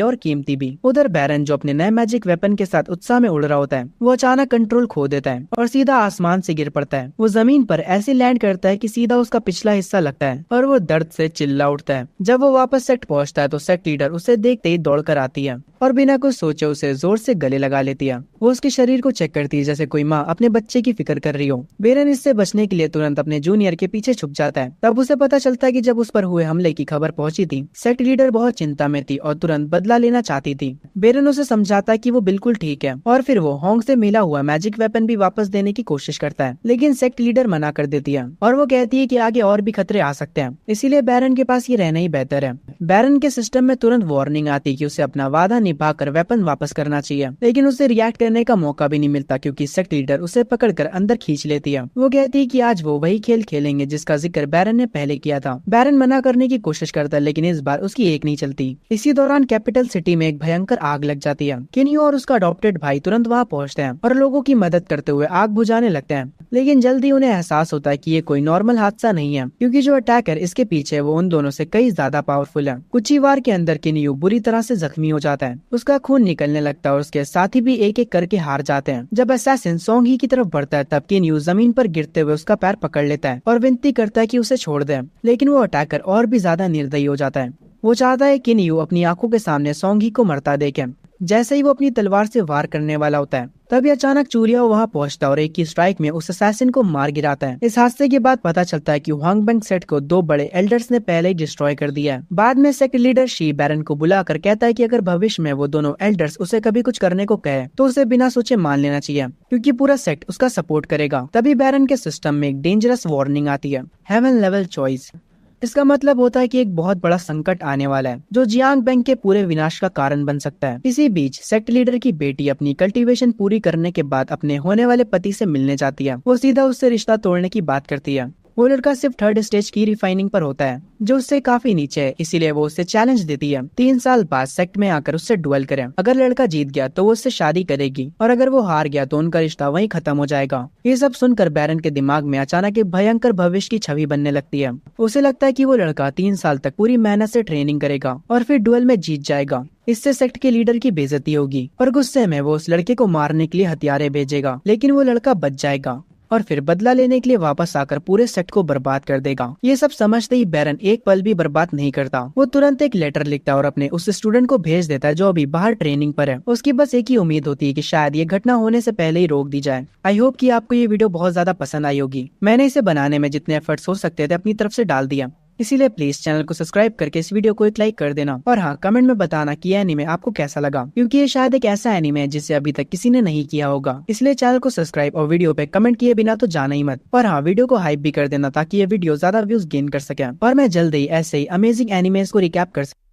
और कीमती भी। उधर बैरन जो अपने नए मैजिक वेपन के साथ उत्साह में उड़ रहा होता है वो अचानक कंट्रोल खो देता है और सीधा आसमान से गिर पड़ता है। वो जमीन पर ऐसे लैंड करता है कि सीधा उसका पिछला हिस्सा लगता है और वो दर्द से चिल्ला उठता है। जब वो वापस सेक्ट पहुंचता है तो सेक्ट लीडर उसे देखते ही दौड़ कर आती है और बिना कुछ सोचे उसे जोर से गले लगा लेती है। वो उसके शरीर को चेक करती है जैसे कोई माँ अपने बच्चे की फिक्र कर रही हो। बैरन इससे बचने के लिए तुरंत अपने जूनियर के पीछे छुप जाता है। तब उसे पता चलता है कि जब उस पर हुए हमले की खबर पहुंची थी, सेक्ट लीडर बहुत चिंता में थी और तुरंत बदला लेना चाहती थी। बैरन उसे समझाता है कि वो बिल्कुल ठीक है और फिर वो होंग से मिला हुआ मैजिक वेपन भी वापस देने की कोशिश करता है। लेकिन सेक्ट लीडर मना कर देती है और वो कहती है कि आगे और भी खतरे आ सकते हैं, इसीलिए बैरन के पास ये रहना ही बेहतर है। बैरन के सिस्टम में तुरंत वार्निंग आती है कि उसे अपना वादा निभाकर वेपन वापस करना चाहिए, लेकिन उसे रिएक्ट करने का मौका भी नहीं मिलता क्योंकि सेक्ट लीडर उसे पकड़कर अंदर खींच लेती है। वो कहती है कि आज वो वही खेल खेलेंगे जिसका जिक्र बैरन ने पहले किया था। बैरन मना करने की कोशिश करता है लेकिन इस बार उसकी एक नहीं चलती। इसी दौरान कैपिटल सिटी में एक भयंकर आग लग जाती है। किन्यू और उसका अडॉप्टेड भाई तुरंत वहाँ पहुँचते हैं और लोगों की मदद करते हुए आग बुझाने लगते हैं। लेकिन जल्दी उन्हें एहसास होता है कि ये कोई नॉर्मल हादसा नहीं है क्योंकि जो अटैकर इसके पीछे है वो उन दोनों से कई ज्यादा पावरफुल है। कुछ ही वार के अंदर किन्यू बुरी तरह से जख्मी हो जाता है, उसका खून निकलने लगता है और उसके साथी भी एक एक करके हार जाते हैं। जब असैसिन सोंगी की तरफ बढ़ता है तब किन्यू जमीन पर गिरते हुए उसका पैर पकड़ लेता है और विनती करता है कि उसे छोड़ दे, लेकिन वो अटैकर और भी ज्यादा निर्दयी हो जाता है। वो चाहता है किन्यू अपनी आंखों के सामने सोंगी को मरता देखे। जैसे ही वो अपनी तलवार से वार करने वाला होता है, तभी अचानक चूरियाओ वहां पहुंचता है और एक ही स्ट्राइक में उस असैसिन को मार गिराता है। इस हादसे के बाद पता चलता है कि हुआंगबेंग सेक्ट को 2 बड़े एल्डर्स ने पहले ही डिस्ट्रॉय कर दिया है। बाद में सेक्ट लीडर शी बैरन को बुलाकर कहता है कि अगर भविष्य में वो दोनों एल्डर्स उसे कभी कुछ करने को कहे तो उसे बिना सोचे मान लेना चाहिए, क्योंकि पूरा सेक्ट उसका सपोर्ट करेगा। तभी बैरन के सिस्टम में एक डेंजरस वार्निंग आती है, हेवन लेवल चॉइस। इसका मतलब होता है कि एक बहुत बड़ा संकट आने वाला है जो जियांग बेंग के पूरे विनाश का कारण बन सकता है। इसी बीच सेक्ट लीडर की बेटी अपनी कल्टीवेशन पूरी करने के बाद अपने होने वाले पति से मिलने जाती है। वो सीधा उससे रिश्ता तोड़ने की बात करती है। वो लड़का सिर्फ 3rd स्टेज की रिफाइनिंग पर होता है, जो उससे काफी नीचे है, इसीलिए वो उससे चैलेंज देती है 3 साल बाद सेक्ट में आकर उससे डुएल करें। अगर लड़का जीत गया तो वो उससे शादी करेगी और अगर वो हार गया तो उनका रिश्ता वहीं खत्म हो जाएगा। ये सब सुनकर बैरन के दिमाग में अचानक एक भयंकर भविष्य की छवि बनने लगती है। उसे लगता है कि वो लड़का 3 साल तक पूरी मेहनत से ट्रेनिंग करेगा और फिर डुएल में जीत जाएगा। इससे सेक्ट के लीडर की बेइज्जती होगी और गुस्से में वो उस लड़के को मारने के लिए हथियारे भेजेगा, लेकिन वो लड़का बच जाएगा और फिर बदला लेने के लिए वापस आकर पूरे सेट को बर्बाद कर देगा। ये सब समझते ही बैरन एक पल भी बर्बाद नहीं करता। वो तुरंत एक लेटर लिखता है और अपने उस स्टूडेंट को भेज देता है जो अभी बाहर ट्रेनिंग पर है। उसकी बस एक ही उम्मीद होती है कि शायद ये घटना होने से पहले ही रोक दी जाए। आई होप कि आपको ये वीडियो बहुत ज्यादा पसंद आई होगी। मैंने इसे बनाने में जितने एफर्ट्स हो सकते थे अपनी तरफ से डाल दिया, इसीलिए प्लीज चैनल को सब्सक्राइब करके इस वीडियो को एक लाइक कर देना। और हाँ, कमेंट में बताना कि ये एनीमे आपको कैसा लगा, क्योंकि ये शायद एक ऐसा एनीमे है जिसे अभी तक किसी ने नहीं किया होगा। इसलिए चैनल को सब्सक्राइब और वीडियो पे कमेंट किए बिना तो जाना ही मत। और हाँ, वीडियो को हाइप भी कर देना ताकि ये वीडियो ज्यादा व्यूज गेन कर सके और मैं जल्द ही ऐसे ही अमेजिंग एनीमेज को रिकैप कर सकूं।